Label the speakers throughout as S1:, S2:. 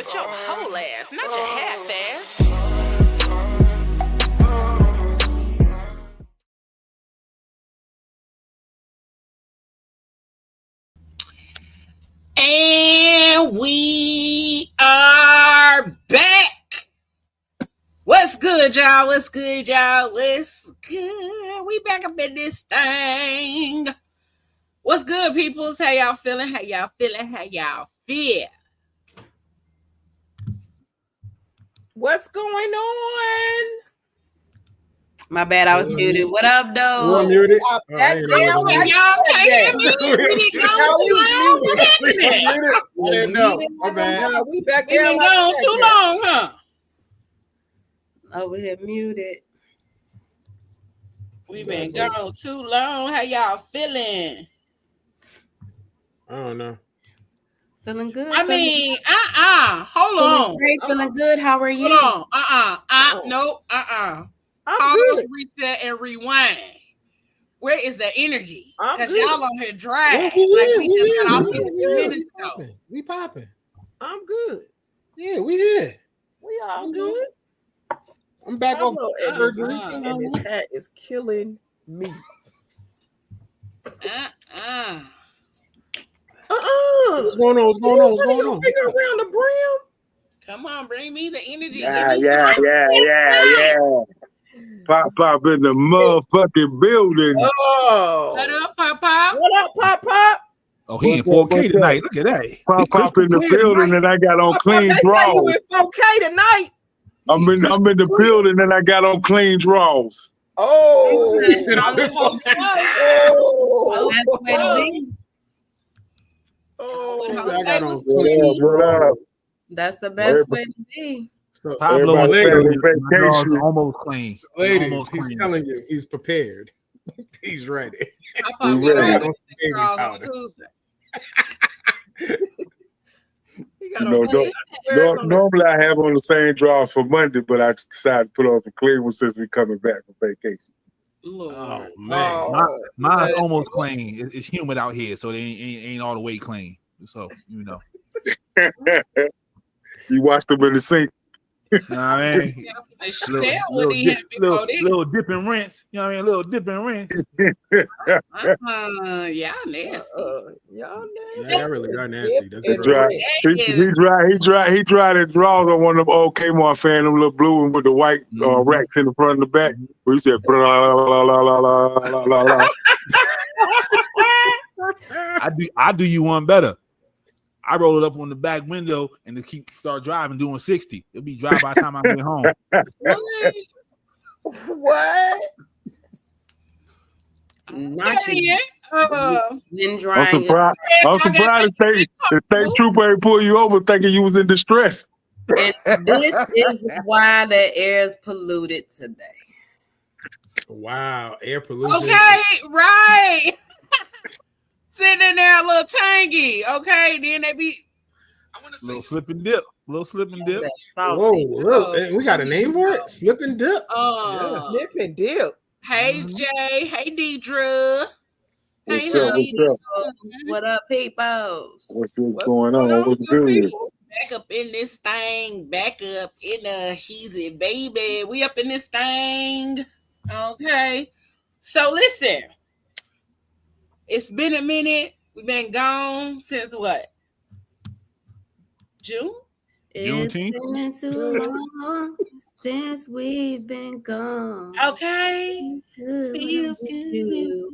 S1: But your whole ass, not your half ass.
S2: And we are back. What's good, y'all? What's good, y'all? What's good? We back up in this thing. What's good, peoples? How y'all feeling? How y'all feeling? How y'all feel?
S3: What's going on?
S4: My bad, I was muted. What up, though?
S5: You're muted.
S2: Y'all can't hear me.
S5: My bad.
S3: We back
S2: We been gone too long, huh?
S4: Over here muted.
S2: We been gone too long. How y'all feeling?
S5: I don't know.
S4: Feeling good.
S2: I mean, hold on.
S4: Great, feeling good. How are you?
S2: Hold on. Nope. Pause, reset, and rewind. Where is the energy? Because y'all on here dry. Like we just got off here 2 minutes ago.
S5: We popping.
S3: I'm good.
S5: Yeah, we here.
S3: We all good.
S5: I'm back off surgery.
S3: And this hat is killing me.
S5: What's going on? What's going on? What's going on?
S3: Finger around the brim.
S2: Come on, bring me the energy.
S6: Yeah. Pop in the motherfucking building.
S3: Oh.
S2: What up, Pop?
S3: What up, Pop?
S7: Oh, he in 4K tonight. Look at that.
S6: Pop in the building and I got on clean
S3: They say you
S6: drawers.
S3: in 4K tonight.
S6: I'm in the building and I got on clean drawers.
S3: Oh.
S4: That's the way to be.
S6: What up?
S4: That's the best way to be.
S5: So,
S7: Pablo and
S6: Everybody
S7: vacation. Almost clean.
S5: ladies,
S7: Almost
S5: he's
S7: clean.
S5: telling you he's prepared. He's ready.
S2: Pop
S6: ready.
S2: got on Tuesday.
S6: Normally I have on the same drawers for Monday, but I decided to put on the clean ones since we coming back from vacation.
S7: Oh man, mine's almost clean. It's humid out here, so they ain't all the way clean. So you know.
S6: You washed them in the sink.
S7: You know what I mean? Little dip and rinse. You know what I mean? A little dip and rinse.
S2: Y'all nasty.
S5: Yeah, that really got nasty. That's
S6: He dried his drawers on one of them old Kmart fan, them little blue one with the white racks in the front and the back. Where he said, blah, blah, blah, blah, blah, blah, blah.
S7: I do you one better. I roll it up on the back window and start driving doing 60. It'll be dry by the time I get home.
S3: What?
S4: Not you.
S6: I'm surprised the state trooper ain't pull you over thinking you was in distress.
S4: And this is why the air is polluted today.
S5: Wow, air pollution.
S2: Okay, right. Sitting in there a little tangy. Okay, then they be
S7: Little slip and dip.
S5: Whoa, we got a name for it? Slip and dip.
S3: Slip and dip.
S2: Hey Jay, hey Deidre. Hey honey.
S4: What up, peoples?
S6: What's going on? What's good?
S2: Back up in this thing. Back up in the heezy baby. We up in this thing. Okay. So listen. It's been a minute. We've been gone since what? June?
S7: Juneteenth?
S4: It's been too long since we've been gone.
S2: Okay. Feels good.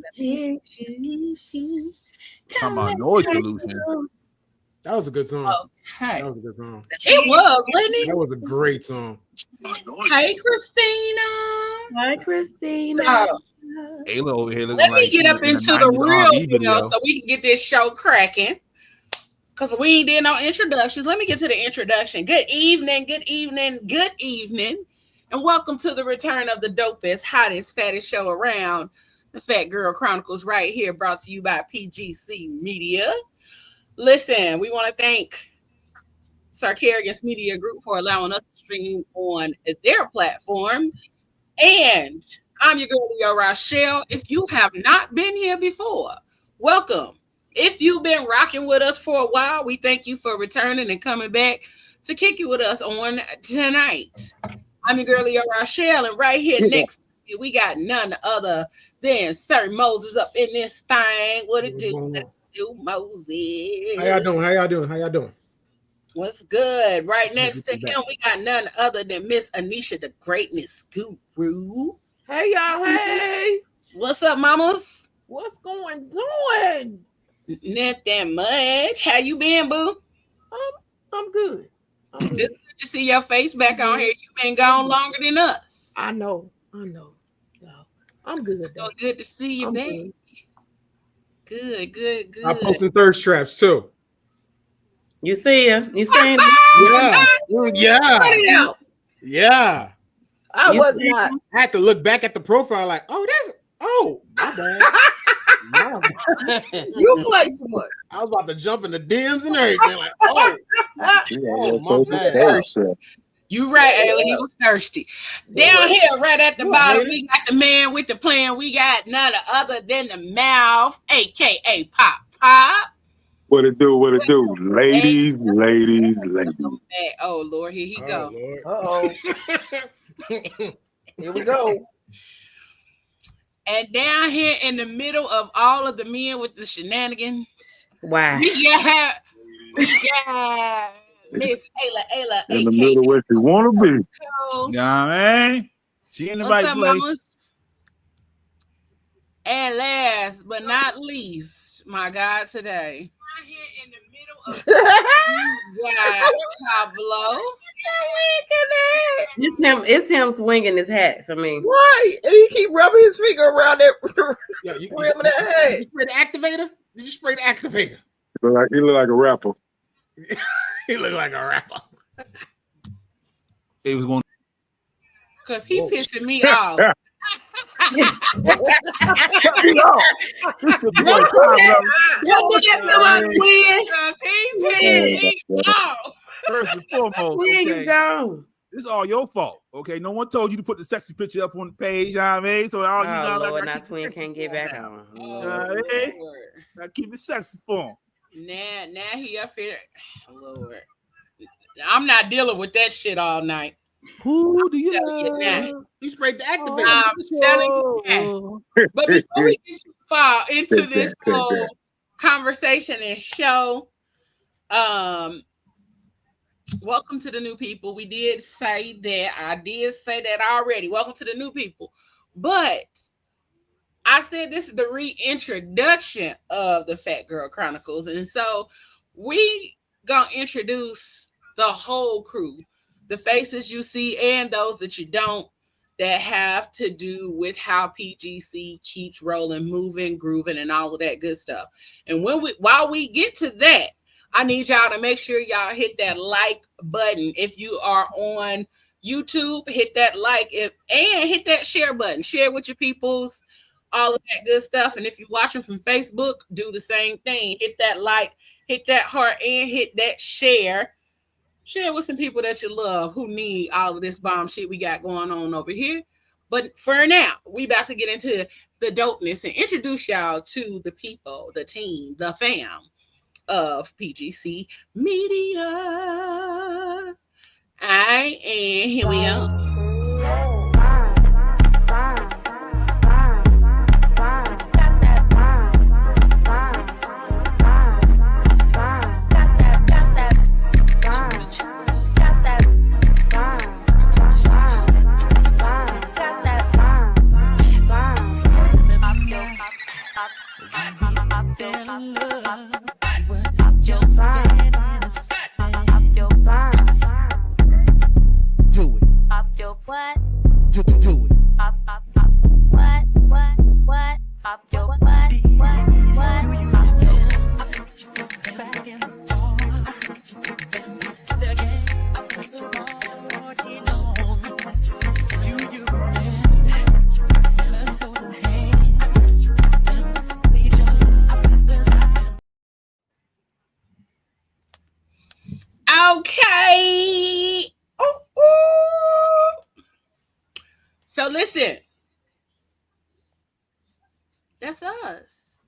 S7: Talking about noise pollution.
S5: That was a good song.
S2: Okay.
S5: That was a good song.
S2: It was, wasn't it?
S5: That was a great song.
S2: Hey, Christina.
S4: Hi, Christina.
S7: Ayla over here looking
S2: Let me
S7: like
S2: get up into the real video so we can get this show cracking. Because we ain't did no introductions. Let me get to the introduction. Good evening. And welcome to the return of the dopest, hottest, fattest show around. The Phat Girl Chronicles right here, brought to you by PGC Media. Listen, we want to thank Sarkarius Media Group for allowing us to stream on their platform. And I'm your girl, Leo Rochelle. If you have not been here before, welcome. If you've been rocking with us for a while, we thank you for returning and coming back to kick it with us on tonight. I'm your girl, Leo Rochelle, and right here next to me, we got none other than Sir Moses up in this thing. What it do? Moses.
S5: How y'all doing?
S2: What's good? Right next to him, we got none other than Miss Anisha, the greatness guru.
S3: Hey, y'all. Hey.
S2: What's up, mamas?
S3: What's going on?
S2: Nothing much. How you been, boo?
S3: I'm good.
S2: It's good to see your face back on here. You've been gone longer than us.
S3: I know. No, I'm good.
S2: So good to see you back. Good.
S5: I posted thirst traps too.
S4: You see her? You saying?
S5: Yeah.
S3: I was not.
S5: I had to look back at the profile like, my bad.
S3: You play too much.
S5: I was about to jump in the DMs and everything. Like, my bad.
S2: You right, Ayla. He was thirsty. Down here, right at the bottom, we got the man with the plan. We got none other than the mouth, aka Pop.
S6: What it do? Ladies.
S2: Oh, Lord, here he go.
S3: Uh-oh. Here we go.
S2: And down here in the middle of all of the men with the shenanigans,
S4: Wow.
S2: we got Miss Ayla.
S6: In the middle where she want to be.
S7: Yeah, man. She in the right place.
S2: Mamas? And last but not least, my God, today. Right here in the middle of Pablo.
S4: It's him swinging his hat for me.
S3: Right, and he keep rubbing his finger around that rim of that
S5: Did
S3: hat.
S5: you spray the activator? Did you spray the activator?
S6: He look like a rapper.
S5: He looked like a rapper.
S7: It was going.
S2: Cause he pissing me off.
S4: Don't do that to my twin.
S2: Cause he pissing me off.
S7: First and foremost,
S4: Where you go?
S7: This is all your fault. Okay, no one told you to put the sexy picture up on the page. You know what I mean? So all you know,
S4: Lord, now twin can't get back on.
S7: I keep it sexy for him.
S2: Now he up here. Lord, I'm not dealing with that shit all night.
S7: Who do you
S2: know?
S5: You sprayed the activator.
S2: I'm telling you that. But before we get too far into this whole conversation and show, welcome to the new people. We did say that. I did say that already. Welcome to the new people. But I said this is the reintroduction of the Phat Girl Chronicles. And so we gonna introduce the whole crew, the faces you see and those that you don't, that have to do with how PGC keeps rolling, moving, grooving, and all of that good stuff. And while we get to that, I need y'all to make sure y'all hit that like button. If you are on YouTube, hit that like and hit that share button. Share with your peoples, all of that good stuff. And if you're watching from Facebook, do the same thing. Hit that like, hit that heart, and hit that share. Share with some people that you love who need all of this bomb shit we got going on over here. But for now, we about to get into the dopeness and introduce y'all to the people, the team, the fam of PGC Media. And here we go. Okay. So listen. That's us.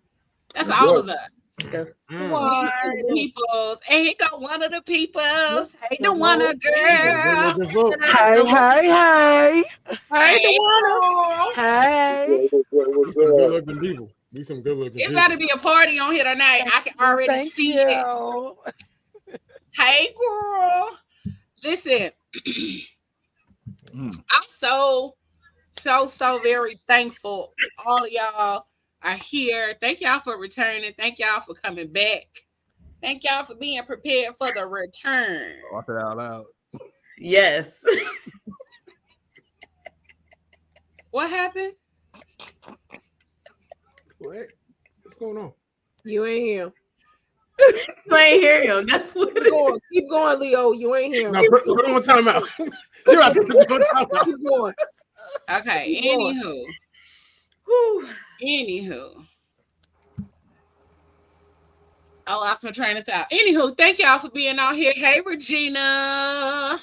S2: That's all of us.
S4: The squad.
S2: Peoples. Ain't got one of the peoples. Hey, the one a girl.
S3: Hey.
S2: Hey, the one.
S3: Hey.
S6: What's
S5: Some good
S6: up?
S5: looking people. Need some good looking
S2: It's
S5: people.
S2: about to be a party on here tonight. I can already see it. Hey, girl. Listen, I'm so very thankful. All of y'all are here. Thank y'all for returning. Thank y'all for coming back. Thank y'all for being prepared for the return.
S7: I said out loud.
S4: Yes.
S2: What happened?
S5: What? What's going on?
S3: You ain't here.
S4: You ain't hear him. That's what
S3: Keep going. Keep going, Leo. You ain't here.
S5: No, put him on timeout. You're right, put him on timeout.
S3: Keep going.
S2: Okay,
S3: Keep going.
S2: Anywho. I lost my train of thought. Anywho, thank y'all for being out here. Hey, Regina.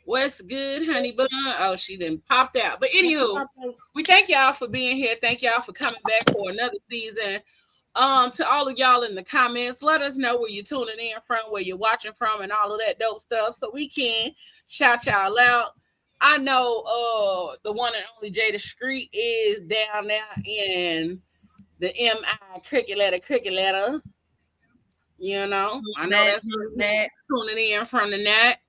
S2: What's good, honey bun? Oh, she didn't popped out. But anywho, we thank y'all for being here. Thank y'all for coming back for another season. To all of y'all in the comments, let us know where you're tuning in from, where you're watching from, and all of that dope stuff, so we can shout y'all out. I know the one and only Jada Street is down there in the MI cricket letter. You know, I know that's tuning in from the net.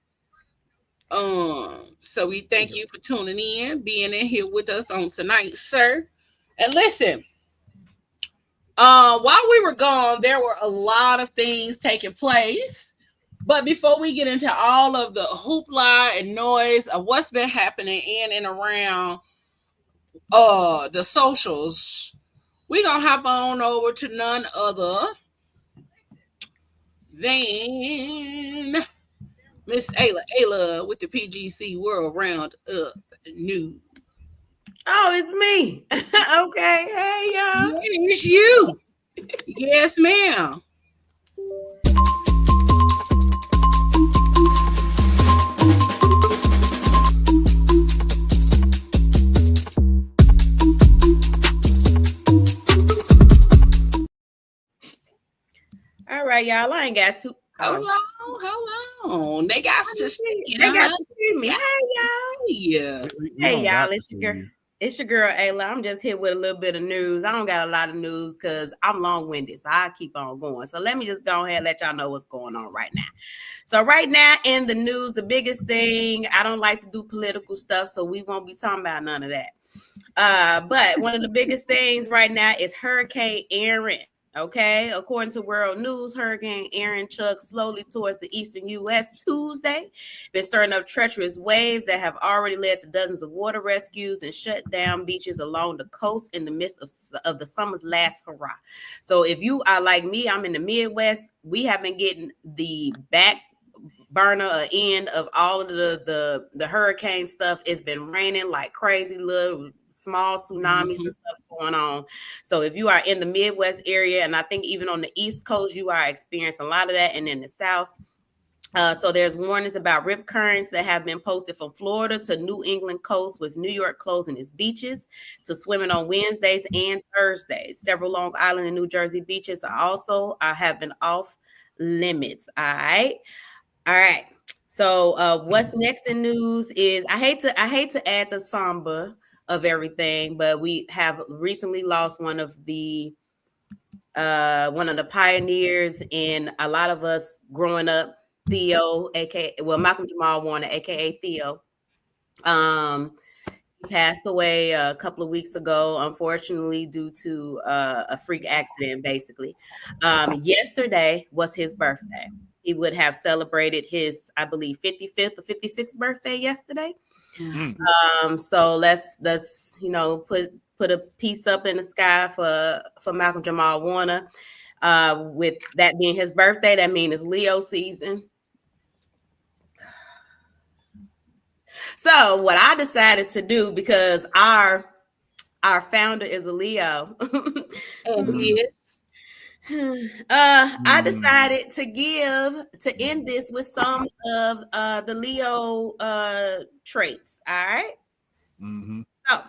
S2: So we thank you for tuning in, being in here with us on tonight, sir. And listen, while we were gone, there were a lot of things taking place. But before we get into all of the hoopla and noise of what's been happening in and around the socials, we're gonna hop on over to none other than Miss Ayla with the PGC World Roundup News.
S4: Oh, it's me. Okay. Hey, y'all.
S2: Yeah, it's you. Yes, ma'am.
S4: All right, y'all. I ain't got to.
S2: Hold on. They got to see.
S4: They got to see me. Hey, y'all.
S2: Yeah.
S4: Hey, y'all. It's your girl. It's your girl, Ayla. I'm just here with a little bit of news. I don't got a lot of news because I'm long-winded, so I keep on going. So let me just go ahead and let y'all know what's going on right now. So right now in the news, the biggest thing, I don't like to do political stuff, so we won't be talking about none of that. But one of the biggest things right now is Hurricane Erin. Okay, according to World News, Hurricane Erin chugged slowly towards the eastern U.S. Tuesday, been stirring up treacherous waves that have already led to dozens of water rescues and shut down beaches along the coast in the midst of the summer's last hurrah. So if you are like me, I'm in the Midwest, we have been getting the back burner end of all of the hurricane stuff. It's been raining like crazy, little small tsunamis and stuff going on. So if you are in the Midwest area, and I think even on the East Coast, you are experiencing a lot of that, and in the South. So there's warnings about rip currents that have been posted from Florida to New England coast, with New York closing its beaches to swimming on Wednesdays and Thursdays. Several Long Island and New Jersey beaches are also have been off limits. All right. So what's next in news is I hate to add the samba of everything, but we have recently lost one of the pioneers in a lot of us growing up, Theo, Malcolm Jamal Warner, aka Theo. He passed away a couple of weeks ago, unfortunately, due to a freak accident, basically. Yesterday was his birthday. He would have celebrated his, I believe, 55th or 56th birthday yesterday. So let's put a piece up in the sky for Malcolm Jamal Warner. With that being his birthday, that means it's Leo season. So what I decided to do, because our founder is a Leo,
S2: Yes.
S4: I decided to end this with some of the Leo traits. All right.
S7: Mm-hmm.
S4: So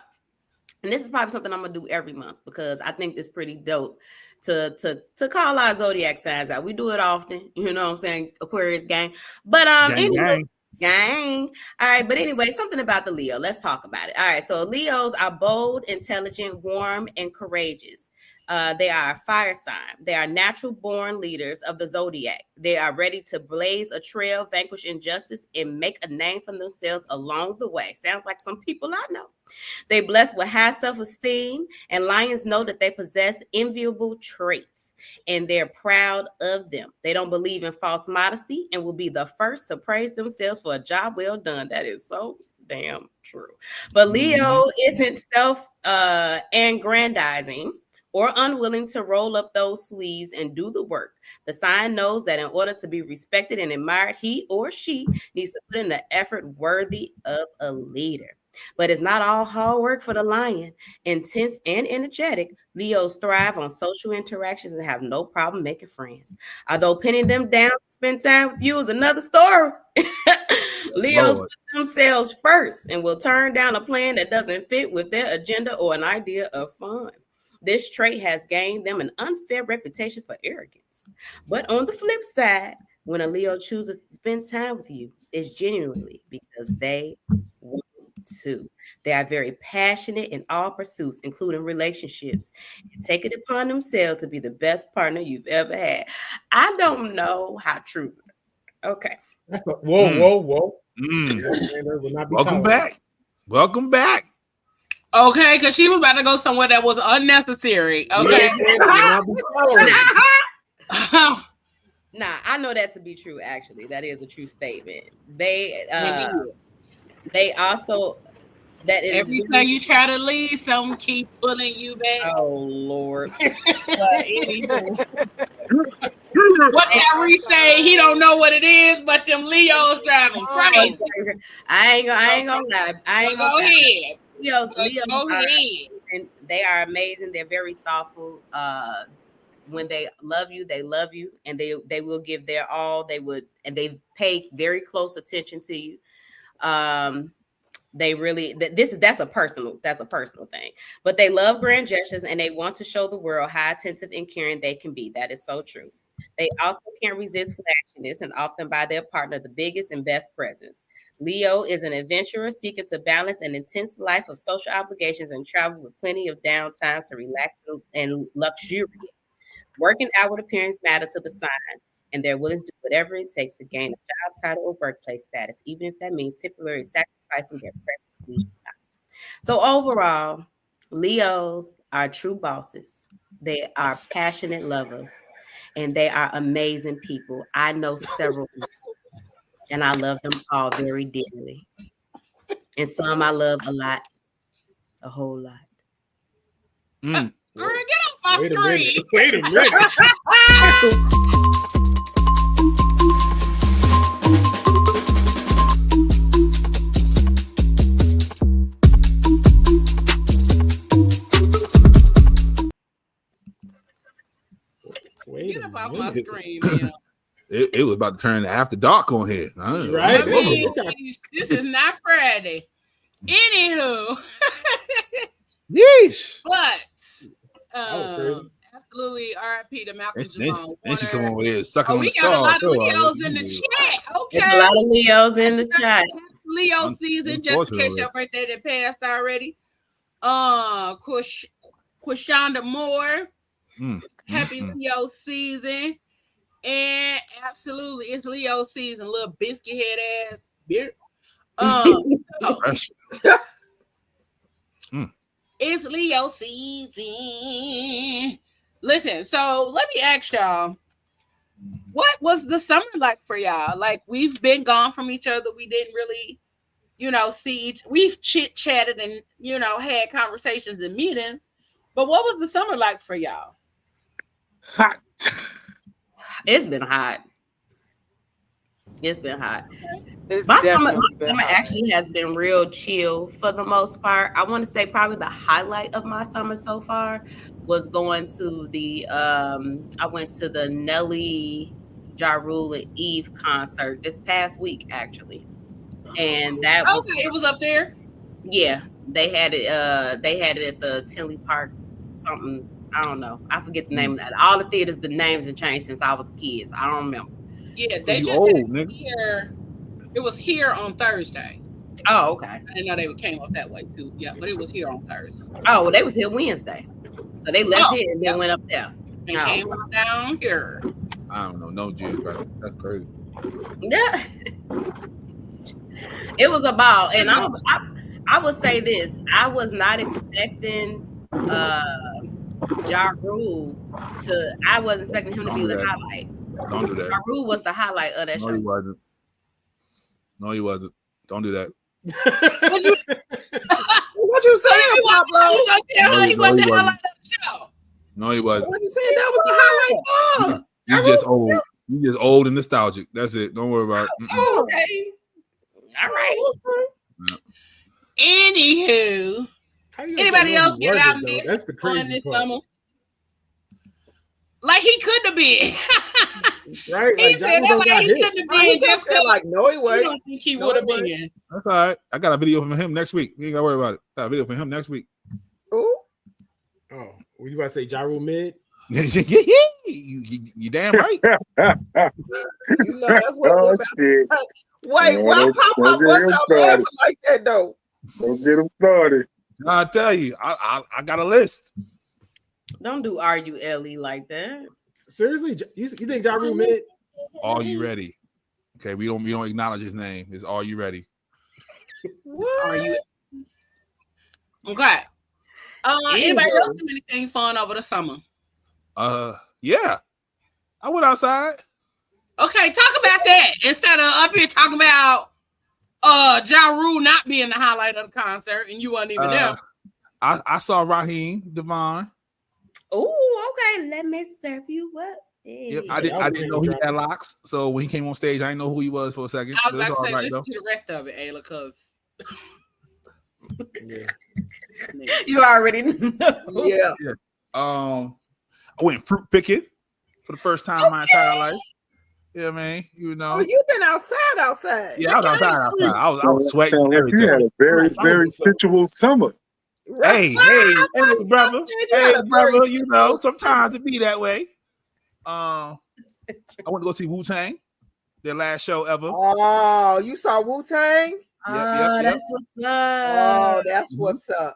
S4: And this is probably something I'm gonna do every month because I think it's pretty dope to call our zodiac signs out. We do it often, you know what I'm saying, Aquarius gang. But gang. All right, but anyway, something about the Leo. Let's talk about it. All right, so Leos are bold, intelligent, warm, and courageous. They are a fire sign. They are natural born leaders of the zodiac. They are ready to blaze a trail, vanquish injustice, and make a name for themselves along the way. Sounds like some people I know. They blessed with high self-esteem, and lions know that they possess enviable traits, and they're proud of them. They don't believe in false modesty and will be the first to praise themselves for a job well done. That is so damn true. But Leo isn't self-aggrandizing or unwilling to roll up those sleeves and do the work. The sign knows that in order to be respected and admired, he or she needs to put in the effort worthy of a leader. But it's not all hard work for the lion. Intense and energetic, Leos thrive on social interactions and have no problem making friends. Although pinning them down to spend time with you is another story. Leos put themselves first and will turn down a plan that doesn't fit with their agenda or an idea of fun. This trait has gained them an unfair reputation for arrogance. But on the flip side, when a Leo chooses to spend time with you, it's genuinely because they want to. They are very passionate in all pursuits, including relationships, and take it upon themselves to be the best partner you've ever had. I don't know how true. Okay.
S5: Whoa.
S7: Welcome back. Welcome back.
S2: Okay, because she was about to go somewhere that was unnecessary. Okay.
S4: Nah, I know that to be true. Actually, that is a true statement. They also that is
S2: every time you try to leave, some keep pulling you back.
S4: Oh Lord!
S2: What Kyrie say? He don't know what it is, but them Leos driving crazy.
S4: I ain't gonna lie.
S2: Go ahead.
S4: Leos and they are amazing. They're very thoughtful. When they love you, and they will give their all. They pay very close attention to you. They really that's a personal thing. But they love grand gestures and they want to show the world how attentive and caring they can be. That is so true. They also can't resist flashiness and often buy their partner the biggest and best presents. Leo is an adventurer seeking to balance an intense life of social obligations and travel with plenty of downtime to relax and luxuriate. Working outward appearance matter to the sign, and they're willing to do whatever it takes to gain a job title or workplace status, even if that means temporarily sacrificing their precious leisure time. So overall, Leos are true bosses. They are passionate lovers, and they are amazing people. I know several people, and I love them all very dearly. And some I love a lot, a whole lot.
S2: Girl, get off my screen.
S5: Wait a minute.
S2: Get up off my screen, man.
S7: It was about to turn to after dark on here.
S5: Right?
S2: This is not Friday. Anywho.
S7: Yeesh.
S2: But absolutely RIP to Malcolm Jamal.
S7: Then she come over here sucking on
S2: we
S7: the
S2: got a lot of
S7: skull,
S2: Leos in the chat. Okay.
S4: There's a lot of Leos in the chat.
S2: Leo season, just in case your birthday that passed already. Quashonda Moore. Happy Leo season. And absolutely, it's Leo season, little biscuit head ass. It's Leo season. Listen, so let me ask y'all, what was the summer like for y'all? Like, we've been gone from each other. We didn't really, see we've chit-chatted and, had conversations and meetings. But what was the summer like for y'all?
S6: Hot.
S4: It's been hot.
S3: It's
S4: My summer
S3: hot.
S4: actually has been real chill for the most part. I want to say probably the highlight of my summer so far was going to the I went to the Nelly, Ja Rule, and Eve concert this past week actually, and that was
S2: okay. It was up there.
S4: Yeah, They had it at the Tinley Park something. I don't know. I forget the name of that. All the theaters, the names have changed since I was a kid. So I don't remember.
S2: Yeah, they just
S7: old,
S2: had
S7: nigga.
S2: here. It was here on Thursday.
S4: Oh, okay.
S2: I didn't know they came up that way too. Yeah, but it was here on Thursday.
S4: Oh, well, they was here Wednesday. So they left here and then went up there.
S2: And came on down here.
S7: I don't know. No geographic. That's crazy.
S4: Yeah. It was about, and I would say this. I was not expecting Ja Rule to. I wasn't expecting him to be the highlight.
S7: Don't do that.
S4: Ja Rule was the highlight of that show.
S7: No, he wasn't. No, he wasn't. Don't do that.
S3: What you saying, Pablo?
S2: He wasn't the highlight of the show.
S7: No, he wasn't.
S3: What you saying? That was the highlight for?
S7: You just old. You just old and nostalgic. That's it. Don't worry about it.
S4: Oh, okay. All right.
S2: Anywho, anybody else get out of this?
S5: That's the crazy
S2: this
S5: part.
S2: summer? Like he couldn't have been.
S5: Right?
S2: He said that like he couldn't have been just because.
S3: Like, no, he
S2: You
S3: wasn't.
S2: don't think he would have been?
S7: That's all right. I got a video from him next week. You ain't gotta worry about it. Got a video from him next week.
S3: Ooh.
S5: Oh, were you about to say Ja Rule mid?
S7: you damn right.
S3: You know, that's what we're about.
S6: shit.
S3: Wait, why Papa bust out laughing like that though?
S6: Don't get him started.
S7: I tell you, I got a list.
S4: Don't do RULE like that.
S5: Seriously, you think Ja Rule mid?
S7: Are you ready? Okay, we don't acknowledge his name. It's Are You Ready?
S3: What?
S2: Are you? Okay. Anybody else do anything fun over the summer?
S7: Yeah. I went outside.
S2: Okay, talk about that instead of up here talking about Ja Rule not being the highlight of the concert and you weren't even there.
S7: I saw Raheem Devon.
S4: Oh, okay. Let me serve you up.
S7: Yep, I didn't know he had locks. So when he came on stage, I didn't know who he was for a second.
S2: I was about to say,
S7: right,
S2: listen to the rest of it, Ayla, because
S4: You already know.
S3: Yeah.
S7: I went fruit picking for the first time in my entire life. Yeah, man. You know.
S3: Oh, you've been outside.
S7: Yeah, I was outside. I was sweating and everything.
S6: You had a very sensual summer.
S7: Hey, brother. Hey, brother. You know, sometimes it be that way. I went to go see Wu-Tang, their last show ever.
S3: Oh, you saw Wu-Tang?
S7: Yep.
S4: That's what's up.
S3: Oh, that's what's up.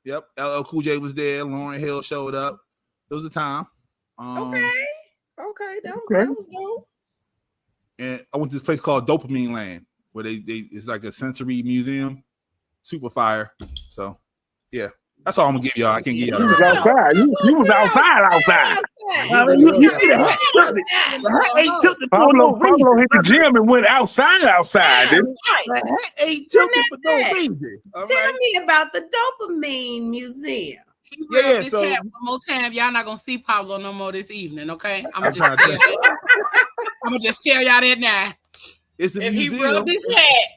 S7: Yep. LL Cool J was there. Lauryn Hill showed up. It was a time.
S3: Okay, that was dope.
S7: And I went to this place called Dopamine Land, where they it's like a sensory museum. Super fire. So, yeah. That's all I'm gonna give y'all. I can't give y'all.
S6: You was outside. You was outside.
S7: You see that? The hat ain't tilted for no reason.
S6: Pablo hit the gym and went outside, didn't
S7: The hat ain't tilted for no reason. All
S4: Tell
S7: right?
S4: me about the Dopamine Museum.
S7: Yeah,
S2: this
S7: so-
S2: hat one more time. Y'all not gonna see Pablo no more this evening, okay? I'm
S7: I'm
S2: gonna just tell y'all that now.
S7: It's a
S2: If he
S7: museum.
S2: rubbed his hat,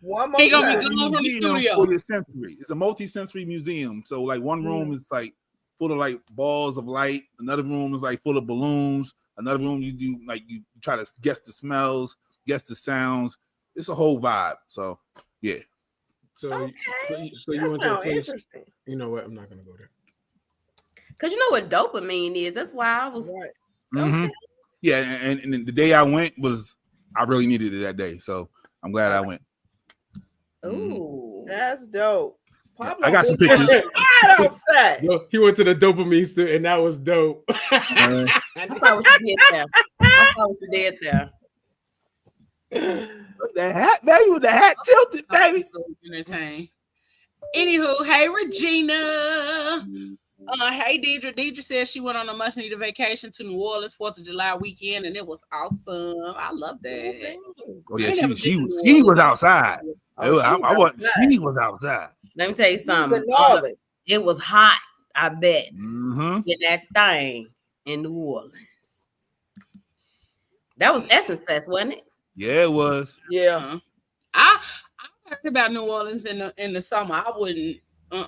S3: One more
S2: he gonna
S3: time.
S2: be gone from the
S7: Museum
S2: studio.
S7: for your sensory. It's a multi-sensory museum. So like one room is like full of like balls of light. Another room is like full of balloons. Another room you do like you try to guess the smells, guess the sounds. It's a whole vibe. So yeah.
S5: So
S3: Okay.
S5: so you
S3: That
S5: went to a
S3: sound
S5: place.
S3: interesting.
S5: You know what? I'm not gonna go there.
S4: Because you know what dopamine is. That's why I was
S3: Right.
S7: Mhm. Yeah, and the day I went was I really needed it that day. So I'm glad I went.
S4: ooh.
S3: That's dope.
S7: Yeah,
S3: Pablo
S7: I got some
S3: been
S7: pictures.
S3: outside.
S5: Yo, he went to the dopamine store and that was dope.
S4: I saw what you did there. I saw what you did there.
S7: That hat, baby, with the hat tilted, baby.
S2: Entertain. Anywho, hey Regina. Hey Deidre. Deidre said she went on a much needed vacation to New Orleans 4th of July weekend, and it was awesome. I love that.
S7: Oh yeah,
S2: I never
S7: she
S2: been to New
S7: was
S2: Orleans.
S7: outside.
S3: Oh,
S7: She was outside.
S4: Let me tell you
S3: She was
S4: something.
S3: in New Orleans.
S4: It was hot, I bet.
S7: Mm-hmm.
S4: Get that thing in New Orleans. That was Essence Fest, wasn't it?
S7: Yeah, it was.
S3: Yeah.
S2: I heard about New Orleans in the summer. I wouldn't. I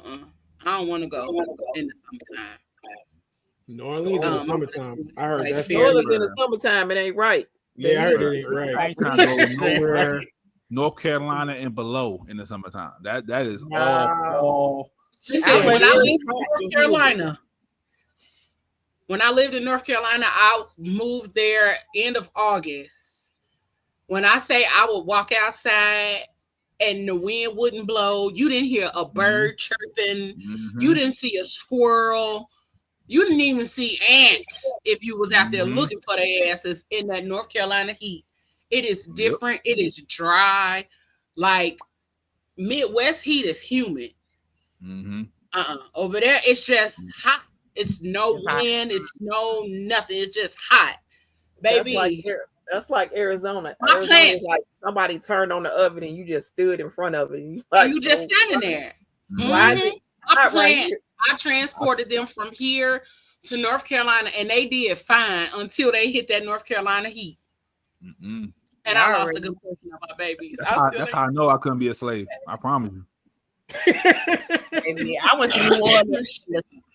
S2: don't want to go in the summertime.
S5: New Orleans in the summertime. I heard
S2: like
S5: that's
S2: fair.
S3: New Orleans in the summertime, it ain't right.
S5: Yeah, I heard it ain't
S7: I
S5: right.
S7: ain't trying to go nowhere North Carolina and below in the summertime. That is
S3: No.
S7: all.
S2: Listen, when I lived in North Carolina, I moved there end of August. When I say I would walk outside and the wind wouldn't blow, you didn't hear a bird chirping, you didn't see a squirrel, you didn't even see ants if you was out there looking for their asses in that North Carolina heat. It is different. It is dry. Like Midwest heat is humid. Over there, it's just hot. It's no wind. It's no nothing. It's just hot, baby.
S3: That's like Arizona.
S2: My
S3: Arizona
S2: plant.
S3: is like somebody turned on the oven and you just stood in front of it. And
S2: You just standing there.
S3: Why is it
S2: My
S3: hot right
S2: plant.
S3: here?
S2: I transported them from here to North Carolina, and they did fine until they hit that North Carolina heat. And I lost a good portion of my babies.
S7: That's how I know I couldn't be a slave. I promise you.
S4: I went to New Orleans.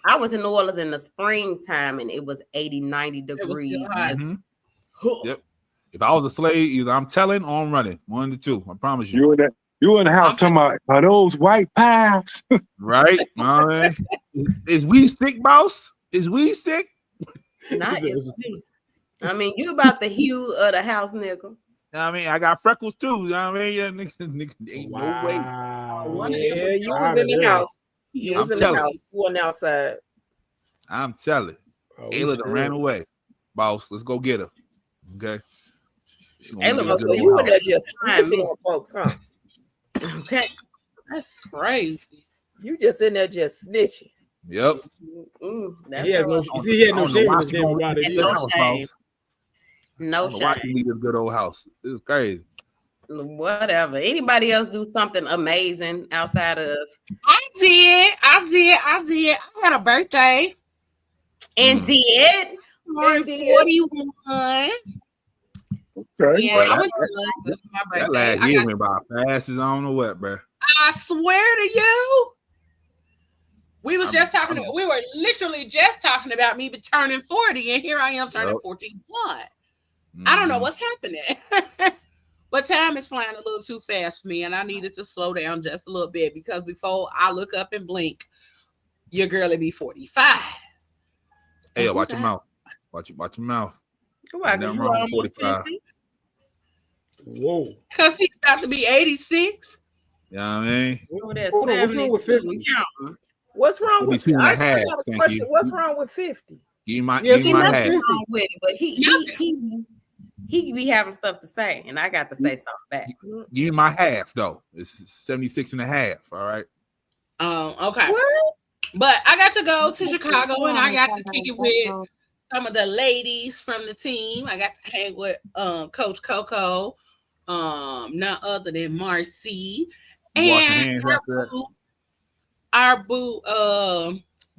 S4: I was in New Orleans in the springtime, and it was 80, 90 degrees.
S7: Yep. If I was a slave, either I'm telling or I'm running. 1 to 2. I promise you.
S6: You in the house talking about are those white pies?
S7: Right? Man. Is we sick, boss? Is we sick?
S4: Not is we. I mean, you about the hue of the house, nigga.
S7: I mean, I got freckles too. You know what I mean? Yeah, nigga, ain't no way.
S3: Yeah, you was in the house. You was in the house. You wasn't outside.
S7: I'm telling. Ayla done ran away. Boss, let's go get her. Okay.
S3: Ayla, so you were there just snitching on folks, huh?
S4: Okay.
S2: That's crazy.
S3: You just in there just snitching.
S7: Yep.
S5: He had no shame in his game about it.
S4: No shame. No shame.
S7: Why you leave this good old house? This is crazy.
S4: Whatever. Anybody else do something amazing outside of?
S2: I did. I had a birthday.
S4: And did?
S2: 41.
S6: Okay.
S2: Yeah, I went
S7: to my birthday. That last year went by fast as I don't know what, bro.
S2: I swear to you. We was just talking. We were literally just talking about me turning 40, and here I am turning 41. I don't know what's happening, but time is flying a little too fast for me, and I needed to slow down just a little bit because before I look up and blink, your girl will be 45.
S7: Hey, watch your mouth. Watch your mouth.
S4: Why? Because you almost 50.
S5: Whoa.
S2: Because he's about to be 86.
S7: You know what I mean?
S5: What's wrong with 50?
S3: What's wrong with
S7: 52 and a half?
S3: What's wrong with 50?
S7: Give my half.
S4: Wrong with it, but he be having stuff to say, and I got to say something back.
S7: Give me my half though. It's 76 and a half. All right.
S2: Okay. What? But I got to go to Chicago, and I got to kick it with some of the ladies from the team. I got to hang with Coach Coco, none other than Marcy, and our boo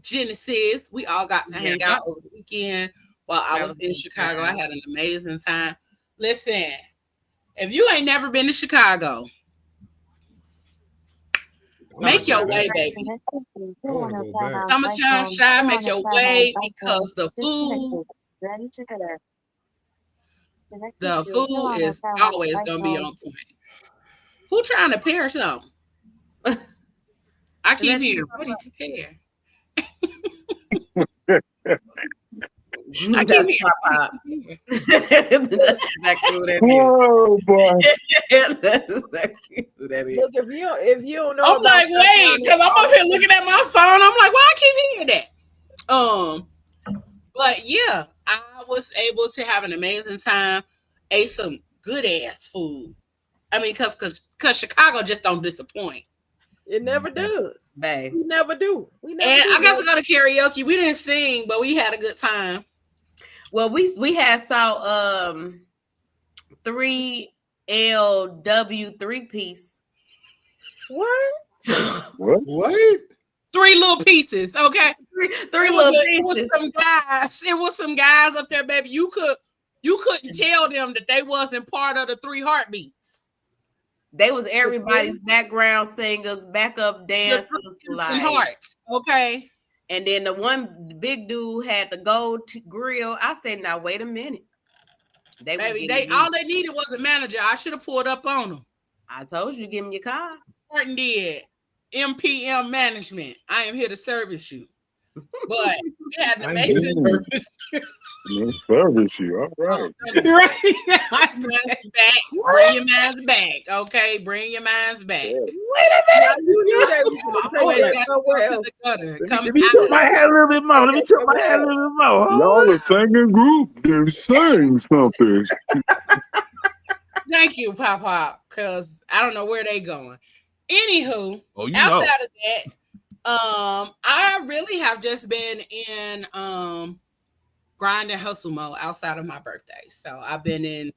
S2: Genesis. We all got to hang out over the weekend while I was in Chicago. I had an amazing time. Listen, if you ain't never been to Chicago, make your way, baby. Summertime shine, make your way because the food is always gonna be on point. Who trying to pair something? I keep hearing ready to pair. I keep hearing.
S4: That's exactly what that is.
S6: Oh boy.
S4: That's exactly what that is.
S3: Look, if you don't know,
S2: I'm like, wait, because I'm up here looking at my phone. I'm like, why I keep hearing that? But yeah, I was able to have an amazing time. Ate some good ass food. I mean, because Chicago just don't disappoint.
S3: It never does.
S4: Babe.
S3: We never do.
S2: I got to go to karaoke. We didn't sing, but we had a good time.
S4: Well, we had saw 3 LW 3-piece.
S3: What?
S5: What?
S2: 3 little pieces, okay?
S4: Three little pieces.
S2: It was some guys up there, baby. You couldn't tell them that they wasn't part of the 3 heartbeats.
S4: They was everybody's background singers, backup dancers, like
S2: hearts, okay.
S4: And then the one big dude had the gold grill. I said, "Now wait a minute,
S2: all they needed was a manager. I should have pulled up on them.
S4: I told you, give him your car.
S2: Martin did. MPM management. I am here to service you. But we had an amazing
S6: service you. All right.
S5: Right.
S2: Back. Bring your minds back. Okay. Bring your minds back.
S3: Wait a minute. You knew they was going to
S2: Always
S3: say
S2: got
S3: that somewhere
S2: to
S3: else.
S2: the gutter. Come
S7: Let me
S2: out
S7: tilt
S2: of
S7: my head a little bit more. Let me tilt my head a little bit more.
S6: Y'all are singing group. They're saying something.
S2: Thank you, Pop Pop, because I don't know where they going. Anywho,
S7: Oh, you
S2: outside
S7: know.
S2: of that, I really have just been in grind and hustle mode outside of my birthday. So I've been in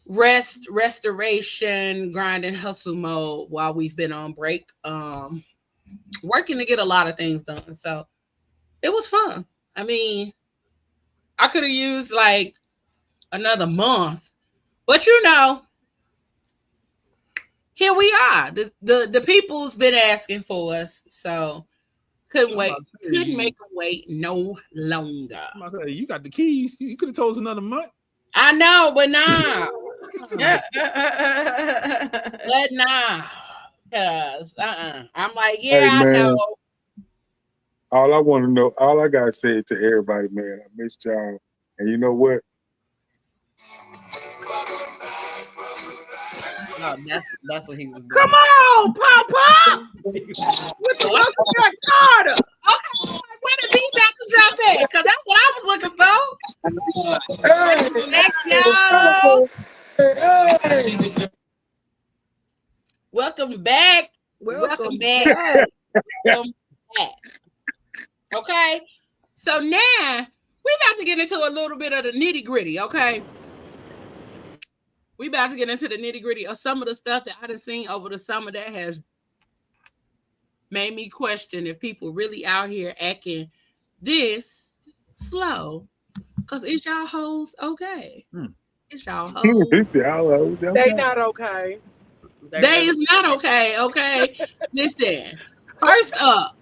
S2: restoration, grind and hustle mode while we've been on break. Working to get a lot of things done. So it was fun. I mean, I could have used like another month, but you know, here we are. The people's been asking for us, so couldn't wait. Couldn't make them wait no longer.
S7: I'm about to say, you got the keys. You could have told us another month.
S2: I know, but nah. But nah. Cause I'm like, yeah,
S6: Hey,
S2: I
S6: man.
S2: know.
S6: All I want to know, all I gotta say to everybody, man, I missed y'all. And you know what?
S4: No, that's what he was doing.
S3: Come on, Papa. With the welcome back Carter.
S2: Okay, where the beat about to drop at? Cause that's what I was looking for. Thank y'all. Welcome back. Welcome back. Welcome back. Okay. So now we're about to get into a little bit of the nitty-gritty, okay? We about to get into the nitty-gritty of some of the stuff that I done seen over the summer that has made me question if people really out here acting this slow. Cause is y'all hoes okay? Is y'all hoes?
S3: They not okay.
S2: They is not okay, okay? Listen, first up,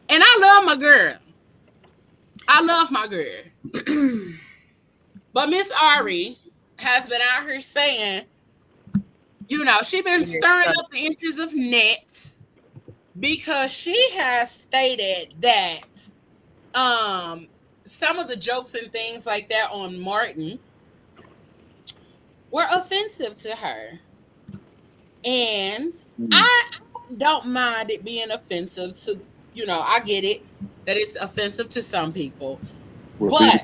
S2: and I love my girl. I love my girl. But Miss Ari has been out here saying, you know, she been stirring up the interest of nets because she has stated that some of the jokes and things like that on Martin were offensive to her. And I don't mind it being offensive to, you know, I get it that it's offensive to some people. But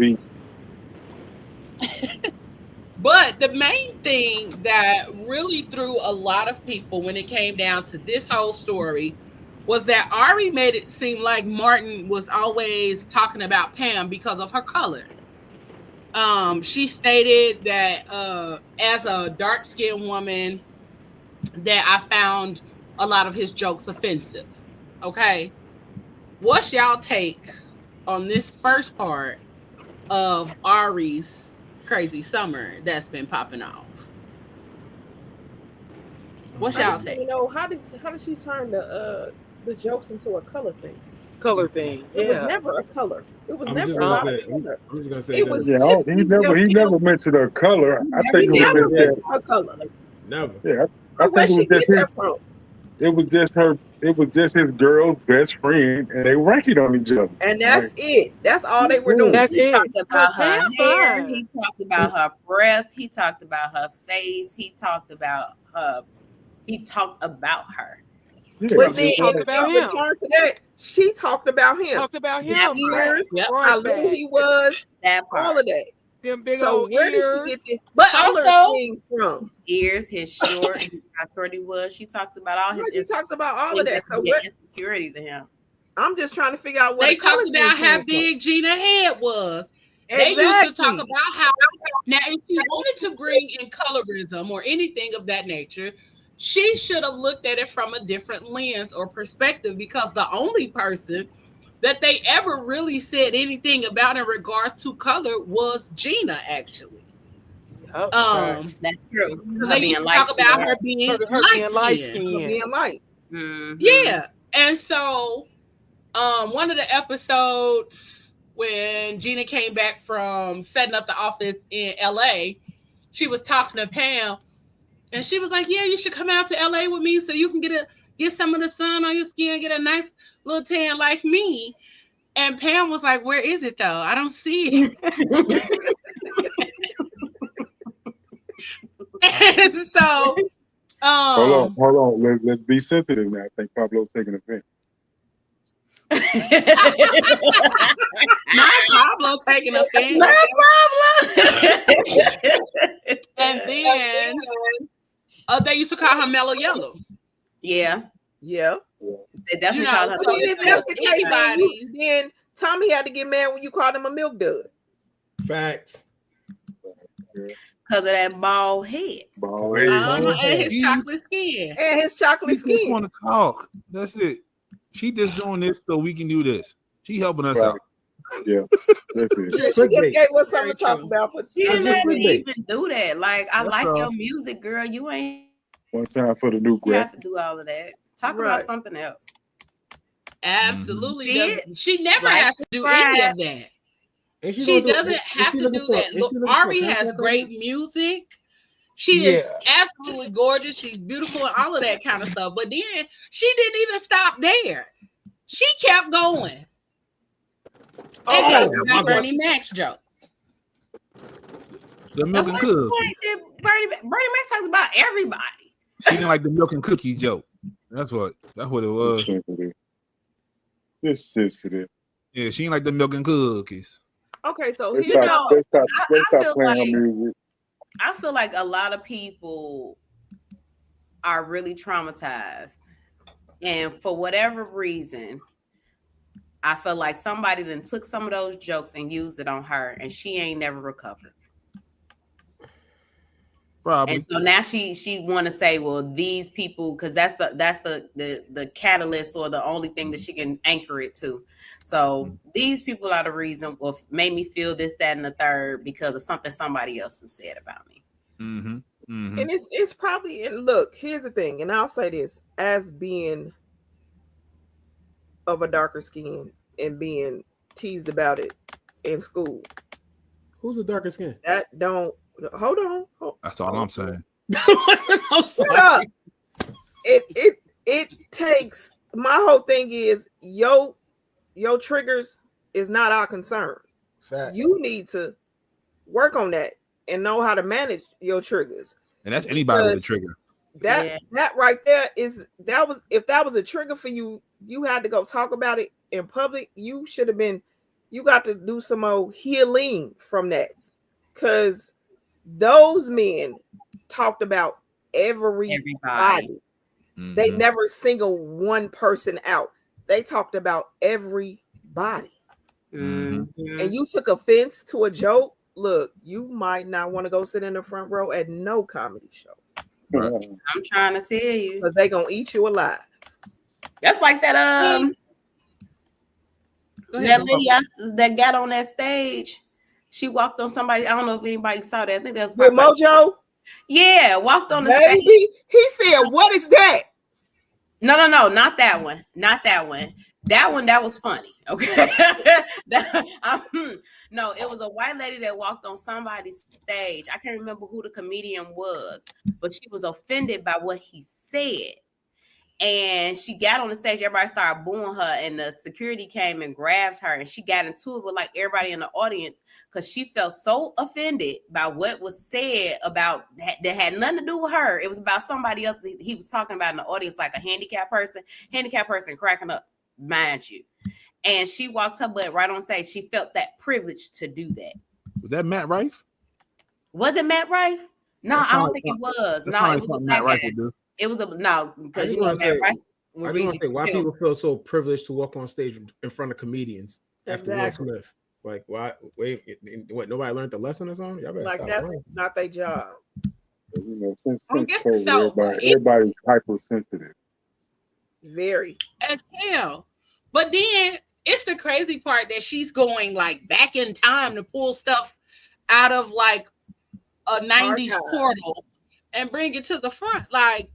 S2: the main thing that really threw a lot of people when it came down to this whole story was that Ari made it seem like Martin was always talking about Pam because of her color. She stated that as a dark-skinned woman, that I found a lot of his jokes offensive. Okay. What's y'all take on this first part of Ari's crazy summer that's been popping off? What's y'all take?
S3: You know, how did she turn the jokes into a color thing?
S8: Color thing. Yeah.
S3: It was never a color. It was never about a color.
S5: I'm just gonna say
S3: it was
S6: he never mentioned her color. I think it was just
S3: her color.
S5: Never.
S6: Yeah, I think it was just his. It was just her. It was just his girl's best friend, and they ranking on each other.
S3: And that's it. That's all they were doing.
S8: That's
S4: he
S8: it.
S4: talked about her hair.
S8: Fine.
S4: He talked about her breath. He talked about her face. He talked about her. He talked about her.
S3: Yeah, but then return to that, she talked about him.
S8: Talked about him.
S3: Ears, how little he was.
S4: That part.
S3: All of that.
S8: Them big
S3: so
S8: old
S3: where
S8: ears.
S3: did she get this
S2: but
S3: color
S2: also
S3: thing from?
S4: Ears, his short, how short he was. She talked about all his.
S3: She talks about all of that. So
S4: what insecurity to him?
S3: I'm just trying to figure out what
S2: they talked about how big Gina head was. Exactly. They used to talk about how now if she wanted to bring in colorism or anything of that nature, she should have looked at it from a different lens or perspective, because the only person that they ever really said anything about in regards to color was Gina, actually.
S4: That's true.
S2: They used to talk about her being light skinned.
S3: Being light.
S4: Mm-hmm.
S2: Yeah. And so one of the episodes when Gina came back from setting up the office in LA, she was talking to Pam, And she was like, "Yeah, you should come out to LA with me so you can get some of the sun on your skin, get a nice little tan like me." And Pam was like, "Where is it though? I don't see it." And so,
S6: hold on. Let's be sensitive now. I think Pablo's taking offense.
S2: Not Pablo taking offense.
S4: No problem.
S2: And then they used to call her Mellow Yellow.
S4: Yeah. They definitely call her.
S2: So if that's the case,
S3: then Tommy had to get mad when you called him a milk dud.
S5: Facts.
S4: Because of that bald head.
S2: And his chocolate skin.
S3: And his chocolate skin.
S7: We just want to talk. That's it. She just doing this so we can do this. She helping us out.
S6: Yeah. That's it.
S3: She just gave us something to talk about.
S4: She didn't even do that. Like, I like your music, girl. You ain't
S6: one time for the new
S4: have to do all of that. Talk about something else.
S2: Absolutely.
S4: Mm-hmm.
S2: She never has to do any of that. She doesn't have to do that. Look, Ari has great music. She is absolutely gorgeous. She's beautiful and all of that kind of stuff. But then she didn't even stop there. She kept going. And talking about Bernie Mac's jokes.
S7: The milk and cookies.
S4: Bernie Mac talks about everybody.
S7: She didn't like the milk and cookie joke. That's what it was.
S6: It's sensitive.
S7: Yeah, she ain't like the milk and cookies.
S3: Okay, so
S6: Let's stop playing her music.
S4: I feel like a lot of people are really traumatized. And for whatever reason, I feel like somebody then took some of those jokes and used it on her, and she ain't never recovered.
S7: Probably.
S4: And so now she want to say, well, these people, because that's the catalyst or the only thing that she can anchor it to. So these people are the reason what made me feel this, that, and the third because of something somebody else said about me.
S7: Mm-hmm. Mm-hmm.
S3: And it's probably, and look, here's the thing, and I'll say this as being of a darker skin and being teased about it in school.
S5: Who's the darker skin?
S3: That don't hold on.
S7: That's all I'm saying.
S3: Shut up. It takes, my whole thing is your triggers is not our concern.
S5: Facts.
S3: You need to work on that and know how to manage your triggers.
S7: And that's anybody with a trigger.
S3: That right there if that was a trigger for you, you had to go talk about it in public. You got to do some more healing from that. Because those men talked about everybody. Mm-hmm. They never singled one person out. They talked about everybody. Mm-hmm. And you took offense to a joke. Look, you might not want to go sit in the front row at no comedy show.
S4: I'm trying to tell you.
S3: Because they're going to eat you alive.
S4: That's like that that lady that got on that stage. She walked on somebody. I don't know if anybody saw that. I think that's
S3: with Mojo.
S4: Yeah, walked on the stage.
S3: He said, "What is that?"
S4: No, not that one. Not that one. That was funny. Okay. No, it was a white lady that walked on somebody's stage. I can't remember who the comedian was, but she was offended by what he said. And she got on the stage, everybody started booing her, and the security came and grabbed her, and she got into it with like everybody in the audience because she felt so offended by what was said about that had nothing to do with her. It was about somebody else that he was talking about in the audience, like a handicapped person cracking up, mind you. And she walked her butt right on stage. She felt that privilege to do that.
S7: Was that Matt Rife?
S4: Was it Matt Rife? No, I don't think it was. No, it was Matt Rife. It was because you know Matt Rife.
S5: I just want to say why people feel so privileged to walk on stage in front of comedians after Will Smith. Like, why? Wait, what? Nobody learned the lesson or something? Y'all
S3: like that's playing. Not their job.
S6: You know, since everybody's hypersensitive.
S3: Very
S2: as hell. But then it's the crazy part that she's going like back in time to pull stuff out of like a 90s portal and bring it to the front. Like,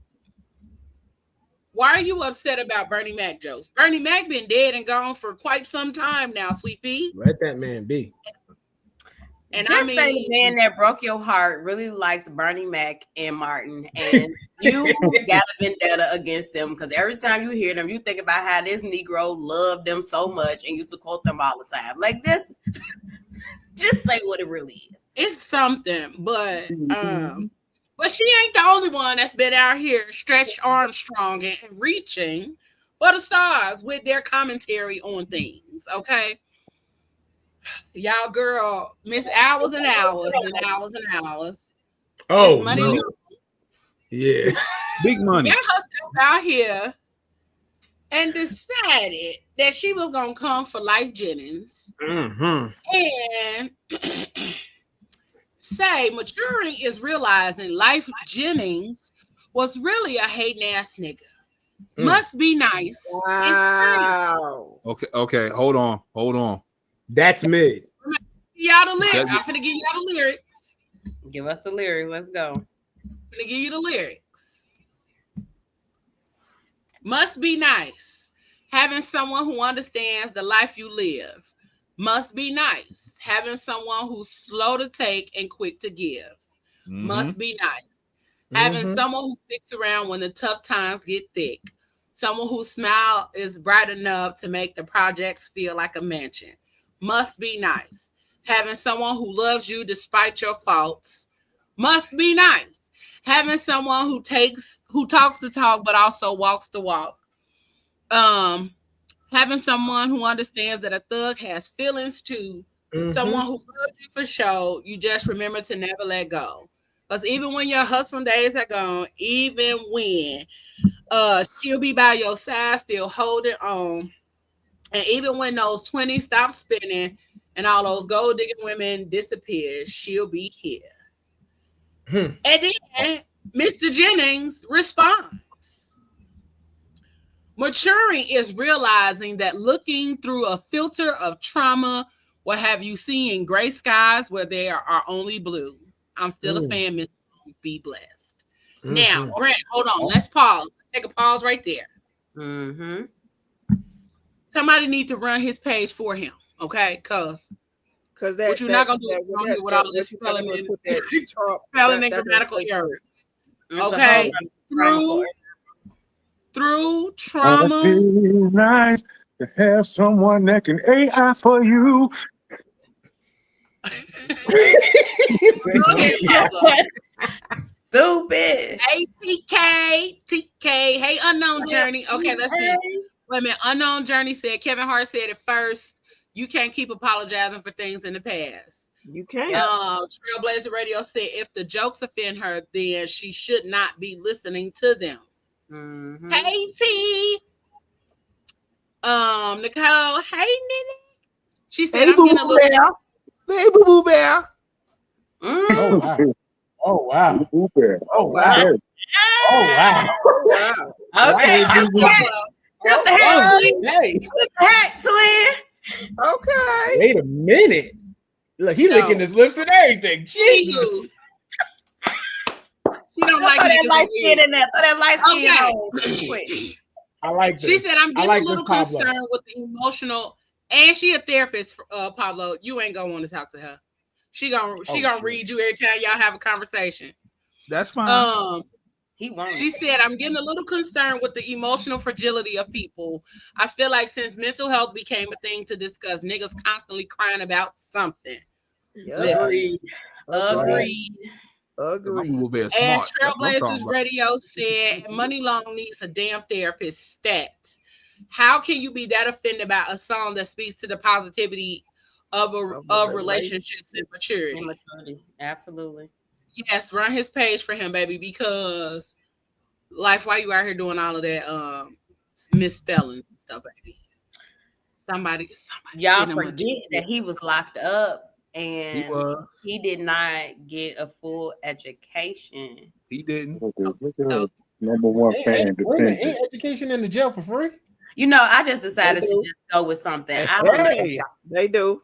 S2: why are you upset about Bernie Mac jokes? Bernie Mac been dead and gone for quite some time now, Sweet Pea.
S5: Let that man be.
S2: And
S4: just
S2: I mean,
S4: say the man that broke your heart really liked Bernie Mac and Martin, and you got a vendetta against them because every time you hear them, you think about how this Negro loved them so much and used to quote them all the time. Like this, just say what it really is.
S2: It's something, but she ain't the only one that's been out here stretched Armstrong and reaching for the stars with their commentary on things. Okay. Y'all girl miss hours and hours and hours and hours.
S5: Oh,
S2: money
S5: no. Yeah.
S7: Big money.
S2: Got herself out here and decided that she was gonna come for Life Jennings and say maturing is realizing Life Jennings was really a hating ass nigga. Must be nice.
S3: Wow.
S7: Okay. Hold on.
S5: That's mid.
S2: Y'all the lyrics. I'm finna give y'all the lyrics.
S4: Give us the lyrics. Let's go.
S2: I'm finna give you the lyrics. Must be nice. Having someone who understands the life you live. Must be nice. Having someone who's slow to take and quick to give. Must be nice. Having someone who sticks around when the tough times get thick. Someone whose smile is bright enough to make the projects feel like a mansion. Must be nice. Having someone who loves you despite your faults. Must be nice. Having someone who talks the talk but also walks the walk. Having someone who understands that a thug has feelings too. Someone who loves you for sure. You just remember to never let go. Because even when your hustling days are gone, even when she'll be by your side, still holding on. And even when those 20s stop spinning and all those gold digging women disappear, she'll be here. And then Mr. Jennings responds. Maturing is realizing that looking through a filter of trauma will have you seeing gray skies where there are only blue. I'm still a fan, Miss. Be blessed. Now, Grant, hold on. Let's pause. Take a pause right there. Somebody need to run his page for him, okay? Because
S3: that,
S2: what you're not gonna do with all this spelling and grammatical errors. Okay, through trauma.
S6: It's nice to have someone that can AI for you.
S4: Stupid.
S2: Hey, TK. Hey, Unknown Journey. Okay, let's see. Wait a minute. Unknown Journey said, Kevin Hart said it first. You can't keep apologizing for things in the past.
S3: You can't.
S2: Trailblazer Radio said, if the jokes offend her, then she should not be listening to them. Hey, T. Nicole. Hey, Nene. She said, I'm getting a little...
S3: Hey, boo-boo bear.
S5: Oh, wow. Oh, wow.
S6: Oh, wow.
S5: Oh, wow. Oh, wow.
S4: Okay. Tilt the hat, twin.
S3: Okay.
S5: Wait a minute. Look, he licking his lips and everything. Jesus.
S2: She don't like
S4: that light skin in there. Throw that light skin on.
S5: I like this.
S2: She said, I'm getting
S5: like
S2: a little concerned with the emotional, and she a therapist, Pablo. You ain't gonna want to talk to her. She gonna read you every time y'all have a conversation.
S7: That's fine.
S2: She said, I'm getting a little concerned with the emotional fragility of people. I feel like since mental health became a thing to discuss, niggas constantly crying about something.
S3: Agreed.
S2: And Trailblazers Radio said, Money Long needs a damn therapist stat. How can you be that offended by a song that speaks to the positivity of relationships and maturity?
S4: Absolutely.
S2: Yes, run his page for him, baby, because life, why you out here doing all of that misspelling and stuff, baby? Somebody
S4: y'all forget that he was locked up and he did not get a full education.
S7: He didn't.
S6: So, number one fan.
S5: Ain't education in the jail for free?
S4: You know, I just decided to just go with something.
S3: They do.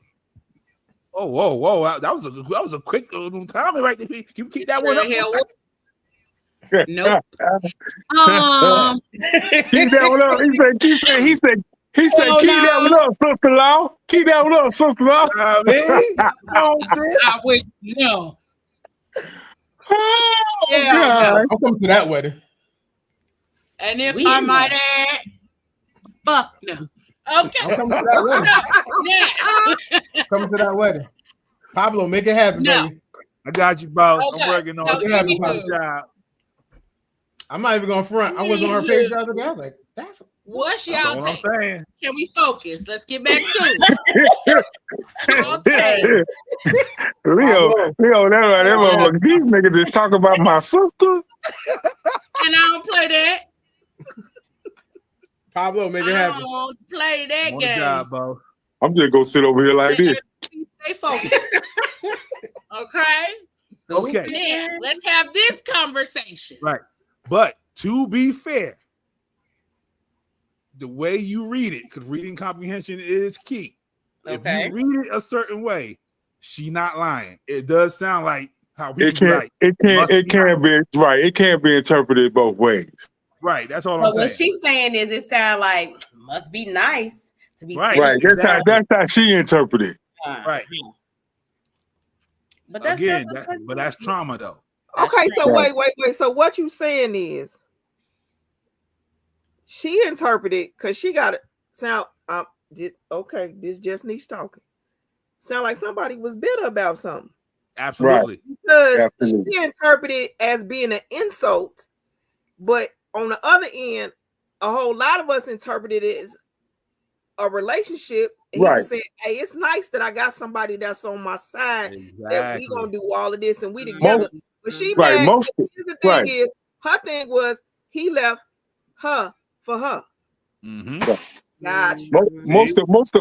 S7: Oh, whoa! That was a quick comment right there. You keep that one up.
S2: Nope.
S6: Keep that one up. He said, He said,
S2: Hell
S6: keep that with
S2: no.
S6: us, sister-in-law. Keep that with us, sister-in-law.
S7: I mean, come on, sis.
S2: I wish no.
S6: Oh,
S2: Hell
S6: God.
S2: no.
S5: I'm coming to that wedding.
S2: And if
S4: We
S2: I
S4: in
S2: might add, fuck no. Okay.
S5: I'm coming to that wedding.
S2: No.
S5: Coming to that wedding. Pablo, make it happen,
S2: No.
S5: baby.
S7: I got you, boss.
S2: Okay.
S7: I'm working on
S2: No,
S7: it.
S5: anywho.
S7: Good job.
S5: I'm not even going to front. I was on her page the other day. I was like, that's
S2: What's
S7: That's
S2: y'all
S7: all I'm
S2: take?
S7: saying.
S2: Can we focus? Let's get back to it. Y'all take.
S6: Leo, that motherfucker. These niggas just talk about my sister.
S2: And I don't play that.
S5: Pablo, make it
S2: I
S5: happen.
S2: don't play that
S7: On
S2: game.
S7: the job, boss.
S6: I'm just gonna sit over here like this.
S2: Stay focused. Okay?
S7: Okay.
S2: Now, let's have this conversation.
S7: Right. But to be fair, the way you read it, because reading comprehension is key.
S4: Okay.
S7: If you read it a certain way, she not lying. It does sound like how people
S6: It can't.
S7: be like.
S6: It can't be right. It can't be interpreted both ways.
S7: Right. That's all
S4: But
S7: I'm saying.
S4: what she's saying is, it sounds like must be nice to be
S7: Right.
S6: Right.
S7: Exactly.
S6: That's how she interpreted.
S7: Right.
S4: But that's
S7: Again,
S4: that's
S7: but that's trauma though.
S3: Okay, so
S6: right.
S3: wait. So what you saying is she interpreted because she got it sound okay, this just needs talking. Sound like somebody was bitter about something.
S7: Absolutely.
S3: Because
S6: Absolutely.
S3: she interpreted it as being an insult, but on the other end, a whole lot of us interpreted it as a relationship. And he was saying, hey, it's nice that I got somebody that's on my side, that we gonna do all of this and we together. But she
S6: Right.
S3: mad. Here's the thing is, her thing was he left her for her.
S7: Mm-hmm.
S3: Gotcha.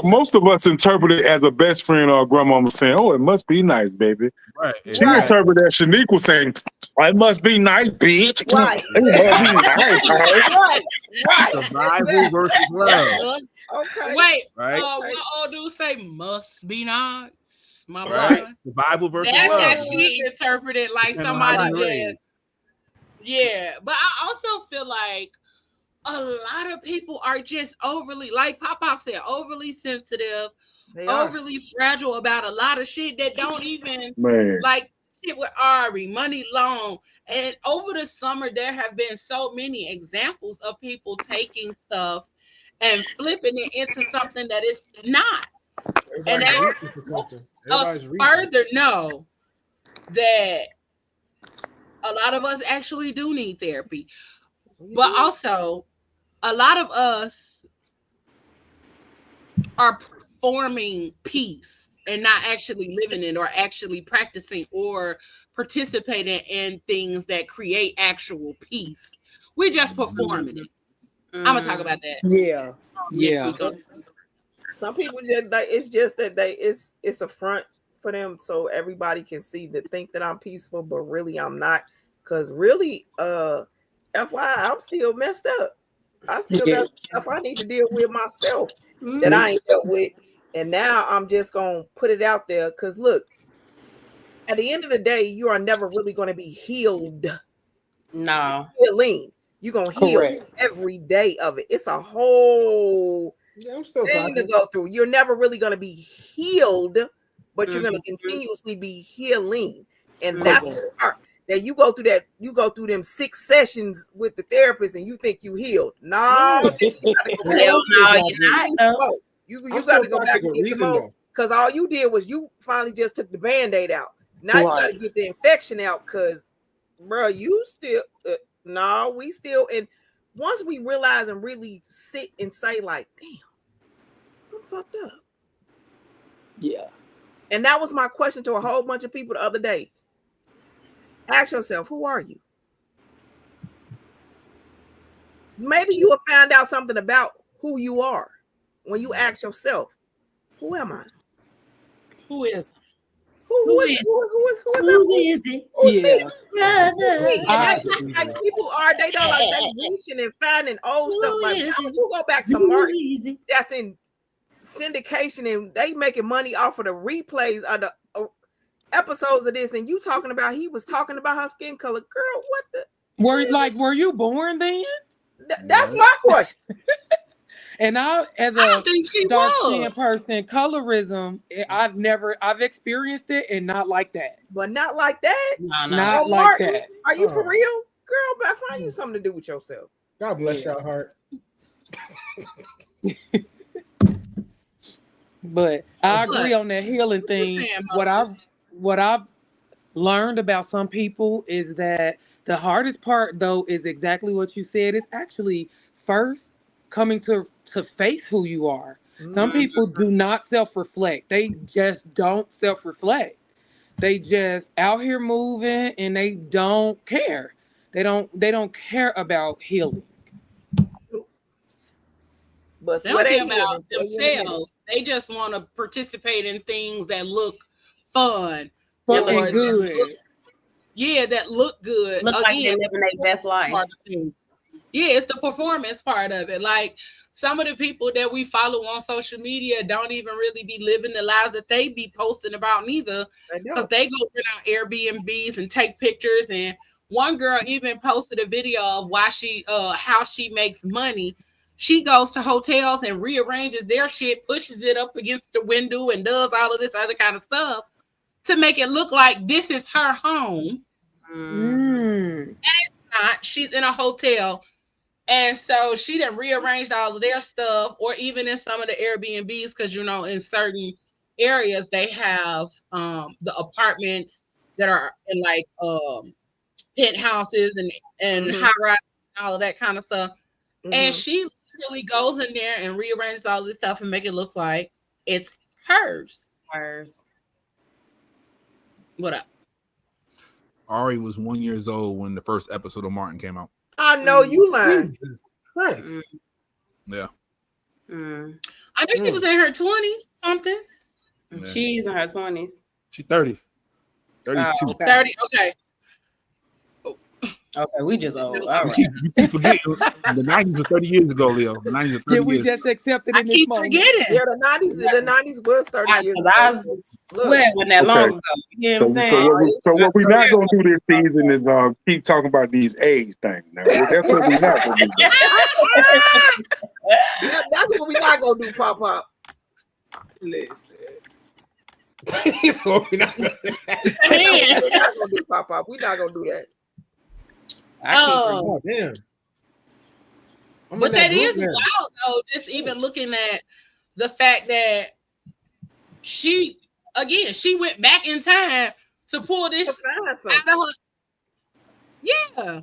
S6: Most of us interpret it as a best friend or a grandmama saying, "Oh, it must be nice, baby."
S7: Right.
S6: She interpreted that Shanique was saying, "It must be nice, bitch."
S3: Right.
S6: It must be nice,
S3: Right.
S7: Survival versus love.
S3: Okay.
S2: Wait.
S7: Right.
S2: What old dude say? Must be nice, my
S7: Right.
S2: boy.
S7: Survival versus
S2: That's
S7: love.
S2: how she interpreted, like
S7: Depending on how
S2: somebody
S7: you
S2: just.
S7: raised.
S2: Yeah, but I also feel like a lot of people are just overly, like Papa said, overly sensitive, overly fragile about a lot of shit that don't even like shit with Ari, money long. And over the summer, there have been so many examples of people taking stuff and flipping it into something that it's not. And that helps us further know that a lot of us actually do need therapy. But also, a lot of us are performing peace and not actually living it or actually practicing or participating in things that create actual peace. We're just performing it. I'm gonna talk about that.
S8: Yeah.
S2: Next week.
S3: Some people just like it's just that it's a front for them so everybody can see that think that I'm peaceful, but really I'm not. Because really, FYI, I'm still messed up. I still got stuff I need to deal with myself that I ain't dealt with. And now I'm just gonna put it out there. Because look, at the end of the day, you are never really gonna be healed.
S4: No.
S3: Healing. You're gonna heal every day of it. It's a whole thing to go through. You're never really gonna be healed, but you're gonna continuously be healing. And that's the part. That you go through them 6 sessions with the therapist and you think you healed. No,
S4: you're not. No.
S3: You got to go back and get some more because all you did was you finally just took the Band-Aid out. Now you got to get the infection out because, bro, you still we still. And once we realize and really sit and say like, damn, I'm fucked up.
S8: Yeah.
S3: And that was my question to a whole bunch of people the other day. Ask yourself, who are you? Maybe you will find out something about who you are when you ask yourself, who am I?
S2: Who is it?
S3: Who is it? Who's me?
S4: Brother.
S3: Like people are, they don't like they reaching and finding old stuff. Like you go back to Mark that's in syndication and they making money off of the replays of the episodes of this, and you talking about he was talking about her skin color. Girl, what the
S8: were you born then?
S3: That's my question.
S9: And I, as
S2: I
S9: a
S2: don't think she
S9: dark-skinned
S2: was.
S9: person, colorism, I've experienced it, and not like that.
S3: But not like that.
S4: No.
S9: Not
S3: Oh,
S9: like
S3: Martin,
S9: that.
S3: are you for real? Girl, find you something to do with yourself.
S5: God bless your heart.
S9: But I agree on that healing thing. What I've learned about some people is that the hardest part, though, is exactly what you said. It's actually first coming to face who you are. Some people do not self-reflect. They just don't self-reflect. They just out here moving and they don't care. They don't care about healing.
S3: But
S2: they don't care about themselves. They just want to participate in things that look fun.
S9: Fucking good.
S2: That look good.
S4: Look like they're living their best life.
S2: Yeah, it's the performance part of it. Like some of the people that we follow on social media don't even really be living the lives that they be posting about neither, because they go around Airbnbs and take pictures. And one girl even posted a video of how she makes money. She goes to hotels and rearranges their shit, pushes it up against the window, and does all of this other kind of stuff to make it look like this is her home. And it's not. She's in a hotel. And so she done rearranged all of their stuff, or even in some of the Airbnbs, because, in certain areas, they have the apartments that are in like penthouses and high-rise and all of that kind of stuff. And she literally goes in there and rearranges all this stuff and make it look like it's hers. What up?
S7: Ari was 1 year old when the first episode of Martin came out.
S3: I know you lying.
S5: Jesus Christ.
S7: Yeah.
S2: I think she was in her 20s, something.
S7: Yeah.
S4: She's in her 20s.
S7: She's 30. 32.
S2: 30, okay.
S4: Okay, we just old. All right.
S7: You keep forgetting. The 90s was 30 years ago, Leo. The 90s was 30
S9: Did we
S7: years
S9: just accept it in
S2: I
S9: this
S2: keep
S9: moment?
S2: forgetting.
S3: Yeah, the 90s was 30 years ago.
S4: I swear it wasn't that long ago. You know what I'm saying?
S6: So what we're not going to do this season is keep talking about these age things. Now, that's what we're not going to do.
S3: That's what we're not going to do, Pop.
S5: Listen. We're not going
S3: to do, Pop. We're not going to do that.
S5: Oh, damn.
S2: But that is wild, though, just even looking at the fact that she went back in time to pull this out of her. Yeah.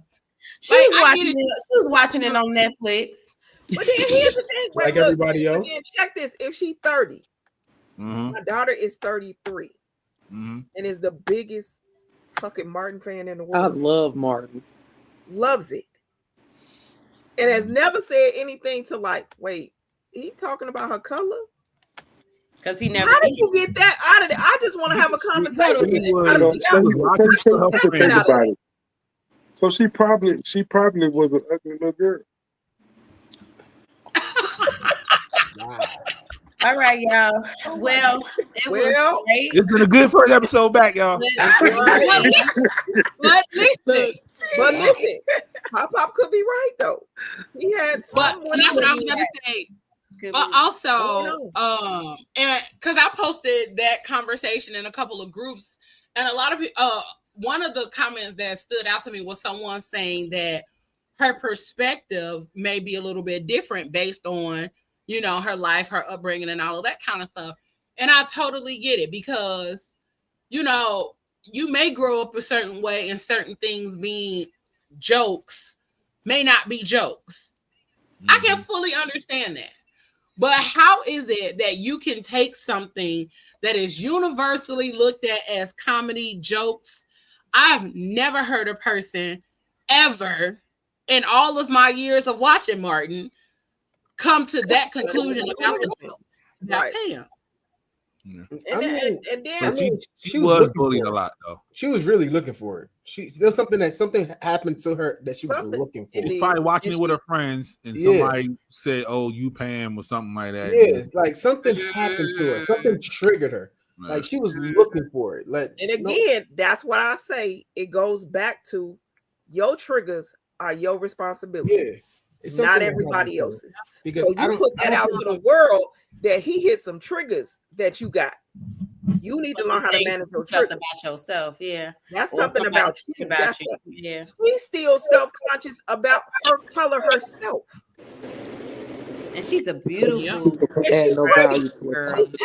S4: She was watching it on Netflix.
S3: But then here's the thing.
S5: Like everybody else.
S3: Again, check this. If she's 30, my daughter is 33 and is the biggest fucking Martin fan in the world.
S9: I love Martin.
S3: Loves it. And has never said anything to like, wait, he talking about her color?
S4: Because he never.
S3: How did you get that out of it? I just want to have a conversation.
S6: So she probably was an ugly little girl.
S3: Wow.
S4: All right, y'all. Well, it was great.
S7: It's been a good first episode back, y'all.
S2: But
S3: listen, Pop could be right though. He had
S2: that's what I was gonna say. But also, and because I posted that conversation in a couple of groups, and a lot of people, one of the comments that stood out to me was someone saying that her perspective may be a little bit different based on, her life, her upbringing, and all of that kind of stuff. And I totally get it, because, you may grow up a certain way, and certain things being jokes may not be jokes. I can fully understand that. But how is it that you can take something that is universally looked at as comedy jokes? I've never heard a person ever in all of my years of watching Martin come to that conclusion about the jokes. About Pam.
S3: And then
S7: she was bullied a lot, though.
S5: She was really looking for it. There's something happened to her that she was looking for.
S7: She was probably watching it with her friends, and somebody said, "Oh, you Pam," or something like that.
S5: Yeah, it's like something happened to her. Something triggered her. Right. Like she was looking for it. And
S3: again, that's what I say. It goes back to your triggers are your responsibility.
S5: Yeah. It's
S3: not
S5: something
S3: everybody else's.
S5: Because
S3: so you put that out to the world that he hit some triggers that you got. You need to learn how to manage those triggers
S4: about yourself. Yeah,
S3: that's something about you.
S4: About you. Yeah,
S3: she's still self-conscious about her color herself.
S4: And she's a beautiful.
S3: She's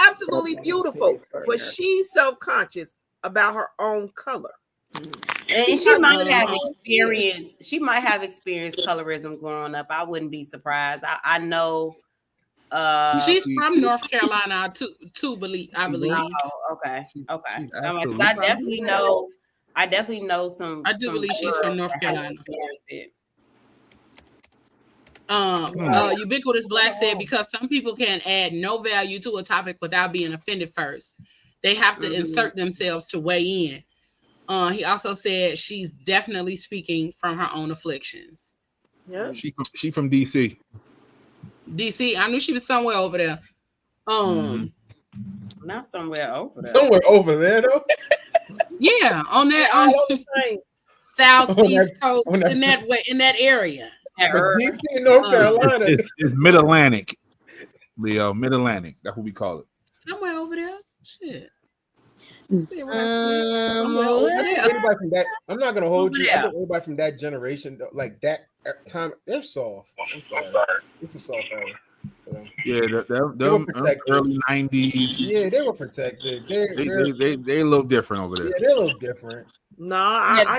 S3: absolutely beautiful, but she's self-conscious about her own color.
S4: And she might have experience. She might have experienced colorism growing up. I wouldn't be surprised. I know.
S2: She's from North Carolina too. I believe.
S4: Oh, okay. I definitely know. I definitely know some.
S2: I do believe she's from North Carolina. Ubiquitous Black said because some people can add no value to a topic without being offended first. They have to insert themselves to weigh in. He also said she's definitely speaking from her own afflictions.
S3: Yeah,
S7: she from DC.
S2: DC, I knew she was somewhere over there.
S4: Not somewhere over there.
S5: Somewhere over there though.
S2: Yeah, on the southeast coast, in that area.
S5: DC, North Carolina.
S7: It's Mid-Atlantic, Leo. Mid-Atlantic. That's what we call it.
S2: Somewhere over there. Shit.
S5: Everybody from that, I'm not gonna hold you. I think everybody from that generation, like that time, they're soft. I'm sorry. It's a soft era for them.
S7: Yeah, they were early 90s.
S5: Yeah, they were protected. They
S7: a little different over there.
S5: Yeah, they're a little different.
S3: No, I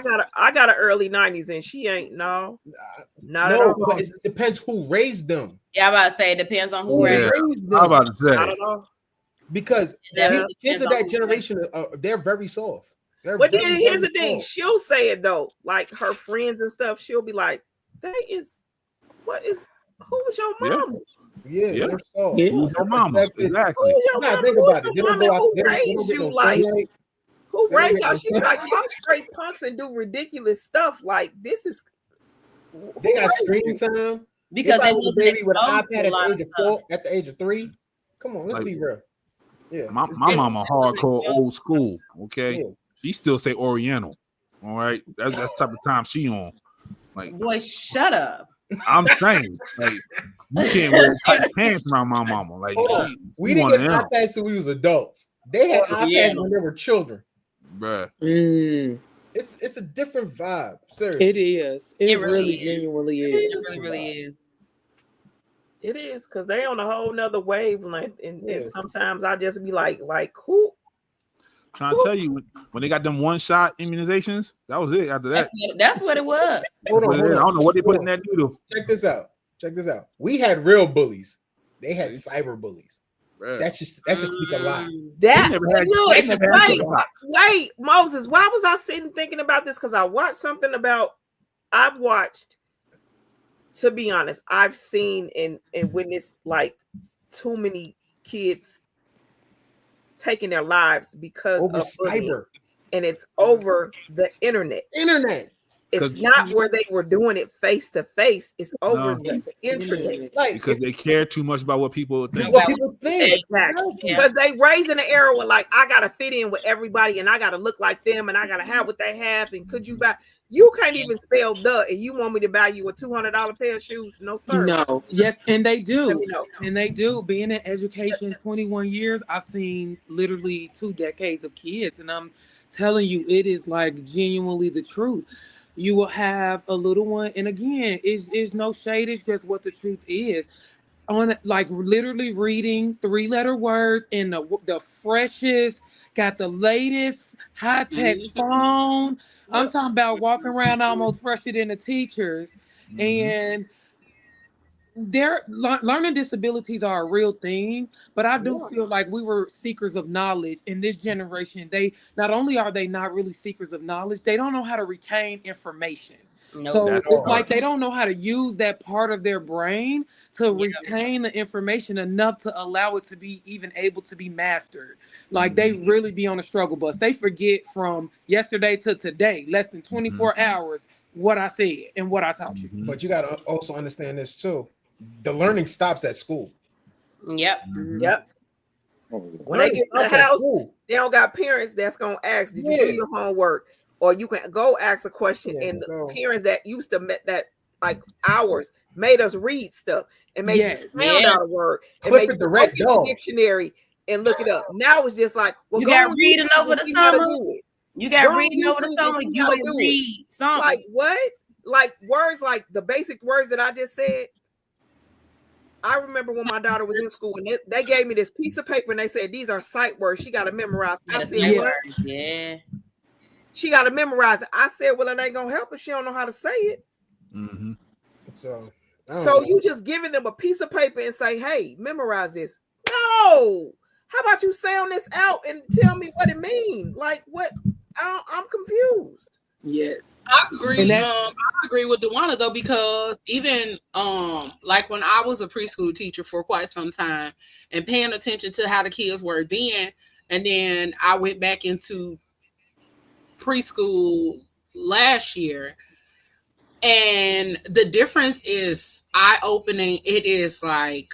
S3: got an early 90s, and she ain't not at all.
S5: But it depends who raised them.
S4: Yeah, I'm about to say it depends on who raised them.
S7: I'm about to say.
S3: I don't know.
S5: Because kids of that generation, they're very soft.
S3: But then here's the thing: she'll say it though, like her friends and stuff. She'll be like, who was your mama?
S5: Yeah, they're soft.
S7: Yeah. Who's your mama? Exactly.
S5: Think about it.
S3: Who raised you? Like, who raised y'all? She's like, y'all straight punks and do ridiculous stuff. Like, this is.
S5: They got screen time
S4: because they was
S5: a baby with an iPad at the age of 3. Come on, let's be real. Yeah,
S7: my mama hardcore old school. Okay, she still say Oriental. All right, that's the type of time she on. Like,
S4: boy, shut up.
S7: I'm saying, like, you can't wear tight pants around my mama. Like,
S5: we didn't get iPads till we was adults. They had iPads when they were children.
S7: Bruh.
S5: It's a different vibe. Seriously,
S9: it is. It really genuinely is.
S4: It really is.
S3: It is because they on a whole nother wavelength, and sometimes I just be like who?
S7: Trying to tell you, when they got them one-shot immunizations, that was it. After that,
S4: that's what it was.
S5: Hold on.
S7: I don't know what they put in that needle.
S5: Check this out. We had real bullies. They had cyber bullies. That just speak a lot.
S3: Wait, Moses. Why was I sitting thinking about this? Because I've watched. To be honest, I've seen and witnessed like too many kids taking their lives because
S5: over
S3: of
S5: cyber,
S3: and it's over the internet. It's not where they were doing it face to face. It's over the internet.
S5: Like
S7: because they care too much about what people think.
S3: Exactly. Because they raised in an era where like I gotta fit in with everybody and I gotta look like them and I gotta have what they have. And could you buy? You can't even spell the, and you want me to buy you a $200 pair of shoes? No, sir.
S9: No. Yes, and they do. And they do. Being in education 21 years, I've seen literally 2 decades of kids, and I'm telling you, it is like genuinely the truth. You will have a little one, and again, it's no shade. It's just what the truth is. On like literally reading 3-letter words in the freshest, got the latest high-tech phone. I'm talking about walking around almost fresher than the teachers. And their learning disabilities are a real thing, but I do feel like we were seekers of knowledge in this generation. They not only are they not really seekers of knowledge, they don't know how to retain information. So it's like they don't know how to use that part of their brain to retain the information enough to allow it to be even able to be mastered. Like they really be on a struggle bus. They forget from yesterday to today, less than 24 hours, what I said and what I taught you.
S5: But you got to also understand this too. The learning stops at school.
S3: Yep. When they get to the house, they don't got parents that's gonna ask, "Did you do your homework?" Or you can go ask a question, and the parents that used to that like hours, made us read stuff and made you sound out a word and made you
S5: the
S3: go
S5: red
S3: get
S5: dog.
S3: the dictionary and look it up. Now it's just like, well,
S4: You
S3: go
S4: got
S3: on
S4: reading
S3: YouTube
S4: over
S3: and
S4: the
S3: see how to
S4: summer.
S3: do it.
S4: You
S3: Go
S4: got
S3: on
S4: reading over the
S3: YouTube
S4: summer.
S3: and see
S4: You
S3: how to
S4: gonna
S3: do
S4: read something.
S3: Like what? Like words, like the basic words that I just said. I remember when my daughter was in school and they gave me this piece of paper and they said, these are sight words. She got to memorize. I said, what?
S4: Yeah.
S3: She got to memorize it. I said, well, it ain't going to help if she don't know how to say it.
S7: Mm-hmm.
S3: So you just giving them a piece of paper and say, hey, memorize this. No. How about you sound this out and tell me what it means? Like what? I'm confused.
S9: Yes.
S2: I agree. I agree with Dewana though, because even like when I was a preschool teacher for quite some time and paying attention to how the kids were then, and then I went back into preschool last year, and the difference is eye-opening. It is like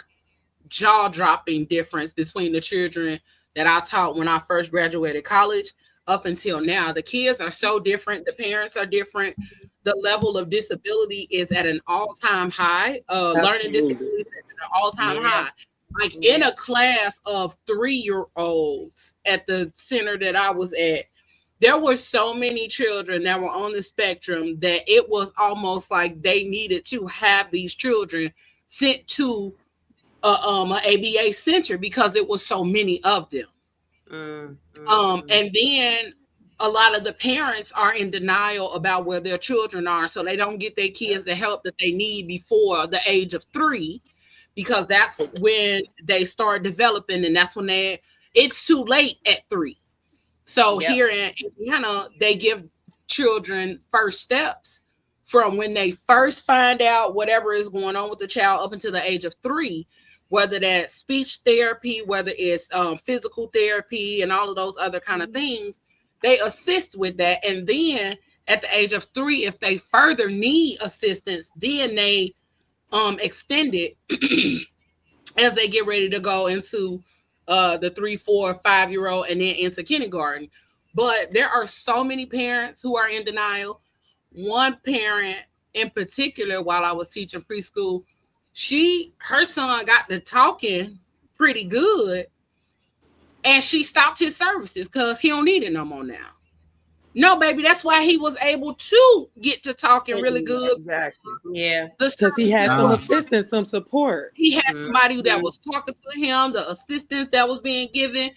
S2: jaw-dropping difference between the children that I taught when I first graduated college up until now. The kids are so different. The parents are different. The level of disability is at an all-time high. Learning disabilities is at an all-time high. Like in a class of 3-year-olds at the center that I was at, there were so many children that were on the spectrum that it was almost like they needed to have these children sent to an ABA center because it was so many of them. And then a lot of the parents are in denial about where their children are, so they don't get their kids the help that they need before the age of 3, because that's when they start developing, and that's when it's too late at 3. So here in Indiana, they give children first steps from when they first find out whatever is going on with the child up until the age of 3, whether that's speech therapy, whether it's physical therapy and all of those other kind of things. They assist with that. And then at the age of 3, if they further need assistance, then they extend it as they get ready to go into the 3, 4, 5-year-old and then into kindergarten. But there are so many parents who are in denial. One parent in particular, while I was teaching preschool, her son got to talking pretty good, and she stopped his services because he don't need it no more now. No, baby, that's why he was able to get to talking really good.
S3: Exactly.
S4: Yeah.
S9: Because he had some assistance, some support.
S2: He had somebody that was talking to him, the assistance that was being given.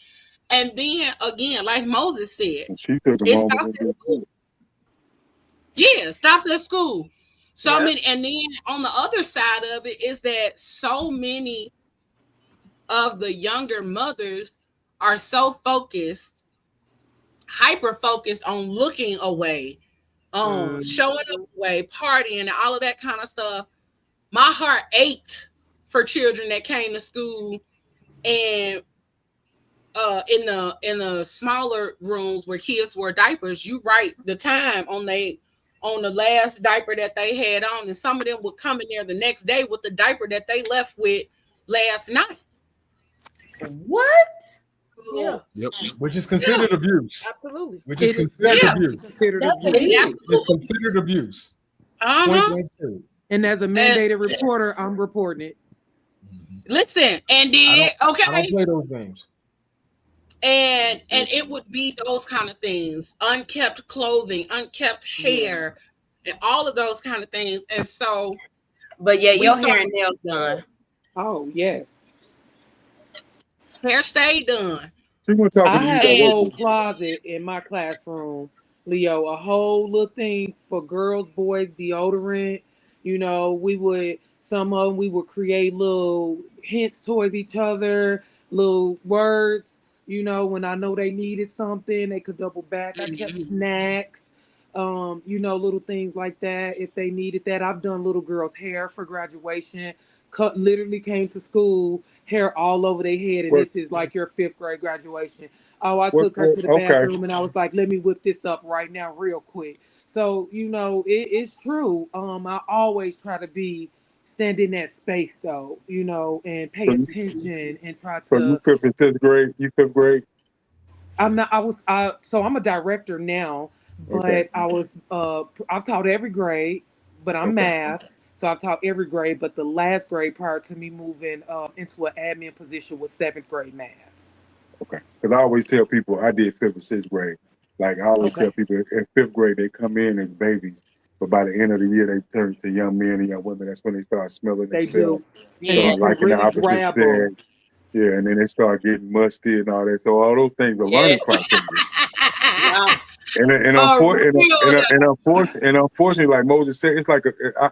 S2: And then again, like Moses said, it stops at school. Yeah, stops at school. So many, and then on the other side of it is that so many of the younger mothers are so focused, hyper focused on looking away, showing up away, partying, and all of that kind of stuff. My heart ached for children that came to school and in the smaller rooms where kids wore diapers. You write the time on the last diaper that they had on, and some of them would come in there the next day with the diaper that they left with last night.
S4: What?
S3: Yeah.
S5: Yep. Which is considered abuse.
S3: Absolutely.
S5: Which is considered abuse.
S9: It's
S5: considered abuse.
S9: And as a mandated reporter, I'm reporting it.
S2: Listen, and then
S5: I don't play those games.
S2: And it would be those kind of things, unkept clothing, unkept hair, and all of those kind of things. And so,
S4: but yeah, your hair and nails done.
S9: Oh yes,
S2: hair stayed done.
S9: I had a whole closet in my classroom, Leo, a whole little thing for girls, boys, deodorant. You know, we would create little hints towards each other, little words. You know, when I know they needed something, they could double back. I kept snacks, you know, little things like that if they needed that. I've done little girls' hair for graduation. Literally came to school, hair all over their head, and this is like your 5th grade graduation. Oh, I took her to the bathroom, and I was like, let me whip this up right now real quick. So, you know, it's true. I always try to be stand in that space though, you know, and pay attention and try to.
S6: So you fifth and 5th grade, you 5th grade?
S9: So I'm a director now, but I've taught every grade, but I'm math. So I've taught every grade, but the last grade prior to me moving into an admin position was 7th grade math.
S6: Okay. Because I always tell people I did 5th and 6th grade. Like I always tell people in 5th grade they come in as babies, but by the end of the year they turn to young men and young women. That's when they start smelling
S9: They
S6: themselves,
S9: do.
S4: Yeah.
S9: And you
S6: start
S9: can
S6: liking the
S9: really
S6: opposite
S9: grab them.
S6: sex. Yeah, and then they start getting musty and all that. So all those things are learning processes. And unfortunately, like Moses said, it's like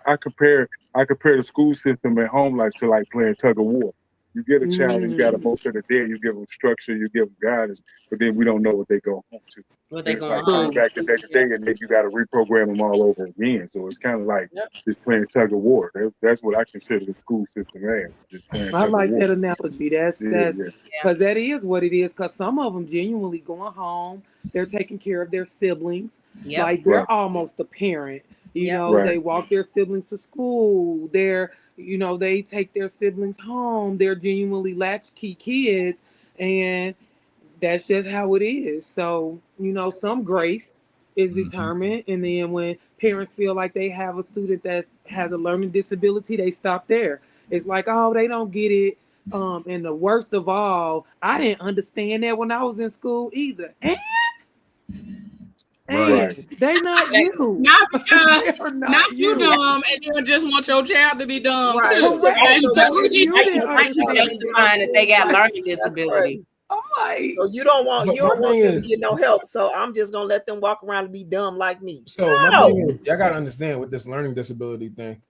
S6: I compare the school system and home life to like playing tug of war. You get a child and you got to most of the day, you give them structure, you give them guidance, but then we don't know what they go home to.
S4: What they
S6: It's
S4: going
S6: like
S4: home?
S6: back the next day, and then you got to reprogram them all over again. So it's kind of like just playing tug of war. That's what I consider the school system as, just playing
S9: I
S6: tug of
S9: like
S6: war.
S9: that analogy. That's because that is what it is. Because some of them genuinely going home, they're taking care of their siblings, like they're almost a parent. You know, they walk their siblings to school. They take their siblings home. They're genuinely latchkey kids, and that's just how it is. So, some grace is determined. And then when parents feel like they have a student that has a learning disability, they stop there. It's like, oh, they don't get it. And the worst of all, I didn't understand that when I was in school either. And they not you.
S2: Not because
S9: They're
S2: not you dumb, and you just want your child to be dumb too.
S9: Correct.
S2: And
S9: So if you didn't
S4: Like you justifying that they got learning disabilities.
S9: Oh my!
S3: So you don't want them to get no help. So I'm just gonna let them walk around and be dumb like me.
S5: So my thing is, y'all gotta understand with this learning disability thing.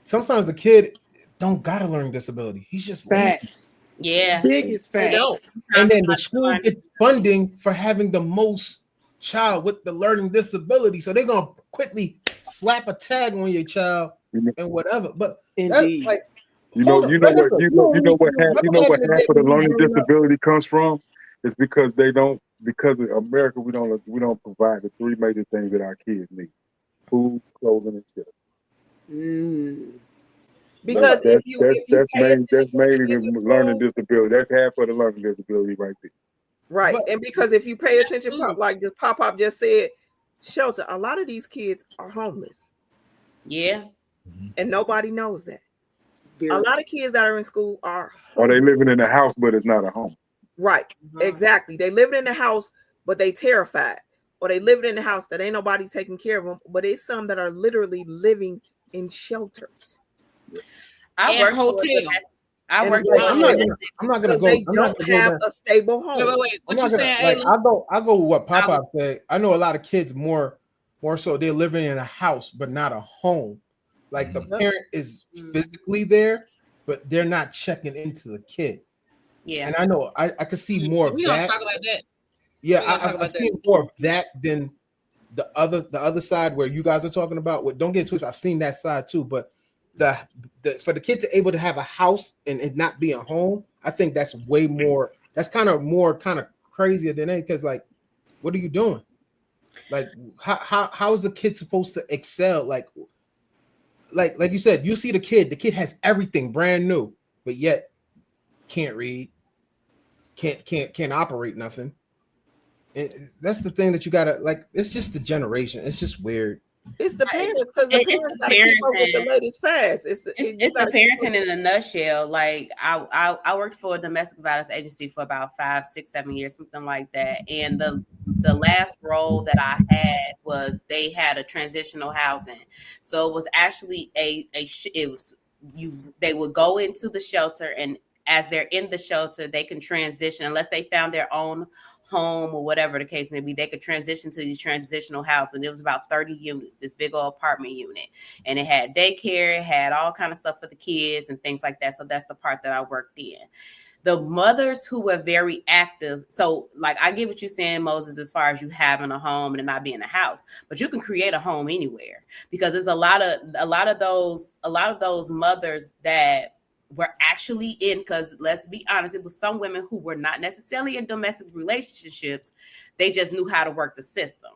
S5: Sometimes the kid don't got a learning disability. He's just
S9: facts.
S4: Yeah,
S9: biggest facts.
S5: And then the school gets funding for having the most child with the learning disability, so they're gonna quickly slap a tag on your child and whatever. But that's like.
S6: You know what half of the learning disability comes from? It's because because of America, we don't provide the 3 major things that our kids need: food, clothing, and shelter.
S3: Because
S6: that's mainly the learning disability. That's half of the learning disability right there.
S3: Right. And because if you pay attention, like just Pop just said, shelter, a lot of these kids are homeless.
S4: Yeah.
S3: And nobody knows that. A lot of kids that are in school are homeless.
S6: Or they living in a house, but it's not a home.
S3: Right. Exactly. They living in the house, but they terrified. Or they living in the house that ain't nobody taking care of them. But it's some that are literally living in shelters.
S4: I work hotels. I'm
S5: not gonna go.
S3: They don't have a stable home.
S2: Wait. What you saying?
S5: I go with what Papa said. I know a lot of kids more so they're living in a house, but not a home. Like the parent is physically there, but they're not checking into the kid.
S4: Yeah.
S5: And I know I could see more of that.
S2: We don't talk about that.
S5: Yeah, I've seen more of that than the other side where you guys are talking about. Don't get twisted. I've seen that side too, but the for the kid to able to have a house and it not be a home, I think that's way more. That's kind of crazier than anything. Because like, what are you doing? Like, how is the kid supposed to excel? Like you said, you see the kid has everything brand new, but yet can't read, can't operate nothing. And that's the thing that you gotta like. It's just the generation. It's just weird.
S3: It's the parents because the parents gotta keep up with the latest fast. It's the
S4: parenting in a nutshell. Like I worked for a domestic violence agency for about 5, 6, 7 years, something like that. And the last role that I had was they had a transitional housing. So it was actually they would go into the shelter, and as they're in the shelter, they can transition unless they found their own home or whatever the case may be. They could transition to these transitional houses. And it was about 30 units, this big old apartment unit. And it had daycare, it had all kind of stuff for the kids and things like that. So that's the part that I worked in. The mothers who were very active. So like, I get what you're saying, Moses, as far as you having a home and not being in a house, but you can create a home anywhere, because there's a lot of those mothers that were actually in, because let's be honest, it was some women who were not necessarily in domestic relationships. They just knew how to work the system.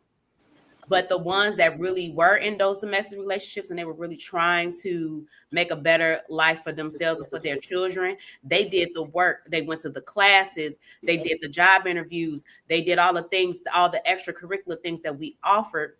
S4: But the ones that really were in those domestic relationships and they were really trying to make a better life for themselves and for their children, they did the work. They went to the classes, they did the job interviews, they did all the things, all the extracurricular things that we offered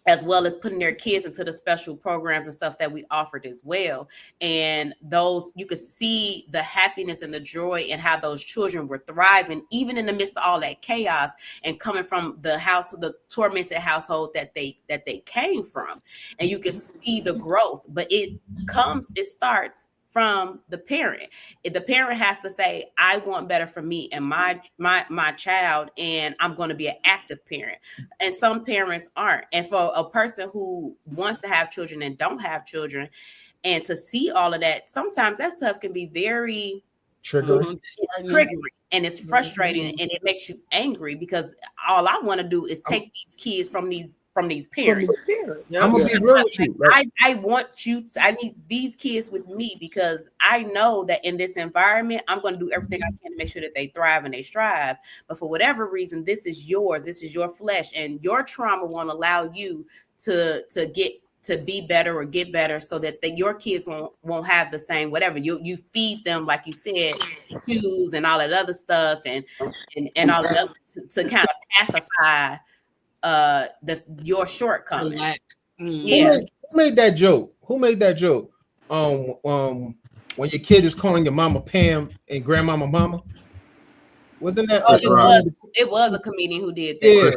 S4: as well as putting their kids into the special programs and stuff that we offered as well. And those, you could see the happiness and the joy and how those children were thriving, even in the midst of all that chaos and coming from the house, the tormented household that they came from. And you can see the growth, but it starts from the parent. If the parent has to say, I want better for me and my child, and I'm going to be an active parent. And some parents aren't. And for a person who wants to have children and don't have children, and to see all of that, sometimes that stuff can be very
S5: triggering.
S4: It's triggering and it's frustrating, and it makes you angry, because all I want to do is take these kids from these parents.
S5: I'm gonna be real with you.
S4: I need these kids with me, because I know that in this environment, I'm going to do everything I can to make sure that they thrive and they strive. But for whatever reason, this is yours. This is your flesh, and your trauma won't allow you to be better or get better, so that your kids won't have the same whatever. You feed them, like you said, shoes and all that other stuff, and all that to kind of pacify your shortcoming.
S5: Yeah. Who made that joke? When your kid is calling your mama Pam and grandmama mama, wasn't that?
S4: It was a comedian who did that.
S5: Yeah,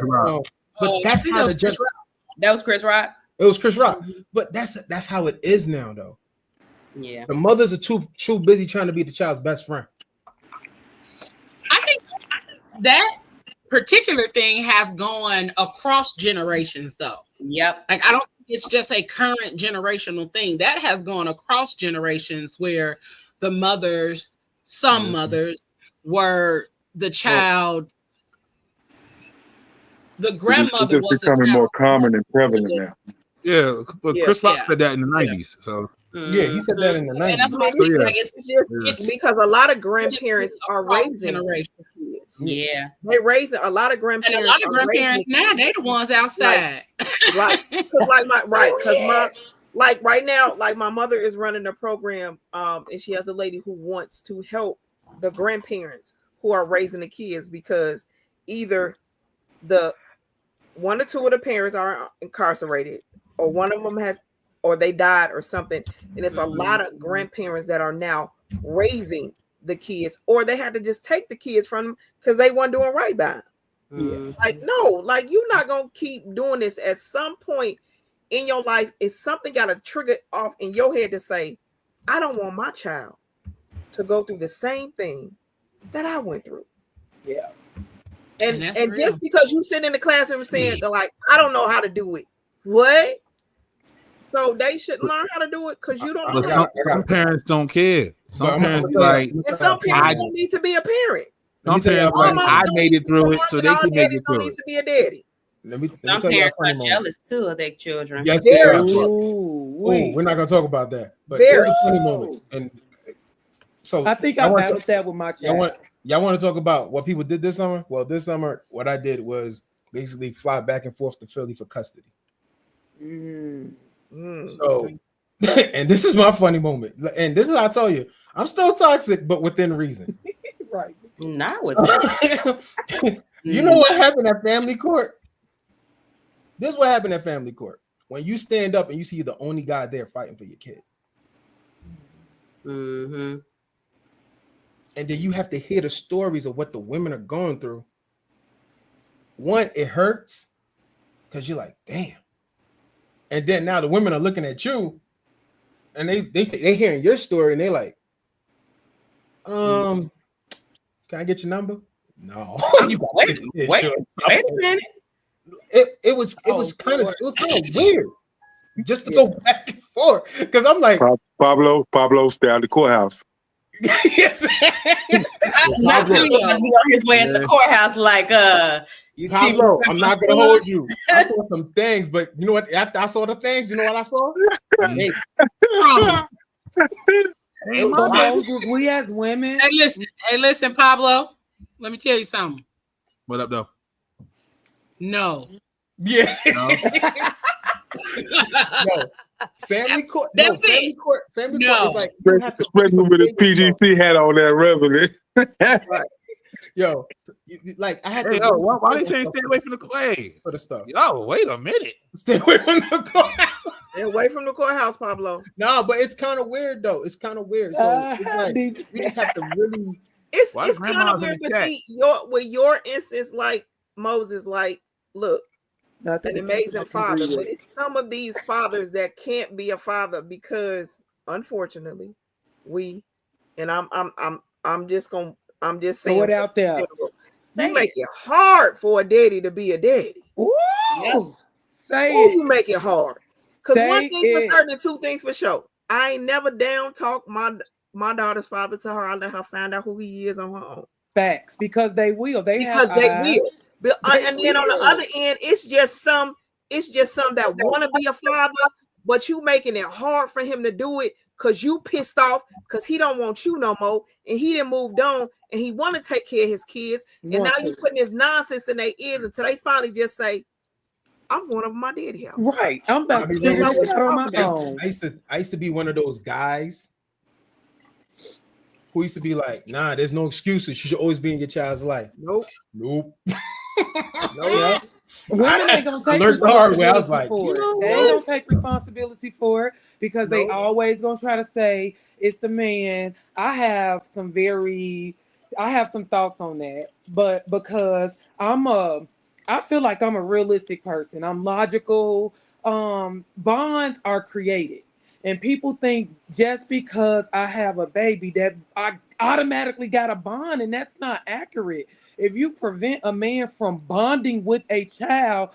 S5: but that's how
S4: that was Chris Rock.
S5: It was Chris Rock, but that's how it is now, though.
S4: Yeah,
S5: the mothers are too busy trying to be the child's best friend.
S2: I think that particular thing has gone across generations, though.
S4: Yep.
S2: Like, I don't think it's just a current generational thing. That has gone across generations, where the mothers, some mothers, were the child. The grandmother was
S6: becoming more common and prevalent now.
S7: Yeah, but Chris Rock said that in the 90s. So
S5: yeah, he said that in the 90s.
S2: And that's what I'm saying. Like,
S3: it's because a lot of grandparents are raising kids.
S4: Yeah,
S3: they're raising a lot of grandparents.
S2: And a lot of grandparents now, they the ones outside.
S3: Because right now, like my mother is running a program, and she has a lady who wants to help the grandparents who are raising the kids, because either one or two of the parents are incarcerated, or one of them or they died or something. And it's a lot of grandparents that are now raising the kids, or they had to just take the kids from them because they weren't doing right by them.
S4: Mm-hmm.
S3: Like, no, like, you're not going to keep doing this. At some point in your life, is something got to trigger off in your head to say, I don't want my child to go through the same thing that I went through.
S8: Yeah.
S3: And just because you sit in the classroom saying, like, I don't know how to do it. What? So they should learn how to do it, because you don't know.
S7: But some parents don't care. Some parents be like,
S3: and some parents don't need to be a parent.
S7: Some parents like, I made it through it, so they can make it through
S3: it.
S7: Need
S3: to be a daddy.
S4: Some parents are jealous too of their children.
S5: Yes, they are. We're not gonna talk about that. But there's a funny moment. And so
S9: I think I battled that with my child.
S5: Y'all want to talk about what people did this summer? Well, this summer, what I did was basically fly back and forth to Philly for custody. So, and this is my funny moment. And this is how I tell you, I'm still toxic, but within reason.
S9: Right.
S4: Not with that.
S5: You know what happened at family court? This is what happened at family court. When you stand up and you see the only guy there fighting for your kid.
S4: Mm-hmm.
S5: And then you have to hear the stories of what the women are going through. One, it hurts because you're like, damn. And then now the women are looking at you, and they hearing your story, and they're like, can I get your number? No. You got
S4: wait a minute.
S5: It was kind of weird just to go back and forth, because I'm like,
S6: Pablo, stay out of the courthouse.
S5: Yes.
S4: Not on his way at the courthouse, like you
S5: Pablo, I'm not gonna hold you. I saw some things, but you know what? After I saw the things, you know what I saw?
S9: We as women.
S2: Hey, listen, Pablo. Let me tell you something.
S7: What up, though?
S2: No.
S5: Yeah.
S7: No.
S5: No. Family court. Family court is like,
S6: especially with his PGC hat on that revenue.
S5: Right. Yo, like I had
S7: Hey,
S5: to.
S7: yo, why they saying stay away from the clay
S5: for the stuff?
S7: Yo, wait a minute.
S5: Stay away from the courthouse.
S3: Stay away from the courthouse, Pablo.
S5: No, but it's kind of weird though. It's kind of weird. So it's like we just have to really.
S3: It's kind of weird, but see, your instance, like Moses, like look, an amazing father, but it's some of these fathers that can't be a father because, unfortunately, I'm just saying
S9: it out there.
S3: You make it hard for a daddy to be a daddy.
S9: Ooh,
S3: yep.
S9: Say
S3: Ooh,
S9: it.
S3: you make it hard. Because one thing
S9: it.
S3: for certain and two things for sure. I ain't never down talk my daughter's father to her. I let her find out who he is on her own.
S9: Facts, because they will. They will.
S3: And then on the other end, it's just some that want to be a father, but you making it hard for him to do it because you pissed off because he don't want you no more, and he done moved on, and he want to take care of his kids, and now you putting this nonsense in their ears until they finally just say, I'm going over my daddy house.
S9: Right. I'm about to figure this out on my own.
S5: I used to be one of those guys who used to be like, nah, there's no excuses. You should always be in your child's life.
S3: Nope.
S5: Nope.
S9: Yeah. Women ain't gonna take
S5: learned the hard way. I was like,
S9: for it. They ain't gonna take responsibility for it because they always gonna try to say it's the man. I have some thoughts on that, but because I feel like I'm a realistic person. I'm logical. Bonds are created. And people think just because I have a baby that I automatically got a bond, and that's not accurate. If you prevent a man from bonding with a child,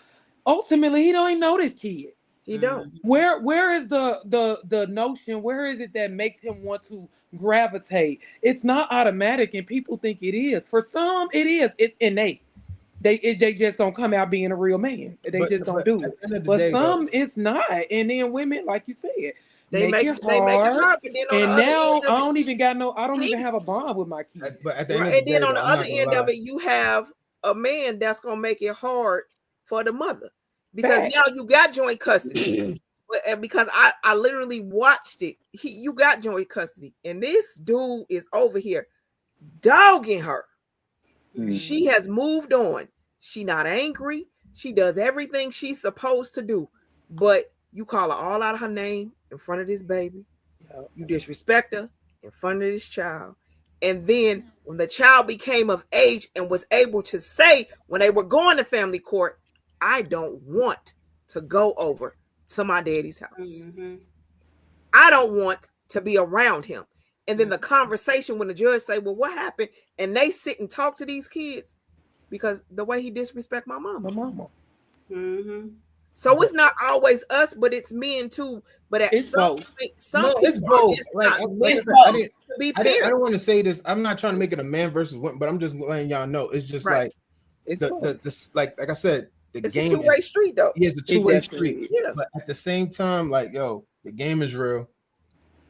S9: ultimately he don't even know this kid.
S3: He don't.
S9: Where is the notion? Where is it that makes him want to gravitate? It's not automatic, and people think it is. For some, it is. It's innate. They just gonna come out being a real man. They just gonna do it. But some it's not. And then women, like you said, they make it hard. And now I don't even have a bond with my kids.
S5: But at the end of the day,
S3: then on the other end of it, you have a man that's gonna make it hard for the mother because now you got joint custody. Because I literally watched it. You got joint custody, and this dude is over here dogging her. She has moved on. She not angry. She does everything she's supposed to do. But you call her all out of her name in front of this baby. You disrespect her in front of this child. And then when the child became of age and was able to say when they were going to family court, I don't want to go over to my daddy's house. Mm-hmm. I don't want to be around him. And then the conversation when the judge say, well, what happened? And they sit and talk to these kids because the way he disrespect my mama. Mm-hmm. So it's not always us, but it's men too. But at
S5: it's
S3: some
S5: both.
S3: point, some
S5: no, it's both. I don't want to say this. I'm not trying to make it a man versus woman, but I'm just letting y'all know. It's just like it's like I said,
S3: it's
S5: game
S3: a two-way street though.
S5: Yeah, it's a two-way street. Yeah. But at the same time, like, yo, the game is real.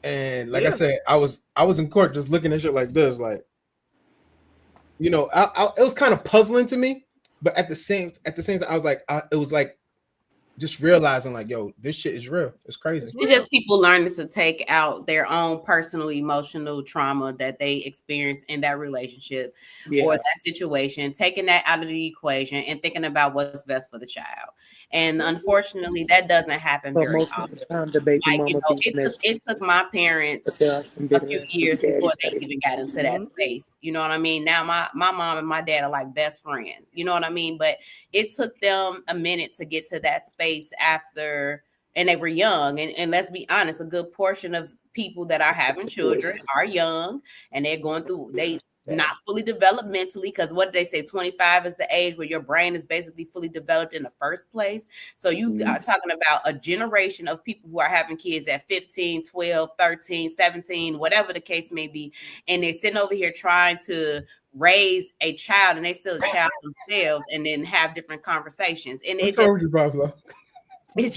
S5: And like I said, I was in court just looking at shit like this, like, you know, it was kind of puzzling to me, but at the same time, I was like, it was like just realizing, like, yo, this shit is real. It's crazy.
S4: It's just people learning to take out their own personal emotional trauma that they experienced in that relationship or that situation, taking that out of the equation and thinking about what's best for the child. And unfortunately, that doesn't happen very often. It took my parents a few years before they even got into that space. You know what I mean? Now my mom and my dad are like best friends. You know what I mean? But it took them a minute to get to that space after, and they were young. And let's be honest, a good portion of people that are having children are young, and they're going through, not fully developed mentally, because what did they say? 25 is the age where your brain is basically fully developed in the first place. So you are talking about a generation of people who are having kids at 15, 12, 13, 17, whatever the case may be. And they're sitting over here trying to raise a child, and they still a child themselves, and then have different conversations. And it just
S7: what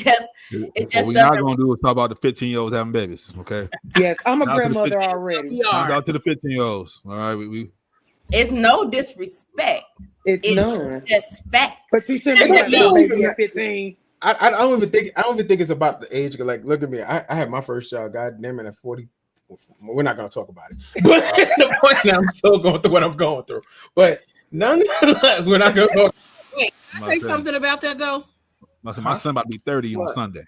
S7: we're not gonna do is talk about the 15-year-olds having babies. Okay.
S9: Yes, I'm a grandmother already.
S7: Shout out to the 15-year-olds. All right, we
S4: it's no disrespect.
S9: It's none.
S4: Just facts.
S9: But you shouldn't have a baby at 15.
S5: I don't even think it's about the age. Like, look at me. I had my first child. God damn it, at 40. We're not gonna talk about it. But the point, I'm still going through what I'm going through. But Nonetheless, we're not gonna talk.
S2: Wait, can I say something about that though?
S7: My son about to be 30 on Sunday.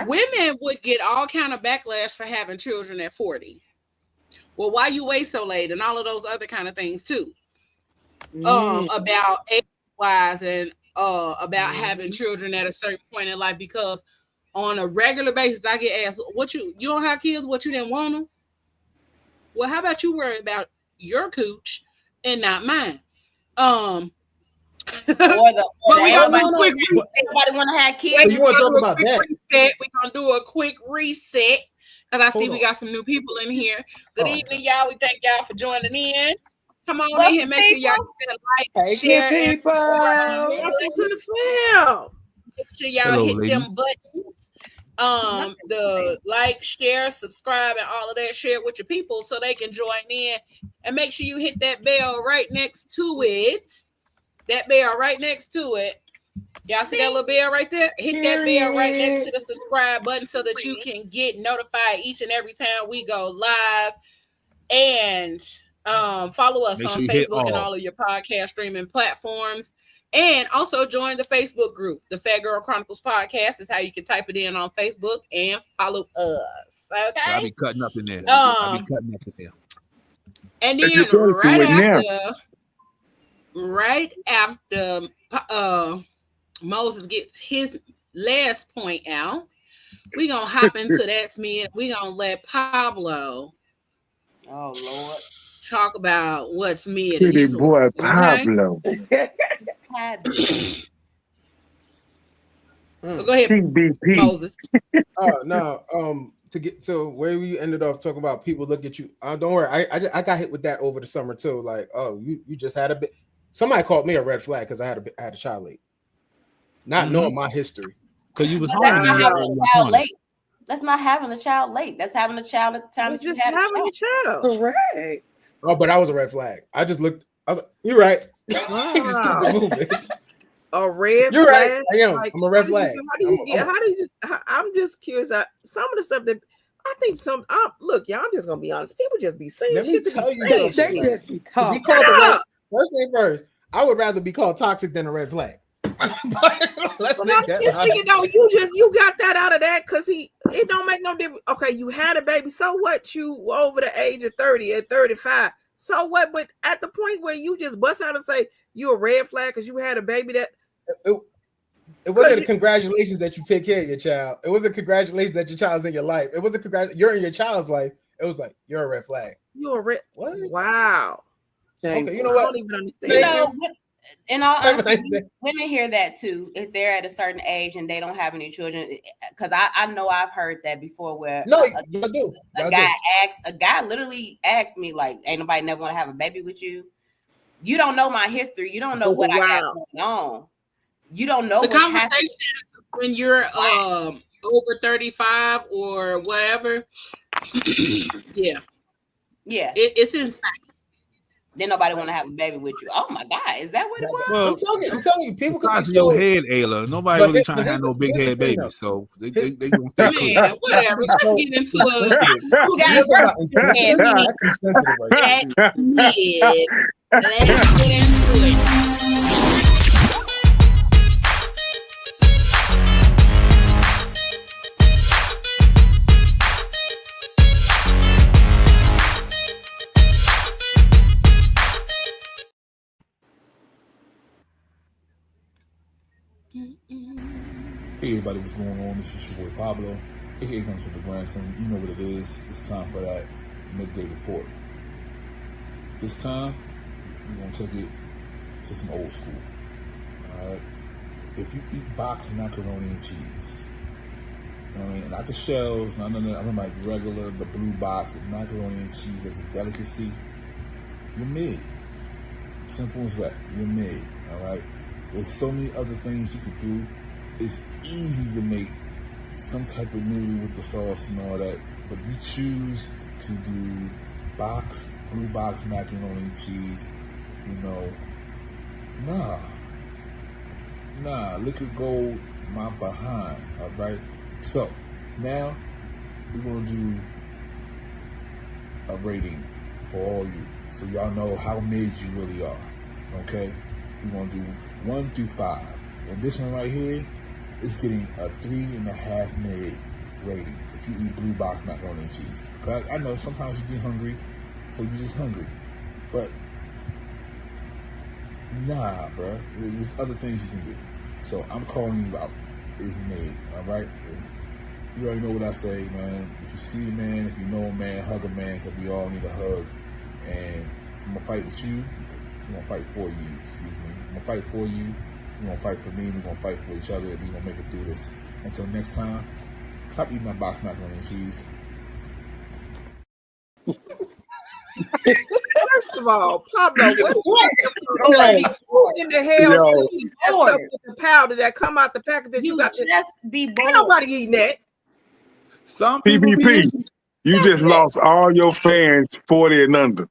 S2: Women would get all kind of backlash for having children at 40. Well, why you wait so late and all of those other kind of things too. About age-wise and about having children at a certain point in life, because on a regular basis I get asked, what you don't have kids, what you didn't want them? Well, how about you worry about your cooch and not mine?
S4: But we
S2: gonna do a quick reset.
S4: Everybody want to have kids.
S5: You want to talk about that?
S2: We're gonna do a quick reset because I see we got some new people in here. Good evening, y'all. We thank y'all for joining in. Come on in here. Make sure y'all hit that like, share, and subscribe.
S3: Welcome to the film.
S2: Make sure y'all hit them buttons. The like, share, subscribe, and all of that. Share it with your people so they can join in. And make sure you hit that bell right next to it. That bell right next to it. Y'all see that little bell right there? Hit that bell right next to the subscribe button so that you can get notified each and every time we go live. And follow us on Facebook and all of your podcast streaming platforms. And also join the Facebook group. The Phat Girl Chronicles podcast is how you can type it in on Facebook and follow us. Okay?
S7: I'll be cutting up in there.
S2: And then right after Moses gets his last point out, we're going to hop into That's Me, and we're going to let Pablo talk about what's me in his
S6: boy Pablo.
S2: So go ahead,
S6: TBP.
S2: Moses.
S5: To get to where we ended off talking about people look at you. Don't worry, I got hit with that over the summer too. Like, you just had a bit. Somebody called me a red flag because I had a child late, not knowing my history.
S7: Because you was
S4: home. That's not having a child late. That's having a child at the time that you had a child.
S9: Correct.
S5: Oh, but I was a red flag. I just looked. I was like, you're right. Just keep moving.
S3: A red
S5: You're
S3: flag?
S5: right. I am.
S3: Like,
S5: I'm a red flag.
S3: I'm just curious. Some of the stuff that I think look, y'all, I'm just gonna be honest. People just be saying
S5: Let
S3: shit.
S5: me tell you,
S9: They just be talking.
S5: First thing first, I would rather be called toxic than a red flag. Let's make that
S3: thinking, though, you got that out of that because it don't make no difference. Okay, you had a baby, so what? You over the age of 30 at 35, so what? But at the point where you just bust out and say you a red flag because you had a baby, that
S5: it wasn't a congratulations that you take care of your child. It wasn't congratulations that your child's in your life. It wasn't you're in your child's life. It was like you're a red flag.
S3: You're a red.
S5: What?
S3: Wow.
S5: Okay, you know what?
S3: I don't even understand.
S4: And all honesty, women hear that too if they're at a certain age and they don't have any children. Because I know I've heard that before. Where a guy literally asked me like, "Ain't nobody never want to have a baby with you? You don't know my history. You don't know what I got going on. You don't know
S2: the conversations when you're over 35 or whatever." Yeah, it's insane.
S4: Then nobody want to have a baby with you. Oh my God, is that what it was?
S5: Well, I'm telling you, people can
S7: be your head, Ayla. Nobody really trying to have no big head baby, so they gonna stay cool.
S2: Whatever. Let's get into who got Let's get into it.
S10: Hey everybody, what's going on? This is your boy Pablo, aka Comes from the Grandson. You know what it is. It's time for that midday report. This time, we're gonna take it to some old school. Alright. If you eat boxed macaroni and cheese, you know what I mean? Not the shells, not none of that. I mean like regular, the blue box of macaroni and cheese as a delicacy, you're mid. Simple as that. You're mid. Alright. There's so many other things you could do. It's easy to make some type of noodle with the sauce and all that, but you choose to do blue box macaroni and cheese, you know, nah, liquid gold, my behind, all right? So, now, we're going to do a rating for all you, so y'all know how mid you really are. Okay, we're gonna do 1 through 5, and this one right here is getting a 3.5 mid rating if you eat blue box macaroni and cheese. Cause I know sometimes you get hungry, so you're just hungry, but nah, bro, there's other things you can do. So I'm calling you out. It's mid, all right? You already know what I say, man. If you see a man, if you know a man, hug a man, because we all need a hug. And I'm going to fight with you. I'm going to fight for you, excuse me. I'm going to fight for you. You're going to fight for me. We're going to fight for each other. And we're going to make it through this. Until next time, stop eating that box macaroni and cheese.
S3: First of all, Pablo, what in the hell is that stuff with the powder that come out the package that you got to
S4: just be bored.
S3: Ain't nobody eating that.
S7: Some people
S6: PvP, you just lost all your fans 40 and under.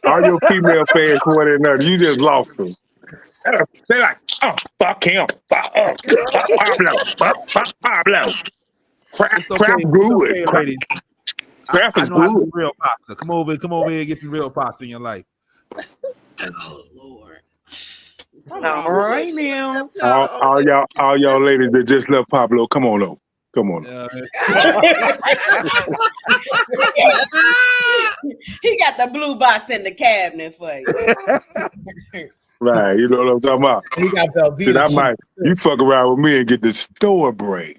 S6: All your female fans 40 and under. You just lost them. They're like, oh, fuck him. Fuck Pablo. Fuck Pablo. Crap good.
S7: Okay,
S6: Crap
S7: I
S6: is
S7: know how to
S6: good.
S7: do real pasta. Come over here and get some real pasta in your life.
S2: Oh Lord.
S9: All right now.
S6: All y'all ladies that just left Pablo, come on over. Come on.
S4: He got the blue box in the cabinet for you.
S6: Right, you know what I'm talking about.
S5: He got the
S6: you fuck around with me and get the store brain.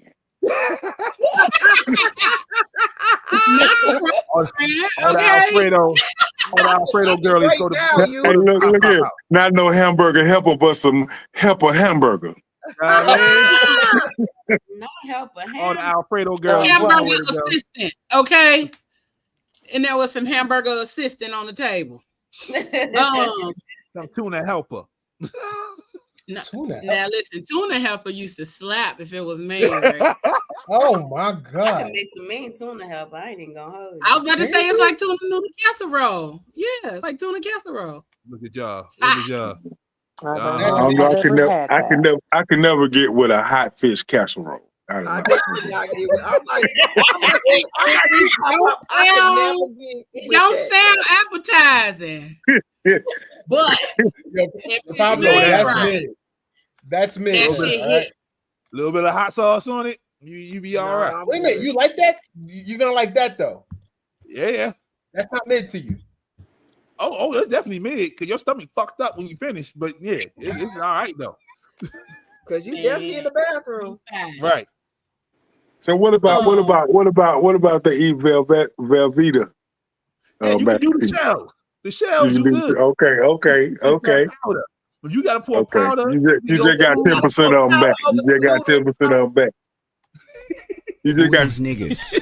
S7: All the Alfredo girlies go to
S6: hey, look here. Not no hamburger helper, but some helper hamburger.
S4: No helper.
S7: All the Alfredo girls.
S2: Hamburger assistant, okay? And there was some hamburger assistant on the table.
S7: Some tuna helper.
S2: Now listen, tuna helper used to slap if it was made right.
S5: Oh my God.
S4: I can make some mean tuna helper. I ain't even gonna hold you.
S2: I was about to say it's like tuna noodle casserole. Yeah, it's like tuna casserole.
S7: Look at y'all. Look at y'all.
S6: I can never get with a hot fish casserole. I
S2: don't don't sound appetizing. But
S5: that's me.
S2: That shit hit.
S7: A little bit of hot sauce on it. You be all right.
S5: Wait a minute, you like that? You're gonna like that though.
S7: Yeah.
S5: That's not mid to you.
S7: Oh, that's definitely mid because your stomach fucked up when you finish. But yeah, it's all right though.
S3: Because you definitely in the bathroom.
S7: Right.
S6: So what about the Eve Velveeta?
S7: You can do the shells. The shells you good.
S6: Okay.
S7: When you gotta pour powder,
S6: you just got 10% of them back. You just got 10% of them back. You just got
S11: niggas.
S6: you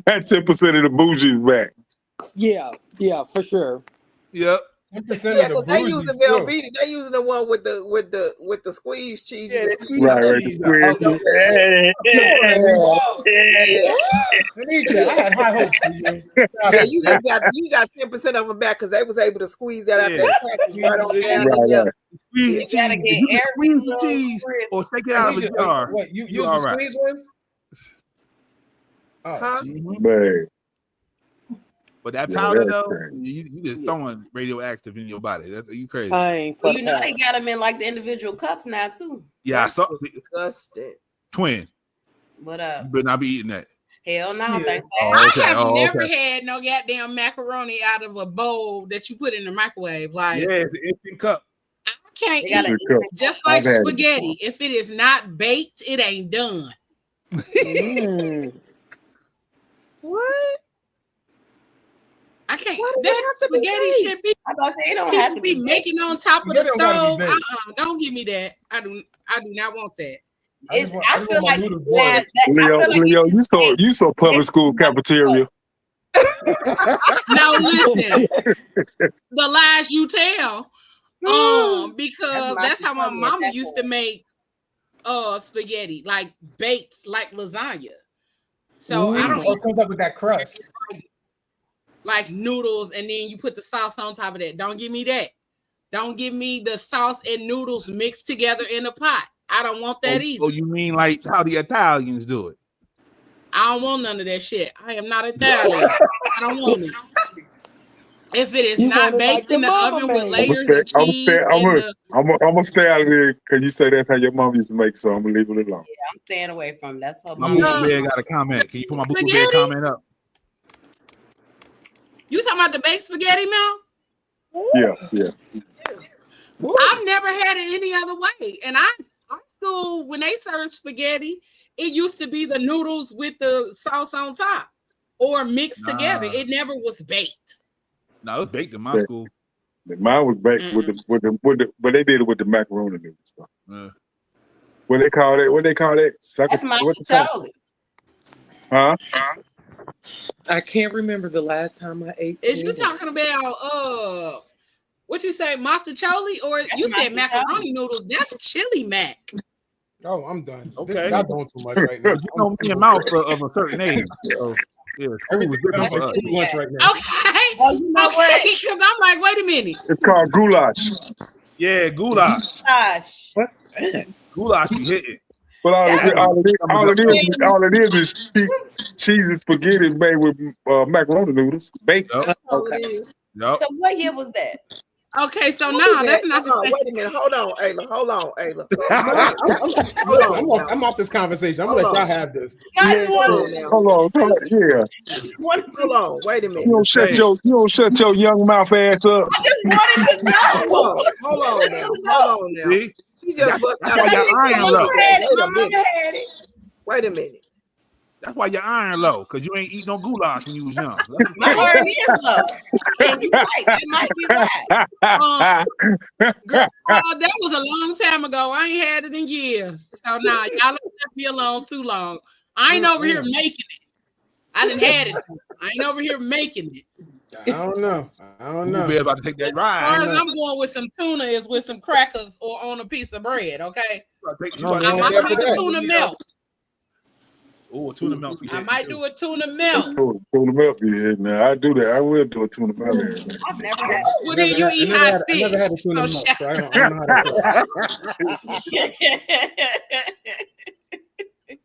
S6: got 10% of the bougies back.
S9: Yeah, for sure.
S7: Yep.
S3: 10% of the they using Velveeta. They using the one with the squeeze cheese.
S6: Yeah, the squeeze cheese.
S3: I had high hopes for you. Yeah, you got 10% of them back because they was able to squeeze that out that package right on down.
S7: Squeeze the cheese. You squeeze the cheese or take it out of a jar.
S5: What you use the squeeze ones?
S3: Huh?
S6: Man.
S7: But that powder though, you just throwing radioactive in your body. That's you crazy.
S4: Well, you know they got them in like the individual cups now too.
S7: Yeah, I saw.
S3: Disgusting.
S7: Twin.
S4: What up?
S7: You better not be eating that.
S4: Hell no, thanks.
S2: I have never had no goddamn macaroni out of a bowl that you put in the microwave. Like,
S7: yeah, it's an instant cup.
S2: I can't eat just like spaghetti. If it is not baked, it ain't done. What? I can't. That spaghetti shit be.
S4: I about to say it don't have to
S2: be making on top of the stove. Don't give me that. I do not want that.
S4: I feel like
S6: Leo, you so public school cafeteria.
S2: No, listen. The lies you tell. Because that's how my mama used to make spaghetti, like baked like lasagna. So I don't.
S5: It comes up with that crust.
S2: Like noodles, and then you put the sauce on top of that. Don't give me that. Don't give me the sauce and noodles mixed together in a pot. I don't want that either.
S7: Oh, you mean like how the Italians do it?
S2: I don't want none of that shit. I am not Italian. I don't want it. If it is
S9: You
S2: not
S9: want it
S2: baked
S9: like
S2: in
S9: your
S2: the
S9: mama
S2: oven with
S9: made.
S2: layers of cheese
S6: I'm gonna stay out of there because you say that's how your mom used to make, so I'm gonna leave it alone.
S4: Yeah, I'm staying away from it. That's what
S7: My
S4: my
S7: boo
S4: mom.
S7: bear got a comment. Can you put my boo bear
S2: Spaghetti?
S7: comment up?
S2: You talking about the baked spaghetti, Mel?
S6: Yeah.
S2: I've never had it any other way. And our school, when they served spaghetti, it used to be the noodles with the sauce on top or mixed together. It never was baked.
S7: No, it was baked in my school.
S6: Mine was baked with the, but they did it with the macaroni and stuff. What they call that?
S4: That's masticcioli.
S6: Huh?
S9: I can't remember the last time I ate.
S2: Is you talking about what you say, masticcioli, or you said macaroni noodles? That's chili mac.
S5: Oh, I'm done.
S7: Okay,
S5: y'all doing too much right now.
S7: You know me and Mouth of a certain age. So yeah, school was different for us.
S5: Lunch right now.
S2: Okay, because I'm like, wait a minute.
S6: It's called goulash.
S7: Yeah, goulash.
S4: Gosh,
S9: what's that?
S7: Goulash be hitting.
S6: But all it is cheese and spaghetti made with macaroni noodles. Baked.
S7: Yep.
S3: Okay.
S7: Yep.
S4: So what year was that?
S2: Okay, so now that's not the same.
S3: Wait a minute. Hold on, Ayla.
S5: I'm off this conversation. I'm gonna let y'all have this.
S6: Hold on. Yeah.
S3: Hold on. Wait a minute.
S6: You don't shut your young mouth ass up.
S4: I just wanted to know.
S3: Hold on now.
S7: See?
S3: She just bust out.
S7: That's why your iron low.
S3: Wait a minute.
S7: That's why your iron low, because you ain't eat no goulash when you was young.
S4: My iron is low. And you're right. That might be why.
S2: Girl, that was a long time ago. I ain't had it in years. So now y'all left me alone too long. I ain't over here making it. I done had it. I ain't over here making it.
S5: I don't know.
S7: Be about to take that ride.
S2: As far as I'm going with some tuna is with some crackers or on a piece of bread, okay?
S7: I
S2: might make a tuna melt.
S7: Oh, tuna melt.
S2: I might do a tuna melt.
S6: Tuna melt be hitting. Now I do that. I will do a tuna melt.
S4: I've never had it.
S2: Well, then you eat hot fish.
S5: I never had a tuna melt, so I don't know how to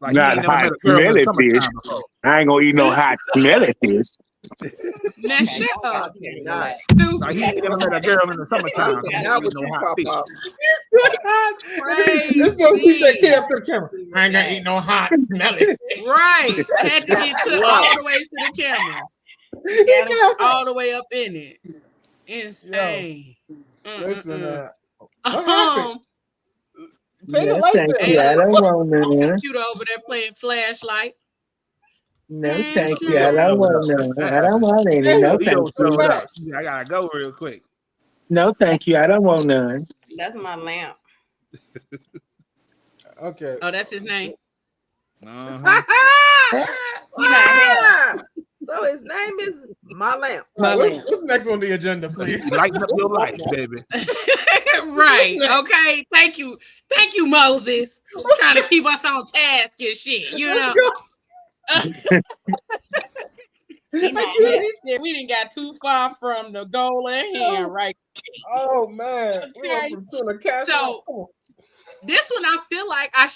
S7: Like,
S6: not hot smelly fish. I ain't gonna eat no hot smelly fish.
S2: Now shut up.
S7: Stupid. Like, he ain't gonna let a girl in the summertime.
S3: That was no hot fish.
S5: This gonna keep that kid up to the camera. I ain't gonna eat no hot smelly.
S2: Right. Had to get to all the way to the camera. All the way up in it. Insane.
S5: Listen,
S6: Yeah, thank you. I don't want none.
S2: Computer over there playing flashlight.
S6: No, thank you. I don't want none. I don't want any. No, thank you.
S7: I gotta go real quick.
S6: No, thank you. I don't want none.
S4: That's my lamp.
S5: Okay.
S2: Oh, that's his name.
S3: So his name is My Lamp.
S5: What's next on the agenda, please?
S7: Lighten up your life, baby.
S2: Right. Okay. Thank you, Moses. Trying to keep us on task and shit. You know. We didn't got too far from the goal at hand, right?
S5: Oh man.
S2: So this one, I feel like I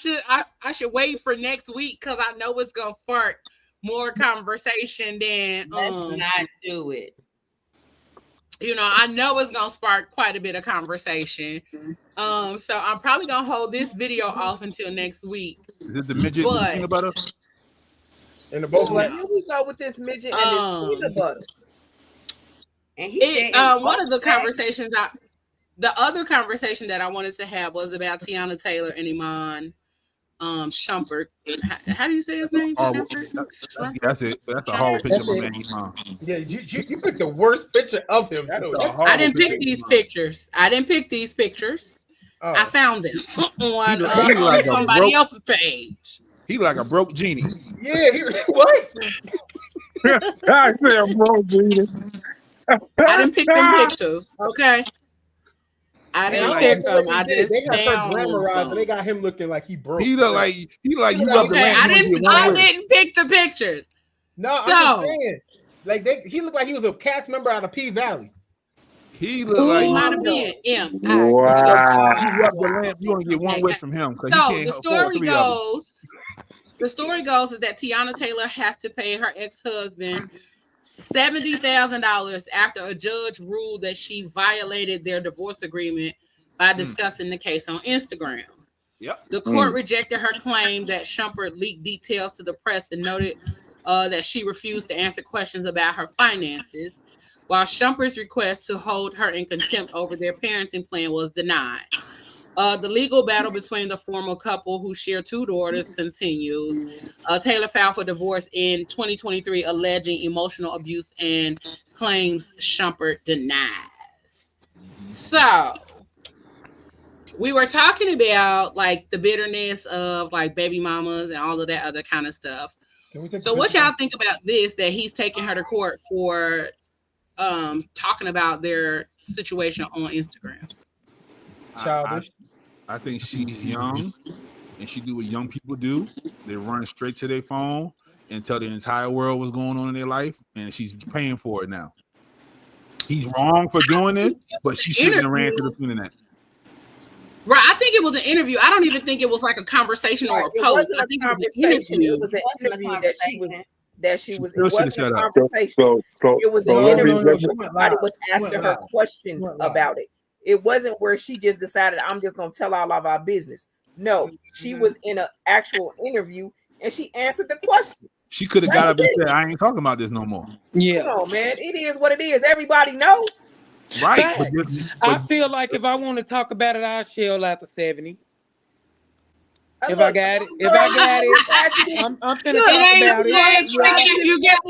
S2: should wait for next week because I know it's gonna spark more conversation than
S4: Let's not do it.
S2: You know, I know it's gonna spark quite a bit of conversation. So I'm probably gonna hold this video off until next week.
S7: Is it the midget and the peanut butter?
S5: And the both
S3: Here we go with this midget and this peanut butter.
S4: And he
S2: one of the conversations the other conversation that I wanted to have was about Tiana Taylor and Iman Shumpert. How do you say his name?
S7: That's it. That's a whole picture of my man Iman.
S5: Yeah, you picked the worst picture of him too.
S2: I didn't pick these pictures. I found them on somebody else's page.
S7: He like a broke genie.
S5: Yeah, what?
S6: I say a broke genie.
S2: I didn't pick them pictures. Okay. I didn't pick them. I just
S5: they got her
S2: found
S5: glamorized,
S2: them.
S5: and they got him looking like he broke.
S7: He look like you love the land.
S2: I didn't pick the pictures.
S5: No, I'm just saying. Like he looked like he was a cast member out of P Valley.
S7: He looked like
S2: Might have been M.
S6: Wow.
S7: You rub the lamp, you only get one wish from him.
S2: So the story goes. The story goes is that Tiana Taylor has to pay her ex-husband $70,000 after a judge ruled that she violated their divorce agreement by discussing the case on Instagram.
S7: Yep.
S2: The court rejected her claim that Shumpert leaked details to the press and noted that she refused to answer questions about her finances, while Shumpert's request to hold her in contempt over their parenting plan was denied. The legal battle between the former couple, who share 2 daughters, continues. Taylor filed for divorce in 2023, alleging emotional abuse and claims Shumpert denies. So, we were talking about like the bitterness of like baby mamas and all of that other kind of stuff. So, what y'all think about this? That he's taking her to court for talking about their situation on Instagram.
S5: Childish.
S7: I think she's young, and she do what young people do. They run straight to their phone and tell the entire world what's going on in their life, and she's paying for it now. He's wrong for doing it, but she shouldn't have ran to the internet.
S2: Right, I think it was an interview. I don't even think it was like a conversation or a post. I think it was an interview.
S3: It was an interview that she was. It
S7: Still
S3: wasn't
S7: should've
S3: a
S7: shut up.
S3: conversation. It was an
S6: let me-
S3: interview.
S6: let me-
S3: Somebody was asking her questions about it. It wasn't where she just decided, I'm just gonna tell all of our business. No, she was in an actual interview and she answered the questions.
S7: She could have got up and said, "I ain't talking about this no more."
S3: Come on, man. It is what it is. Everybody know.
S7: Right.
S9: I feel like if I want to talk about it, I'll shell out the 70. If I got it, I'm finna talk about it.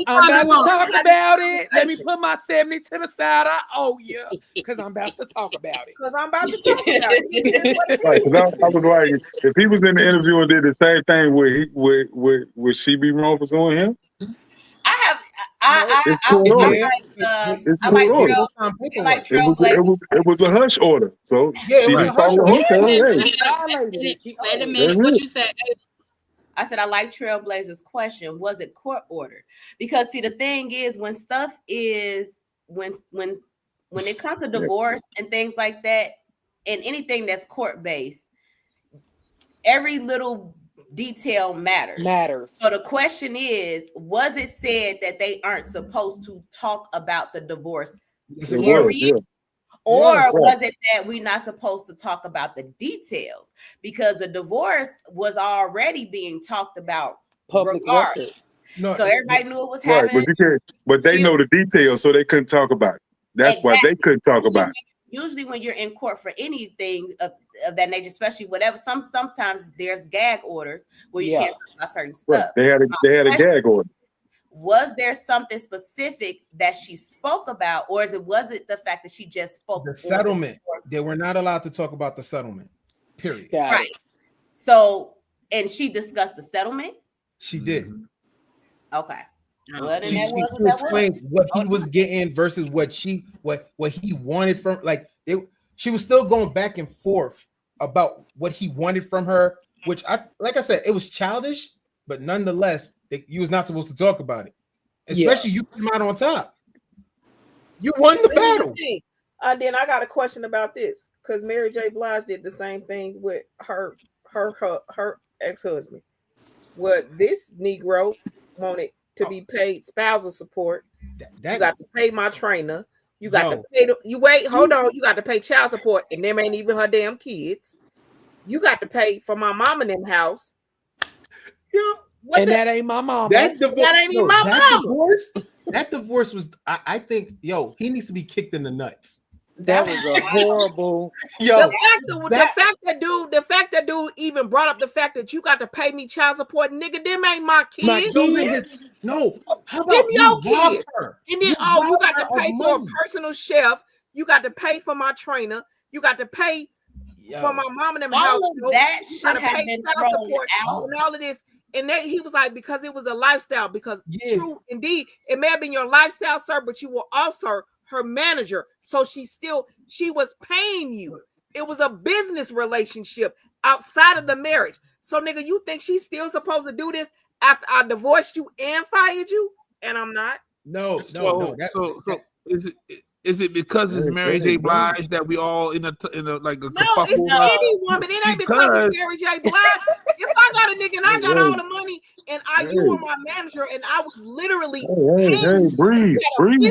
S9: I'm about to talk about it. Let me put my 70 to the side. I owe you because I'm about to talk about it.
S3: Because I'm about to talk about it.
S6: Right, 'cause I was like, if he was in the interview and did the same thing, would she be wrong for suing him?
S4: I like Trailblazers.
S6: It was a hush order, so
S5: Yeah,
S6: she didn't talk to her.
S2: Wait a minute, what you said?
S4: I said I like Trailblazers' question. Was it court ordered? Because see, the thing is, when stuff is when it comes to divorce and things like that, and anything that's court based, every little detail matters. So the question is, was it said that they aren't supposed to talk about the divorce? Period? Or was it that we're not supposed to talk about the details? Because the divorce was already being talked about regardless. So everybody knew it was happening.
S6: But they know the details, so they couldn't talk about it. That's why they couldn't talk about it.
S4: Usually when you're in court for anything of that nature, especially whatever, sometimes there's gag orders where you can't talk about certain stuff.
S6: They had a gag order.
S4: Was there something specific that she spoke about, or was it the fact that she just spoke?
S5: The settlement. They were not allowed to talk about the settlement. Period.
S4: Right. So, and she discussed the settlement.
S5: She did.
S4: Okay.
S5: Well, she explained what he was getting versus what he wanted from. Like she was still going back and forth about what he wanted from her, which like I said, it was childish, but nonetheless, you was not supposed to talk about it. Especially you came out on top. You won the battle.
S3: Then I got a question about this because Mary J. Blige did the same thing with her ex-husband. What this Negro wanted to be paid spousal support. You got to pay my trainer. You got to pay you got to pay child support, and them ain't even her damn kids. You got to pay for my mom and them house.
S9: That ain't my mama.
S3: That ain't even my mama.
S5: That divorce was, I think, he needs to be kicked in the nuts.
S9: That was a horrible.
S3: The fact that dude even brought up the fact that you got to pay me child support, nigga. Them ain't my kids.
S5: How about
S3: your kids? And then you got to pay for a personal chef. You got to pay for my trainer. You got to pay for my mom and them house.
S4: All of that should have been thrown out.
S3: And all of this. And he was like, because it was a lifestyle. Because true, indeed, it may have been your lifestyle, sir, but you were also her manager. So she was paying you. It was a business relationship outside of the marriage. So, nigga, you think she's still supposed to do this after I divorced you and fired you? And I'm not.
S5: No.
S7: So is Is it because it's Mary J. Blige that we all in a like a
S3: No, it's any woman. It ain't because it's Mary J. Blige. If I got a nigga and I got all the money and you were my manager and I was literally
S6: breathe,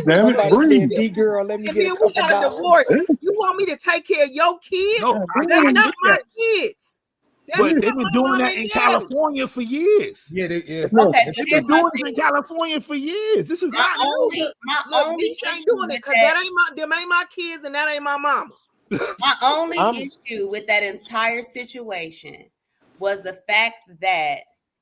S6: damn it, breathe.
S9: D-girl, let me
S3: and
S9: get
S3: then we got a divorce. You want me to take care of your kids?
S7: No,
S3: they're not my kids.
S7: But they've been doing that in California for years.
S5: Yeah,
S3: Okay,
S7: so they've been doing it in California for years. This is
S4: my only
S3: issue with because them ain't my kids and that ain't my mama.
S4: My only issue with that entire situation was the fact that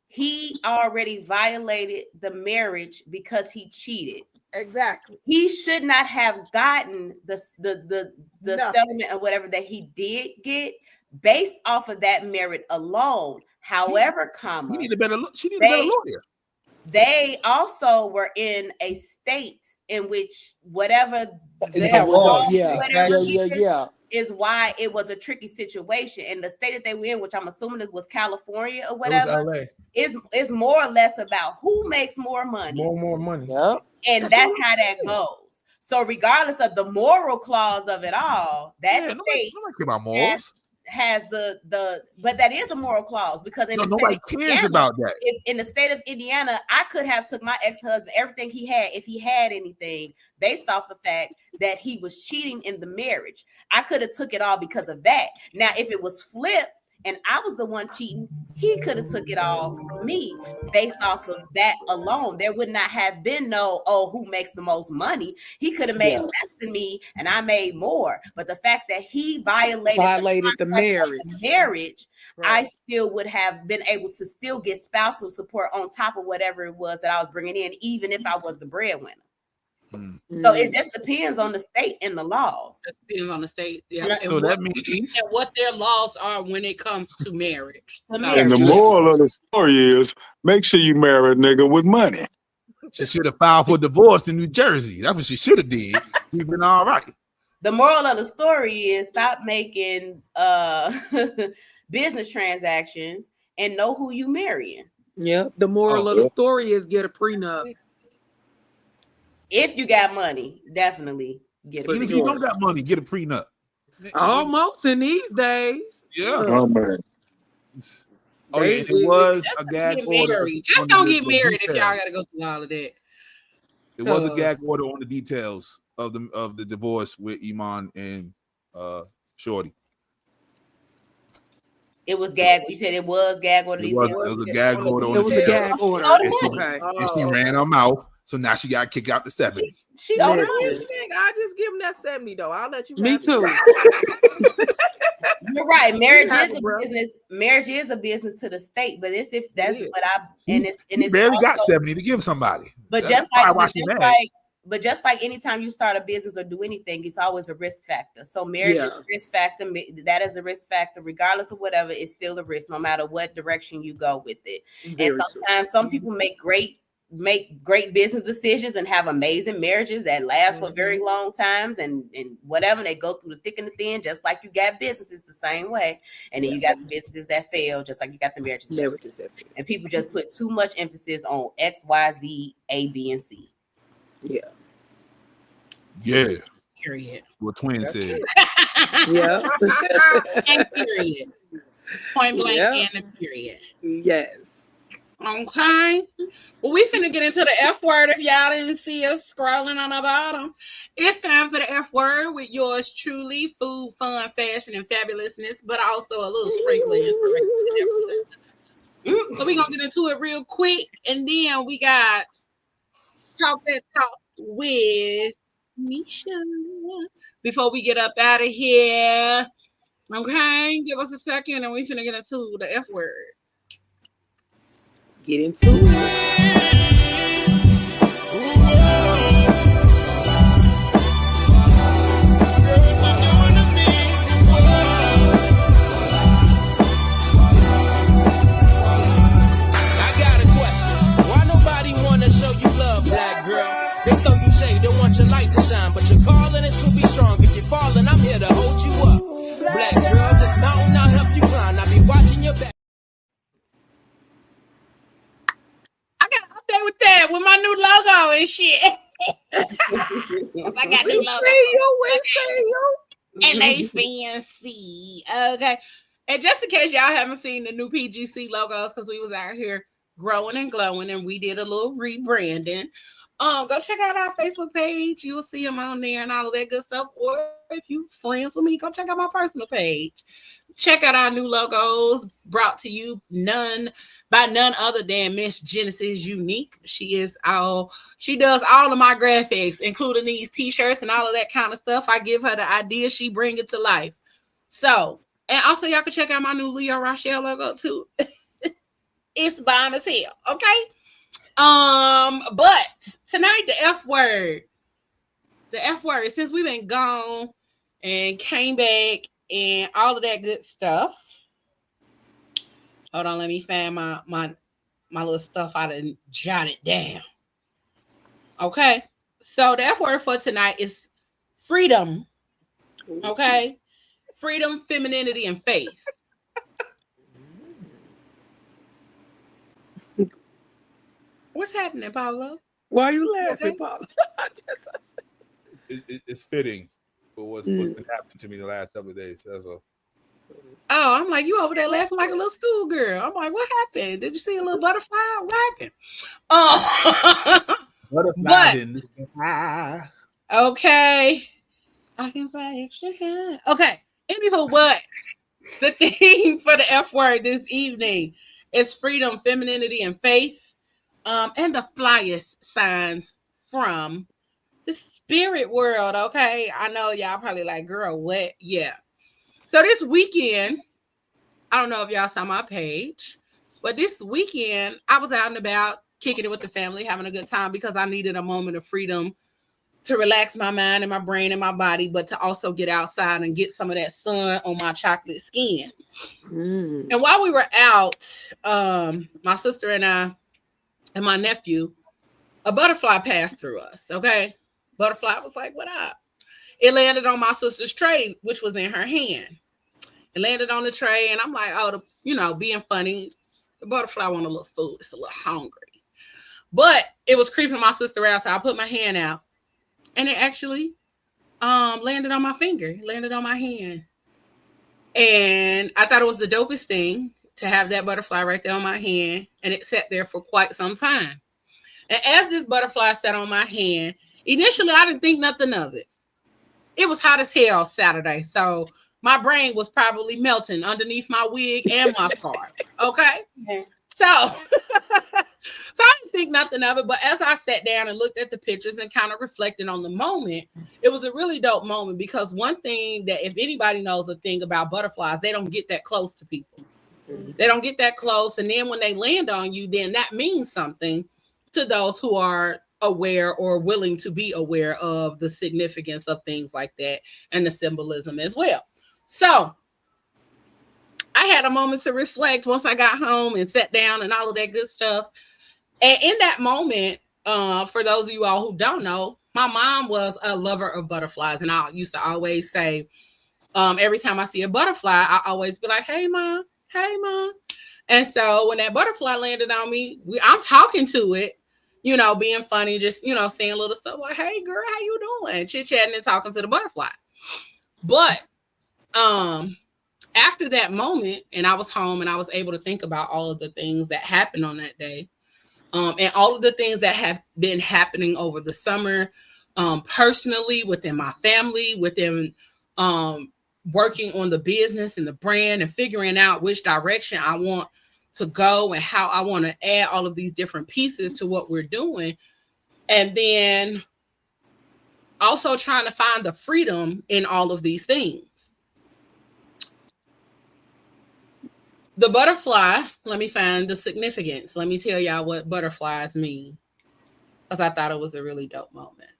S4: he already violated the marriage because he cheated.
S3: Exactly.
S4: He should not have gotten the settlement or whatever that he did get based off of that merit alone. However,
S7: she needed a better lawyer.
S4: They also were in a state in which whatever is why it was a tricky situation. And the state that they were in, which I'm assuming it was California or whatever, is more or less about who makes more money.
S5: More money.
S9: Yep.
S4: And that's how that goes. So regardless of the moral clause of it all, that state has the but that is a moral clause because
S7: nobody cares about that.
S4: In the state of Indiana, I could have took my ex-husband, everything he had, if he had anything, based off the fact that he was cheating in the marriage. I could have took it all because of that. Now, if it was flipped and I was the one cheating, he could have took it all from me based off of that alone. There would not have been who makes the most money. He could have made less than me and I made more. But the fact that he violated the marriage, right. I still would have been able to still get spousal support on top of whatever it was that I was bringing in, even if I was the breadwinner. So it just depends on the state and the laws.
S2: It depends on the state,
S7: So that means
S2: and what their laws are when it comes to marriage.
S6: And the moral of the story is make sure you marry a nigga with money.
S7: She should have filed for divorce in New Jersey. That's what she should have did. We've been all right.
S4: The moral of the story is stop making business transactions and know who you marrying.
S9: Yep. The moral of the story is get a prenup.
S4: If you got money, definitely get a prenup.
S7: If you don't got money, get a prenup.
S9: Almost in these days.
S7: Yeah.
S6: Oh, man.
S7: It was a gag order.
S2: Just don't get married if y'all got to go through all of that.
S7: It was a gag order on the details of the divorce with Iman and Shorty.
S4: It was gag. You said it was gag order.
S7: It was a gag order.
S9: It was a gag order.
S7: And she ran her mouth. So now she got kicked out to 70.
S4: She owed
S3: I just give him that 70 though. I'll let you.
S9: Me too.
S4: You're right. Marriage is a business. Marriage is a business to the state, but it's if that's what I and it's
S7: barely also, got 70 to give somebody.
S4: But just like anytime you start a business or do anything, it's always a risk factor. So marriage is a risk factor. That is a risk factor, regardless of whatever. It's still a risk, no matter what direction you go with it. And sometimes some people make great business decisions and have amazing marriages that last for very long times and whatever. They go through the thick and the thin, just like you got businesses the same way. And then you got the businesses that fail, just like you got the marriages that fail. And people just put too much emphasis on X, Y, Z, A, B, and C.
S7: Yeah.
S2: Period.
S7: What Twin said.
S2: Yeah. And period. Point blank and a period.
S9: Yes.
S2: Okay. Well, we finna get into the F word if y'all didn't see us scrolling on the bottom. It's time for the F word with yours truly, food, fun, fashion, and fabulousness, but also a little sprinkling inspiration. So we're gonna get into it real quick, and then we got Talk That Talk with Nisha before we get up out of here. Okay, give us a second, and we finna get into the F word.
S9: Get into it.
S11: They throw you shade, don't want your light to shine, but you're calling it to be strong. If you're falling, I'm here to hold you up. Black girl, this mountain I'll help you climb. I'll be watching your back.
S2: I got an update with that, with my new logo and shit. I got new logos.
S3: We see you.
S2: And they fancy. Okay. And just in case y'all haven't seen the new PGC logos, because we was out here growing and glowing and we did a little rebranding. Go check out our Facebook page. You'll see them on there and all of that good stuff. Or if you friends with me, go check out my personal page. Check out our new logos brought to you by none other than Miss Genesis Unique. She does all of my graphics, including these t-shirts and all of that kind of stuff. I give her the idea, she bring it to life. So, and also y'all can check out my new Leo Rochelle logo too. It's bomb as hell, okay? But tonight the F word, since we've been gone and came back and all of that good stuff. Hold on, let me find my little stuff I done jotted down. Okay, so the F word for tonight is freedom. Okay, freedom, femininity, and faith. What's happening, Paulo?
S9: Why are you laughing, Paulo?
S7: It's fitting for what's been happening to me the last couple of days. That's all.
S2: Oh, I'm like, you over there laughing like a little schoolgirl. I'm like, what happened? Did you see a little butterfly? What happened? Oh,
S7: Butterfly.
S2: Okay. I can fly extra high. Okay. Anywho, what? The theme for the F word this evening is freedom, femininity, and faith. And the flyest signs from the spirit world. Okay. I know y'all probably like, girl, what? Yeah. So this weekend, I don't know if y'all saw my page, but this weekend I was out and about kicking it with the family, having a good time because I needed a moment of freedom to relax my mind and my brain and my body, but to also get outside and get some of that sun on my chocolate skin. And while we were out, my sister and I and my nephew, a butterfly passed through us. Okay. Butterfly was like, what up? It landed on my sister's tray, which was in her hand. It landed on the tray, and I'm like, oh, being funny. The butterfly want a little food. It's a little hungry. But it was creeping my sister out, so I put my hand out, and it actually landed on my finger, landed on my hand. And I thought it was the dopest thing to have that butterfly right there on my hand, and it sat there for quite some time. And as this butterfly sat on my hand, initially I didn't think nothing of it. It was hot as hell Saturday, so my brain was probably melting underneath my wig and my scarf. Okay? So I didn't think nothing of it, but as I sat down and looked at the pictures and kind of reflected on the moment, it was a really dope moment because one thing that if anybody knows the thing about butterflies, they don't get that close to people. They don't get that close, and then when they land on you, then that means something to those who are aware or willing to be aware of the significance of things like that and the symbolism as well. So I had a moment to reflect once I got home and sat down and all of that good stuff. And in that moment, for those of you all who don't know, my mom was a lover of butterflies. And I used to always say, every time I see a butterfly, I always be like, hey, mom, hey, mom. And so when that butterfly landed on me, I'm talking to it, being funny, just, saying little stuff like, hey, girl, how you doing? Chit-chatting and talking to the butterfly. But after that moment, and I was home and I was able to think about all of the things that happened on that day, and all of the things that have been happening over the summer, personally, within my family, within working on the business and the brand and figuring out which direction I want to go and how I want to add all of these different pieces to what we're doing. And then also trying to find the freedom in all of these things. The butterfly, let me find the significance. Let me tell y'all what butterflies mean, because I thought it was a really dope moment.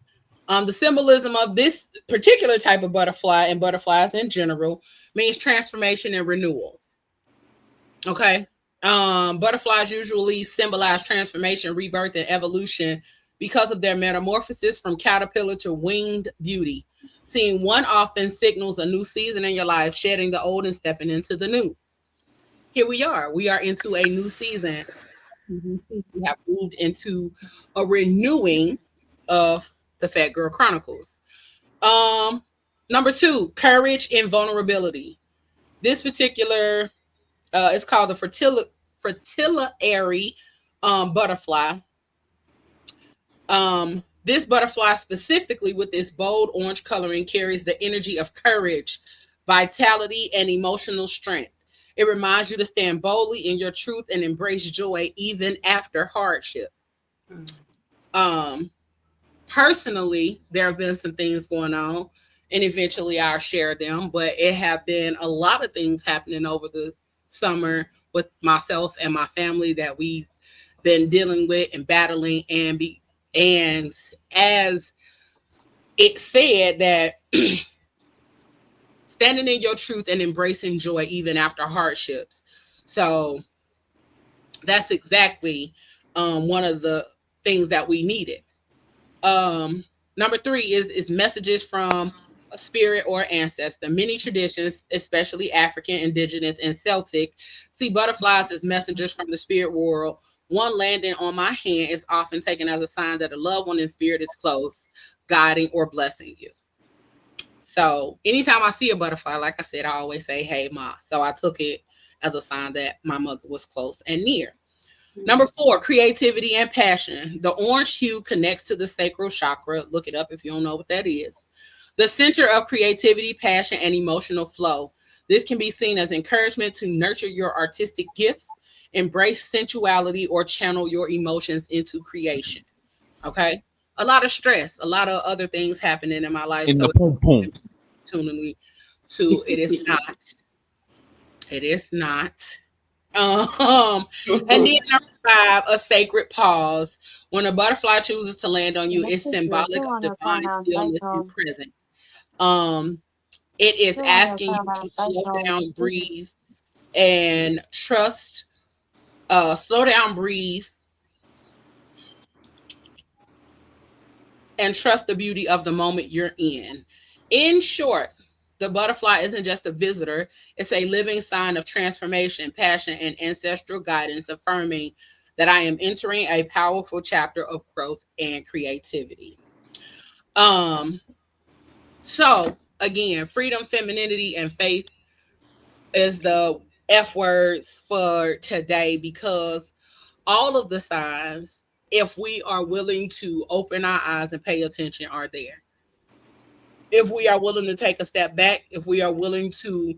S2: The symbolism of this particular type of butterfly and butterflies in general means transformation and renewal. Okay. Butterflies usually symbolize transformation, rebirth, and evolution because of their metamorphosis from caterpillar to winged beauty. Seeing one often signals a new season in your life, shedding the old and stepping into the new. Here we are. We are into a new season. We have moved into a renewing of the Phat Girl Chronicles. Number 2, courage and vulnerability. This particular it's called the fritillary butterfly. This butterfly specifically with this bold orange coloring carries the energy of courage, vitality, and emotional strength. It reminds you to stand boldly in your truth and embrace joy even after hardship. Personally, there have been some things going on, and eventually I'll share them, but it have been a lot of things happening over the summer with myself and my family that we've been dealing with and battling, and as it said that standing in your truth and embracing joy even after hardships. So that's exactly one of the things that we needed. Number 3 is messages from a spirit or ancestor. Many traditions, especially African, indigenous, and Celtic, see butterflies as messengers from the spirit world. One landing on my hand is often taken as a sign that a loved one in spirit is close, guiding or blessing you. So anytime I see a butterfly, like I said, I always say, "Hey, Ma." So I took it as a sign that my mother was close and near. Number 4, creativity and passion. The orange hue connects to the sacral chakra. Look it up if you don't know what that is. The center of creativity, passion, and emotional flow. This can be seen as encouragement to nurture your artistic gifts, embrace sensuality, or channel your emotions into creation. Okay? A lot of stress, a lot of other things happening in my life.
S7: In
S2: So
S7: the boom boom.
S2: tuning to it is not. It is not. And then number 5, a sacred pause. When a butterfly chooses to land on you, it's symbolic of divine stillness and presence. It is asking you to slow down, breathe, and trust. Slow down, breathe, and trust the beauty of the moment you're in. In short, the butterfly isn't just a visitor, it's a living sign of transformation, passion, and ancestral guidance, affirming that I am entering a powerful chapter of growth and creativity. So again, freedom, femininity, and faith is the F words for today, because all of the signs, if we are willing to open our eyes and pay attention, are there. If we are willing to take a step back, if we are willing to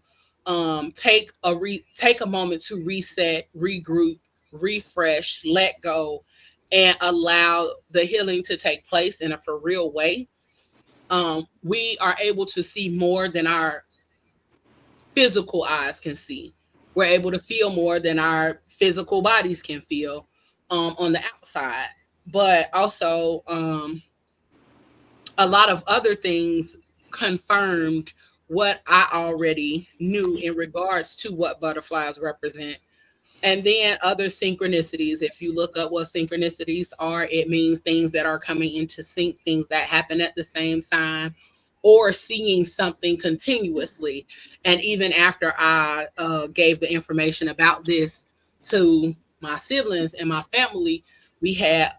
S2: take a moment to reset, regroup, refresh, let go, and allow the healing to take place in a for real way, we are able to see more than our physical eyes can see. We're able to feel more than our physical bodies can feel on the outside. But also, a lot of other things confirmed what I already knew in regards to what butterflies represent. And then other synchronicities. If you look up what synchronicities are, it means things that are coming into sync, things that happen at the same time, or seeing something continuously. And even after I gave the information about this to my siblings and my family, we had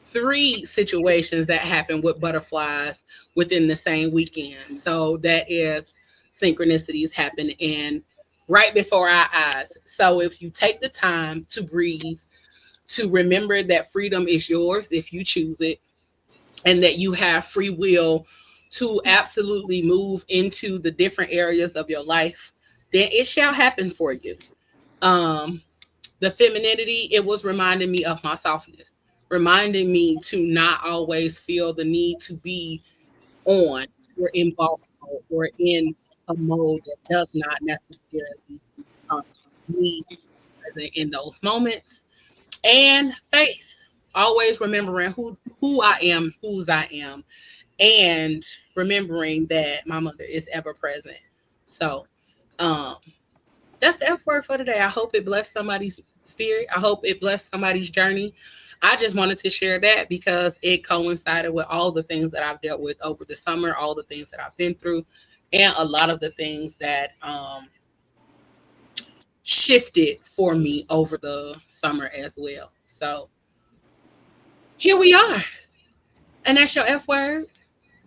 S2: 3 situations that happened with butterflies within the same weekend. So that is synchronicities happen in right before our eyes. So if you take the time to breathe, to remember that freedom is yours if you choose it, and that you have free will to absolutely move into the different areas of your life, then it shall happen for you. The femininity, it was reminding me of my softness, reminding me to not always feel the need to be on or in boss mode or in a mode that does not necessarily um, need to be present in those moments. And faith, always remembering who I am, whose I am, and remembering that my mother is ever present. So that's the F word for today. I hope it blessed somebody's spirit. I hope it blessed somebody's journey. I just wanted to share that because it coincided with all the things that I've dealt with over the summer, all the things that I've been through, and a lot of the things that shifted for me over the summer as well. So here we are. And that's your F word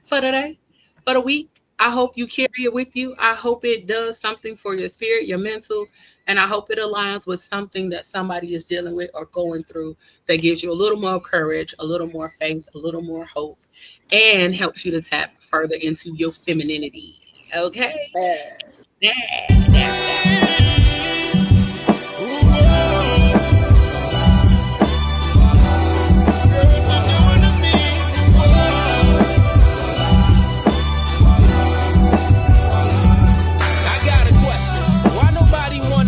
S2: for today, for the week. I hope you carry it with you. I hope it does something for your spirit, your mental, and I hope it aligns with something that somebody is dealing with or going through that gives you a little more courage, a little more faith, a little more hope, and helps you to tap further into your femininity. Okay? That's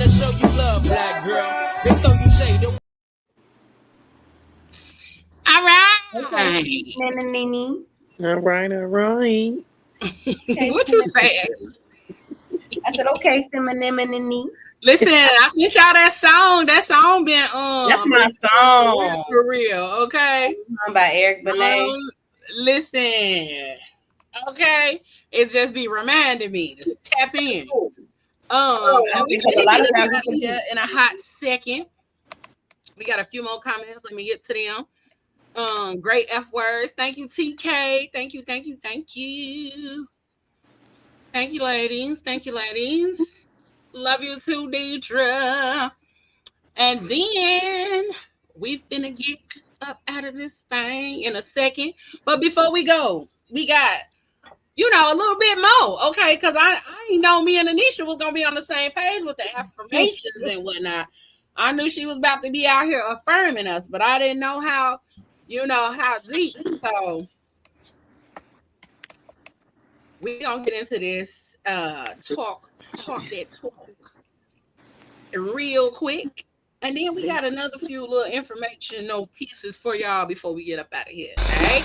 S11: show you love, black girl. They throw you shade.
S2: all right.
S9: All right.
S2: What you saying?
S4: I said, okay, femininity.
S2: Listen, I sent y'all that song. That song been
S4: That's my song.
S2: For real, okay?
S4: By Eric Benet.
S2: Listen. Okay. It just be reminding me. Just tap in. We can get out of here in a hot second. We got a few more comments. Let me get to them. Great F words. Thank you, TK. Thank you. Thank you, ladies. Thank you, ladies. Love you too, Deidre. And then we finna get up out of this thing in a second. But before we go, we got, a little bit more, okay? Because I ain't know me and Anisha was gonna be on the same page with the affirmations and whatnot. I knew she was about to be out here affirming us, but I didn't know how deep. So we gonna get into this talk real quick. And then we got another few little informational pieces for y'all before we get up out of here. All right?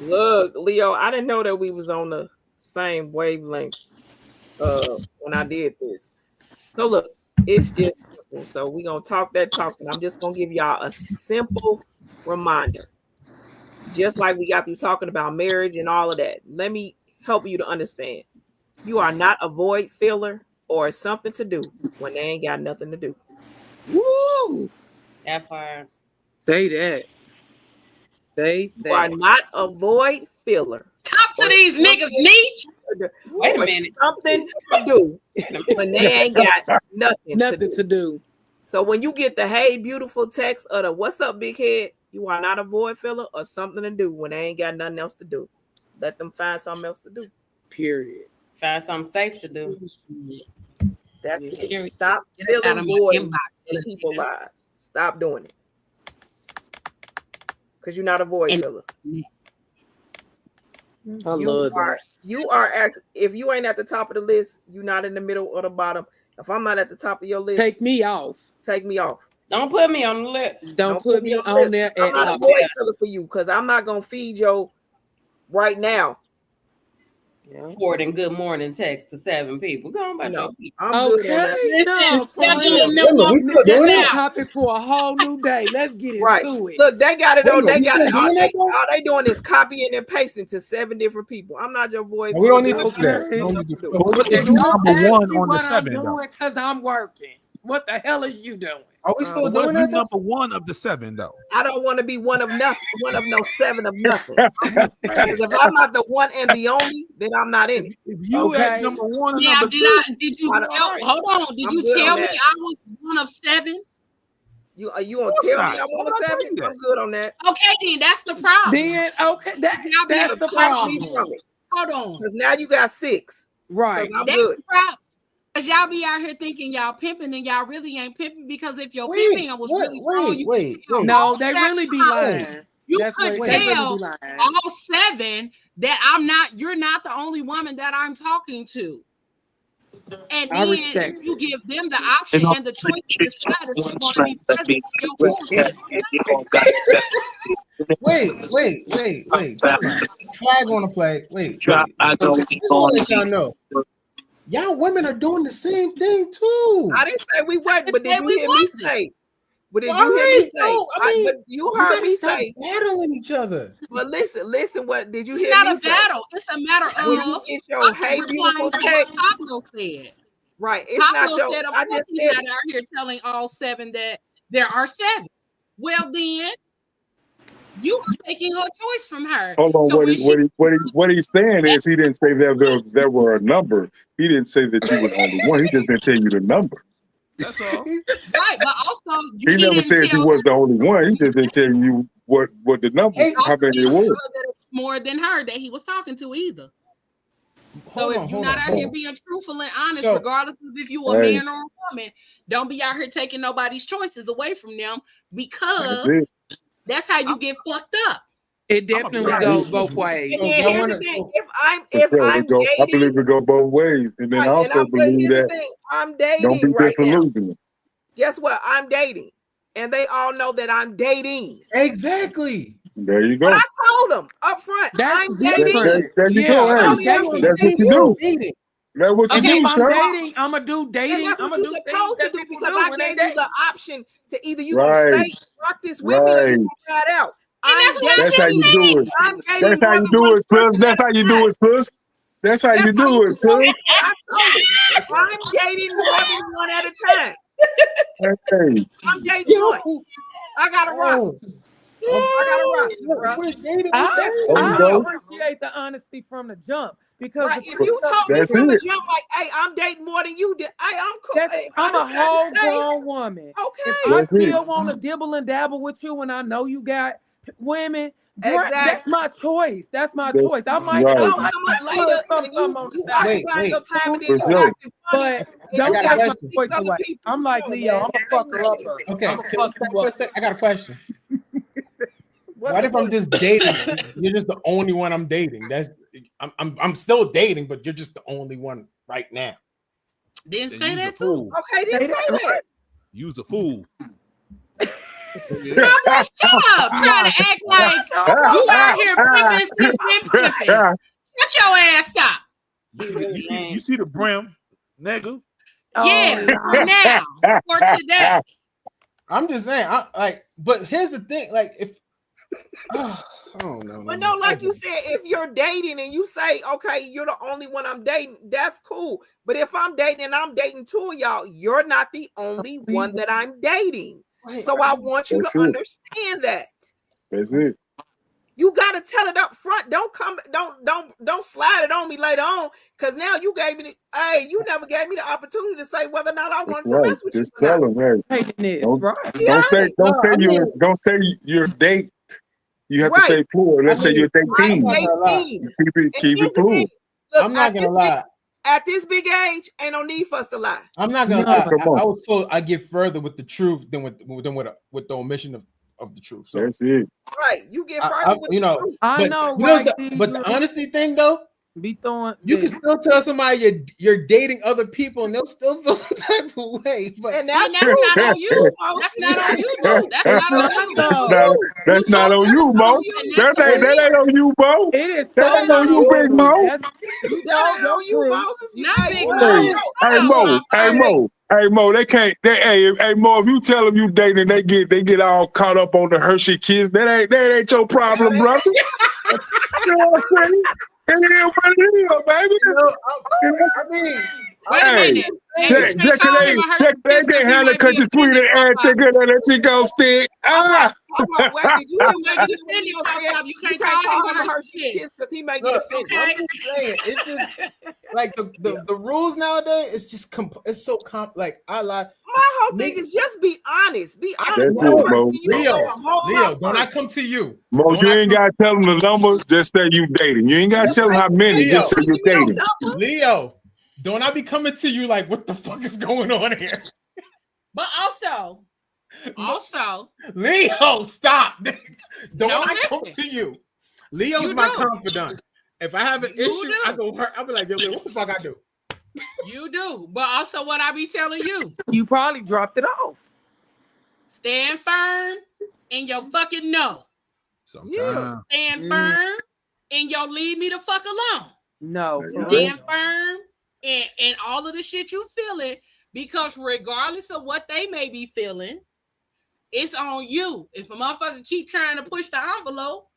S3: Look, Leo, I didn't know that we was on the same wavelength when I did this. So look, it's just simple. So we're gonna talk that talk, and I'm just gonna give y'all a simple reminder. Just like we got through talking about marriage and all of that. Let me help you to understand. You are not a void filler or something to do when they ain't got nothing to do.
S9: Woo!
S4: That part.
S9: Say that. Say that.
S3: You are not a void filler.
S2: Talk to these niggas, niche.
S4: Wait a minute.
S3: Something to do when they ain't got nothing
S9: to do.
S3: So when you get the hey beautiful text or the what's up big head, you are not a void filler or something to do when they ain't got nothing else to do. Let them find something else to do.
S9: Period.
S4: Find something safe to do.
S3: That's it. Stop filling voids in people's lives. Stop doing it. Because you're not a void filler.
S9: I love that.
S3: You are if you ain't at the top of the list, you're not in the middle or the bottom. If I'm not at the top of your list,
S9: take me off.
S3: Take me off.
S4: Don't put me on the list.
S9: Don't put me on there.
S3: I'm not a void filler for you because I'm not gonna feed you right now.
S4: Yeah. Forward and good morning text to 7 people. Go on about your people.
S3: I'm good on
S9: that. No, that's a topic for a whole new day. Let's get into it.
S3: Look, they got it on. They got it. All they doing is copying and pasting to 7 different people. I'm not your voice.
S5: We don't need to do that.
S7: Number one on the 7 though.
S9: Because I'm working. What the hell is you doing?
S5: Are we still doing that?
S7: Number one of the 7 though.
S3: I don't want to be one of nothing. One of no 7 of nothing. Because if I'm not the one and the only, then I'm not in it.
S7: If you at number 1 and
S2: now,
S7: number 2,
S2: did you tell, hold on? Did you tell me I was one of 7?
S3: You gonna tell me I'm one of 7? I'm good on that.
S2: Okay, then that's the problem.
S9: Then that's the problem.
S2: Hold on.
S3: Because now you got 6.
S9: Right.
S3: I'm
S2: that's
S3: good.
S2: The problem. Because y'all be out here thinking y'all pimping and y'all really ain't pimping because if your pimping was really strong, you could tell.
S9: No, they really be lying.
S2: You could tell all 7 that you're not the only woman that I'm talking to. And then you give them the option and the choice to decide if you want to be present
S5: Wait. Flag on the play. Wait. I don't let y'all know. Y'all women are doing the same thing too.
S3: I didn't say we wasn't, but did you hear me say But did you hear me say? But you heard me
S5: stop
S3: say
S5: battling each other.
S3: But listen. What did you
S2: It's
S3: hear
S2: not
S3: me
S2: a
S3: say?
S2: battle. It's a matter
S3: When you
S2: of
S3: get your hey
S2: replying
S3: beautiful
S2: to
S3: text,
S2: what Pablo said.
S3: right? It's not
S2: Pablo
S3: your.
S2: said, of
S3: I
S2: course,
S3: just
S2: he's
S3: said
S2: not out here telling all 7 that there are 7. Well, then you are taking her choice from her.
S6: Hold on,
S2: So when she
S6: what he's saying is he didn't say that there were a number. He didn't say that you were the only one. He just didn't tell you the number.
S7: That's all.
S2: right, but also
S6: He never
S2: didn't
S6: said you
S2: tell
S6: was the only one. He just didn't tell you what the number, how many it was.
S2: more than her that he was talking to either.
S5: Hold
S2: So
S5: on,
S2: if you're
S5: hold
S2: not
S5: on.
S2: out here being truthful and honest,
S5: So-
S2: regardless of if you a
S6: Hey.
S2: man or a woman, don't be out here taking nobody's choices away from them
S6: That's
S2: because
S6: it.
S2: that's how you get fucked up.
S9: It definitely goes both ways.
S3: And then here's the thing: if I'm
S6: I believe
S3: dating,
S6: it go both ways, and then
S3: right,
S6: also believe
S3: here's the
S6: that
S3: thing: I'm
S6: don't be
S3: dating right now.
S6: disillusioned.
S3: Guess what? I'm dating, and they all know that I'm dating.
S5: Exactly.
S6: There you go.
S3: But I told them up front,
S9: That's
S3: I'm dating.
S9: different.
S6: There you
S9: Yeah,
S6: go.
S3: I
S6: Hey,
S3: don't even
S9: dating.
S6: that's what you
S3: you.
S6: do. That's what you
S9: And
S6: do,
S9: if I'm
S6: sir.
S9: dating, I'm gonna do dating.
S3: And that's
S9: I'm
S3: what
S9: gonna
S3: you're
S9: do things
S3: supposed to
S9: that
S3: do
S9: people
S3: because
S9: do
S3: I
S9: when they
S3: gave
S9: date.
S3: you the option to either you gonna
S6: Right.
S3: stay, rock this with me, or you gonna ride out. I'm
S6: That's how you do it.
S3: I'm dating
S6: That's how
S3: more
S6: you
S3: than
S6: do
S3: one
S6: it, Plus.
S3: person
S6: That's
S3: at
S6: how
S3: a
S6: you
S3: time.
S6: do it, Plus. That's how you
S3: That's how
S6: do
S3: you
S6: it,
S3: do
S6: Plus.
S3: it. I told you, I'm dating more than one at a time.
S6: Hey.
S3: I'm dating one. I got a roster. I got a roster, bro.
S9: I appreciate the honesty from the jump because
S3: Right.
S9: the
S3: If you told me
S6: That's
S3: from the
S6: it.
S3: jump, like, hey, I'm dating more than you did, hey, I'm cool. Hey,
S9: I'm a
S3: I decided
S9: whole
S3: to stay.
S9: grown woman.
S3: Okay.
S9: If I
S6: That's it.
S9: still want to dibble and dabble with you, and I know you got women,
S3: Exactly.
S9: that's my choice. That's my
S6: That's
S9: choice. I
S6: right.
S3: Don't
S9: might
S3: come up
S9: put
S3: later
S9: something
S3: and you
S9: on the
S3: you
S9: side.
S3: occupying your time and then
S6: For
S3: you
S6: sure.
S3: acting funny.
S9: But
S3: And
S9: don't
S3: you
S5: got a
S9: take my
S3: got
S5: question.
S9: choice
S3: 6 other
S9: away.
S3: people.
S9: I'm like
S3: Come on,
S9: Leo.
S3: man.
S9: I'm a fucker upper.
S5: Okay,
S9: I'm a fuck you up.
S5: I got a question.
S3: What's
S5: What
S3: the
S5: if I'm
S3: question?
S5: just dating? You're just the only one I'm dating. I'm still dating, but you're just the only one right now.
S2: Didn't
S7: Then
S2: say
S7: you's a
S2: that too.
S7: fool.
S3: Okay, then say that.
S7: You's a fool.
S2: Pablo, shut up. Trying to act like you out here pimping. Shut your ass up.
S7: You see the brim, nigga.
S2: Yeah, for now. For today.
S5: I'm just saying, but here's the thing, like if I don't know.
S3: But no, like you said, if you're dating and you say, okay, you're the only one I'm dating, that's cool. But if I'm dating and I'm dating 2 of y'all, you're not the only one that I'm dating. So I want you to understand that.
S6: That's it.
S3: You gotta tell it up front. Don't slide it on me later on. Cause now you gave me you never gave me the opportunity to say whether or not I wanted to
S6: Right.
S3: mess with
S6: Just
S3: you.
S6: tell them, hey. Don't say you're date. You have to say plural. Let's say you're dating. Keep it plural.
S5: I'm not gonna lie.
S3: At this big age, ain't no need for us to lie.
S5: I'm not gonna lie. I was told I get further with the truth than with the omission of the truth. So
S6: that's it.
S3: Right, you get further with the truth.
S9: I know,
S5: but the honesty thing though,
S9: be throwing.
S5: You can still tell somebody you're dating other people and they'll still feel some type of way. But
S3: and that's not on you.
S2: That's not on you, Mo. That's not on you.
S6: That's not on you, Mo. That ain't on you, Mo.
S9: It is
S6: that ain't on you, Big Mo.
S3: You that ain't on you, Moses.
S2: Not Big Mo.
S6: Hey Mo, they can't. Hey Mo, if you tell them you dating, they get all caught up on the Hershey kids. That ain't your problem, brother. You know what I'm saying? It is what it is, baby.
S5: I mean,
S2: wait a minute.
S6: They can't handle cut your tweet and everything that you go stick.
S3: Did you hear
S2: make it offended? You can't call him a Hershey kiss
S3: because he may get offended.
S5: I'm just saying, it's just like the rules nowadays. It's just it's so like I lie.
S3: My whole thing is just be honest. Be honest.
S6: That's it, Mo.
S5: Leo, don't I come to you?
S6: Mo, you ain't gotta tell them the numbers. Just say you dating. You ain't gotta tell them how many. Just say you dating.
S5: Leo, don't I be coming to you like, what the fuck is going on here?
S2: But also,
S5: Leo, stop. Don't I
S2: listen.
S5: come to you? Leo's my confidant. If I have an issue, I go hurt. I'll be like, yo, what the fuck I do?
S2: You do. But also what I be telling you.
S9: You probably dropped it off.
S2: Stand firm in your fucking no.
S7: Sometimes.
S2: Stand firm and yo leave me the fuck alone.
S9: No.
S2: Stand firm and all of the shit you feeling, because regardless of what they may be feeling, it's on you. If a motherfucker keep trying to push the envelope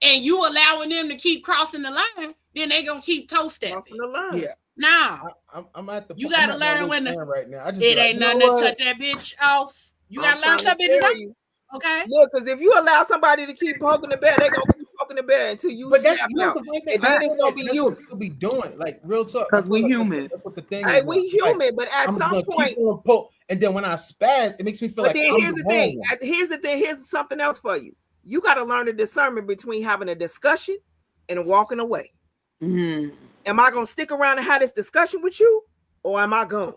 S2: and you allowing them to keep crossing the line, then they gonna keep toe stepping.
S3: Crossing the line.
S5: Yeah.
S2: Now,
S5: I'm at the.
S2: You gotta learn when
S5: right now.
S2: it ain't nothing to cut that bitch off. You gotta learn cut bitches off. Okay.
S3: Look, because if you allow somebody to keep poking the bear, they gonna keep poking the bear until you.
S5: But that's
S3: snap
S5: real.
S3: out. And then it's gonna be you.
S5: What people be doing, like real talk.
S9: Because we human.
S5: That's what the thing
S3: Hey,
S5: is.
S3: we human, but at some point,
S5: and then when I spaz, it makes me feel like.
S3: But then here's the thing. Here's the thing. Here's something else for you. You got to learn the discernment between having a discussion and walking away.
S9: Mm-hmm.
S3: Am I gonna stick around and have this discussion with you, or am I gone?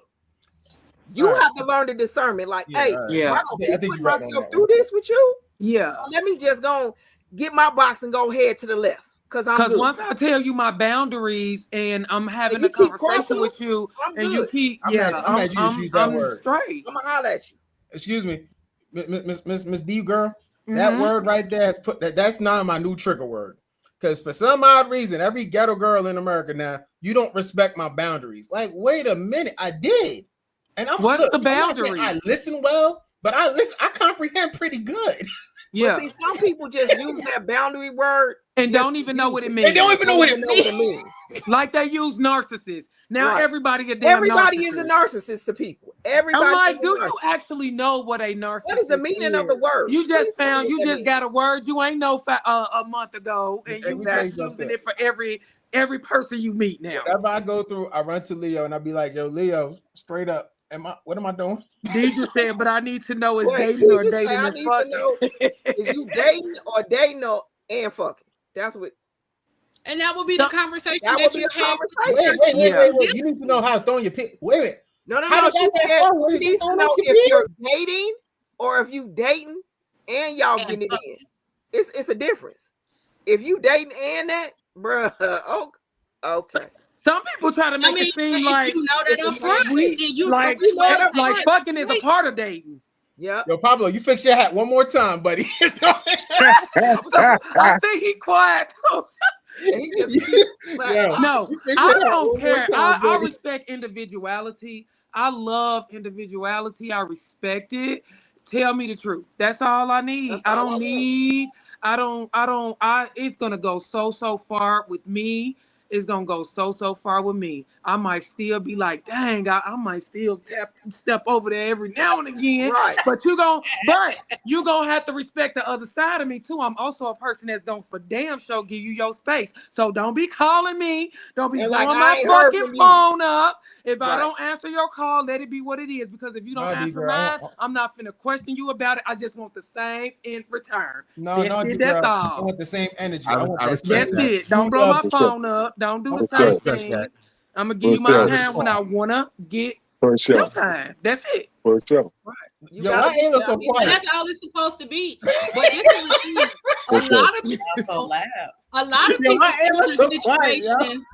S3: You have to learn the discernment. Like, hey, am I gonna keep putting myself through this with you?
S9: Yeah.
S3: Let me just go get my box and go head to the left. Because
S9: once I tell you my boundaries and I'm having a conversation with you, and you keep,
S5: I'm
S9: straight.
S3: I'm gonna holler at you.
S5: Excuse me, Miss D girl. That word right there is that's not my new trigger word. Because for some odd reason, every ghetto girl in America now, you don't respect my boundaries. Like, wait a minute, I did. And
S9: what's the boundary?
S5: I listen well, but I comprehend pretty good.
S9: Yeah.
S3: But see, some people just use that boundary word
S9: and don't even know what it means.
S5: They don't even know what it means.
S9: Like they use narcissists. Now everybody is
S3: a narcissist to people. Everybody.
S9: I'm like, do you actually know what a narcissist is?
S3: What is the meaning of the word?
S9: You just got a word you ain't know a month ago, and you just using it for every person you meet now.
S5: Whenever I go through, I run to Leo and I be like, yo, Leo, straight up. What am I doing?
S9: Deidre said, but I need to know is dating or dating is fucking.
S3: Is you dating or and fucking? That's what.
S2: And that would be the conversation that you have.
S5: Wait. You need to know how to throw your pick. Wait.
S3: No. She said you need to know if you're dating or if you dating and y'all getting it in. It's a difference. If you dating and that, bruh, okay.
S9: Some people try to make it seem like
S2: you know that up front.
S9: Like fucking is a part of dating.
S3: Yeah.
S5: Yo, Pablo, you fix your hat one more time, buddy.
S9: I think he quiet.
S3: No,
S9: I don't care. I respect individuality. I love individuality. I respect it. Tell me the truth. That's all I need. It's gonna go so far with me. It's gonna go so far with me. I might still be like, dang, I might still step over there every now and again.
S3: Right.
S9: But you gonna have to respect the other side of me too. I'm also a person that's gonna for damn sure give you your space. So don't be calling me. Don't be blowing my fucking phone up. If I don't answer your call, let it be what it is. Because if you don't answer mine, I'm not finna question you about it. I just want the same in return.
S5: That's all. I want the same energy.
S9: That's it. Don't blow my phone up. Don't do the same thing. I'm gonna give you my time when I wanna get your time. That's it.
S6: For sure.
S3: Right.
S2: That's all it's supposed to be. But this is the thing.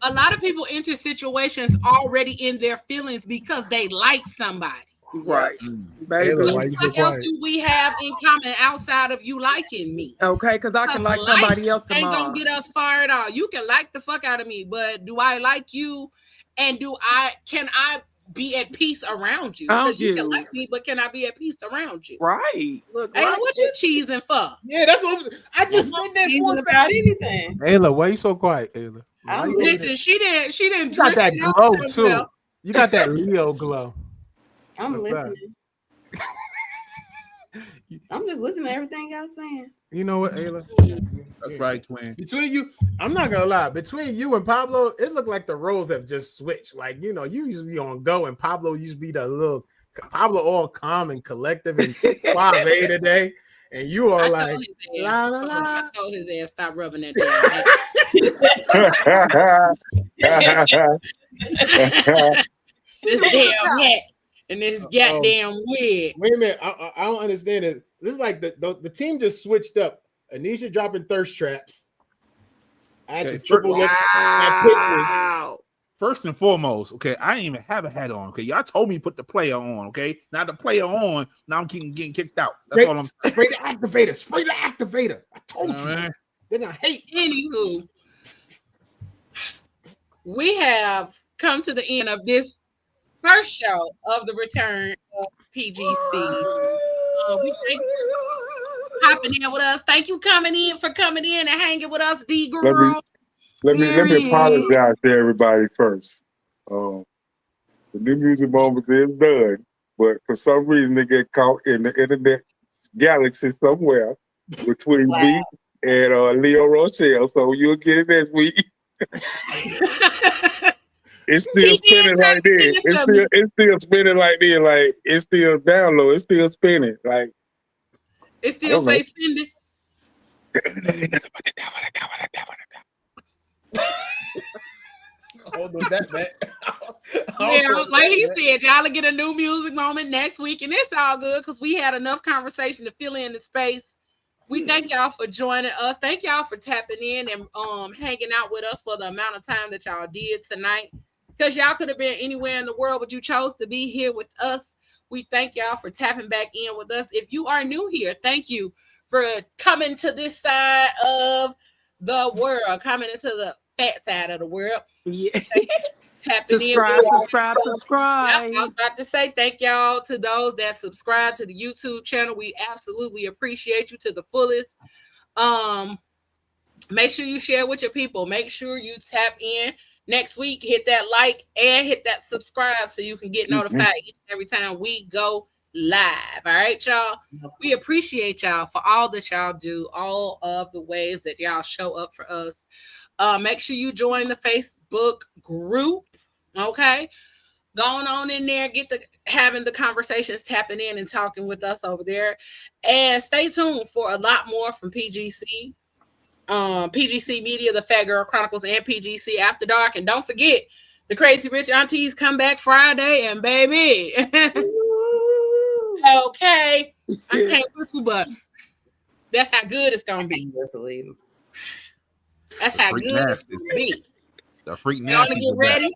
S2: A lot of people enter situations already in their feelings because they like somebody.
S9: Right.
S2: What else do we have in common outside of you liking me?
S9: Okay, because I can like somebody else tomorrow.
S2: Ain't gonna get us far at all. You can like the fuck out of me, but do I like you? And can I be at peace around you? Because you can like me, but can I be at peace around you?
S9: Right.
S2: Look, Ayla, what you cheesing for?
S5: Yeah, that's what I just said that
S4: about anything.
S12: Ayla, why you so quiet, Ayla?
S2: Listen, she didn't.
S12: You got that glow too. You got that Leo glow.
S4: I'm listening. I'm just listening to everything y'all saying.
S12: You know what, Ayla?
S7: That's right, twin.
S12: Between you, I'm not gonna lie. Between you and Pablo, it looked like the roles have just switched. Like, you used to be on go, and Pablo used to be the little Pablo all calm and collective and suave today. And you are like, la, la, la.
S2: I told his ass stop rubbing that damn this damn hat and this goddamn wig.
S5: Wait a minute, I don't understand it. This is like the team just switched up. Anisha dropping thirst traps. I had to triple look my pictures.
S7: First and foremost, okay, I didn't even have a hat on. Okay, y'all told me to put the player on. Okay, now the player on. Now I'm getting kicked out. That's all I'm saying.
S5: Spray the activator. Spray the activator. I told you.
S7: Right.
S5: They're gonna hate.
S2: Anywho, we have come to the end of this first show of the return of PGC. We thank you for hopping in with us. Thank you for coming in and hanging with us, D girl.
S6: Let me apologize to everybody first. The new music moment is done, but for some reason it get caught in the internet galaxy somewhere between me and Leo Rochelle. So you'll get it next week. It's still spinning like this. It's still spinning like this. Like it's still download. It's still spinning. Like
S2: it still say spinning.
S12: Hold on that back.
S2: Yeah, like he said, y'all will get a new music moment next week, and it's all good because we had enough conversation to fill in the space. We thank y'all for joining us. Thank y'all for tapping in and hanging out with us for the amount of time that y'all did tonight. Because y'all could have been anywhere in the world, but you chose to be here with us. We thank y'all for tapping back in with us. If you are new here, thank you for coming to this side of the world, coming into the fat side of the world.
S9: Yeah.
S2: Tapping
S9: subscribe.
S2: in.
S9: Subscribe.
S2: Yep, I was about to say thank y'all to those that subscribe to the YouTube channel. We absolutely appreciate you to the fullest. Make sure you share with your people. Make sure you tap in next week. Hit that like and hit that subscribe so you can get notified every time we go live. All right, y'all. We appreciate y'all for all that y'all do, all of the ways that y'all show up for us. Make sure you join the Facebook group. Okay, going on in there, having the conversations, tapping in and talking with us over there, and stay tuned for a lot more from PGC, PGC Media, the Phat Girl Chronicles, and PGC After Dark. And don't forget, the Crazy Rich Aunties come back Friday, and baby, okay, I can't whistle, but that's how good it's gonna be. That's how good it's gonna be.
S7: The freak
S2: Y'all wanna get ready?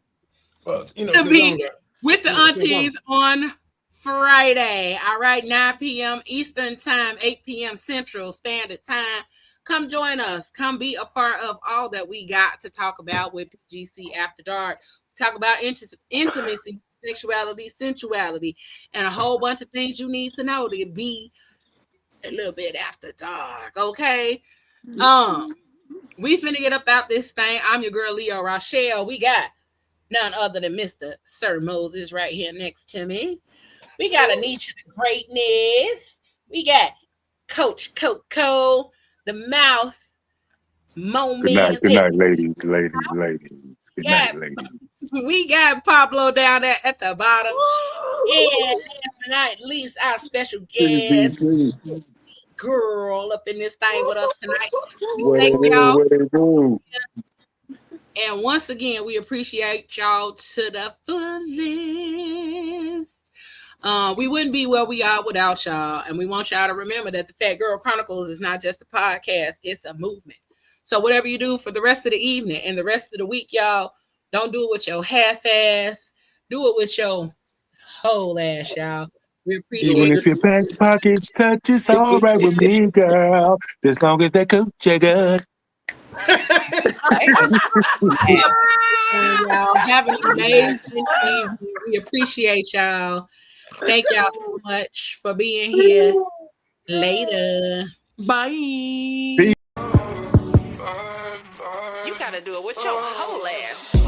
S2: To be with the aunties on Friday. All right, 9 p.m. Eastern Time, 8 p.m. Central Standard Time. Come join us. Come be a part of all that we got to talk about with PGC After Dark. Talk about intimacy, sexuality, sensuality, and a whole bunch of things you need to know to be a little bit after dark. Okay. We finna get up out this thing. I'm your girl Leo Rochelle. We got none other than Mr. Sir Moses right here next to me. We got Anisha the Greatness. We got Coach Coco, the Mouth Moment.
S6: Good night, ladies. Good night, ladies.
S2: We got Pablo down there at the bottom. And last but not least, our special guest, girl, up in this thing with us tonight. Thank y'all. And once again, we appreciate y'all to the fullest. We wouldn't be where we are without y'all. And we want y'all to remember that the Phat Girl Chronicles is not just a podcast, it's a movement. So whatever you do for the rest of the evening and the rest of the week, y'all, don't do it with your half-ass. Do it with your whole ass, y'all. We appreciate
S6: Even if your back pockets touch, it's all right with me, girl. As long as that coochie good.
S2: Y'all have an amazing evening. We appreciate y'all. Thank y'all so much for being here. Later.
S9: Bye.
S1: You gotta do it with your whole ass.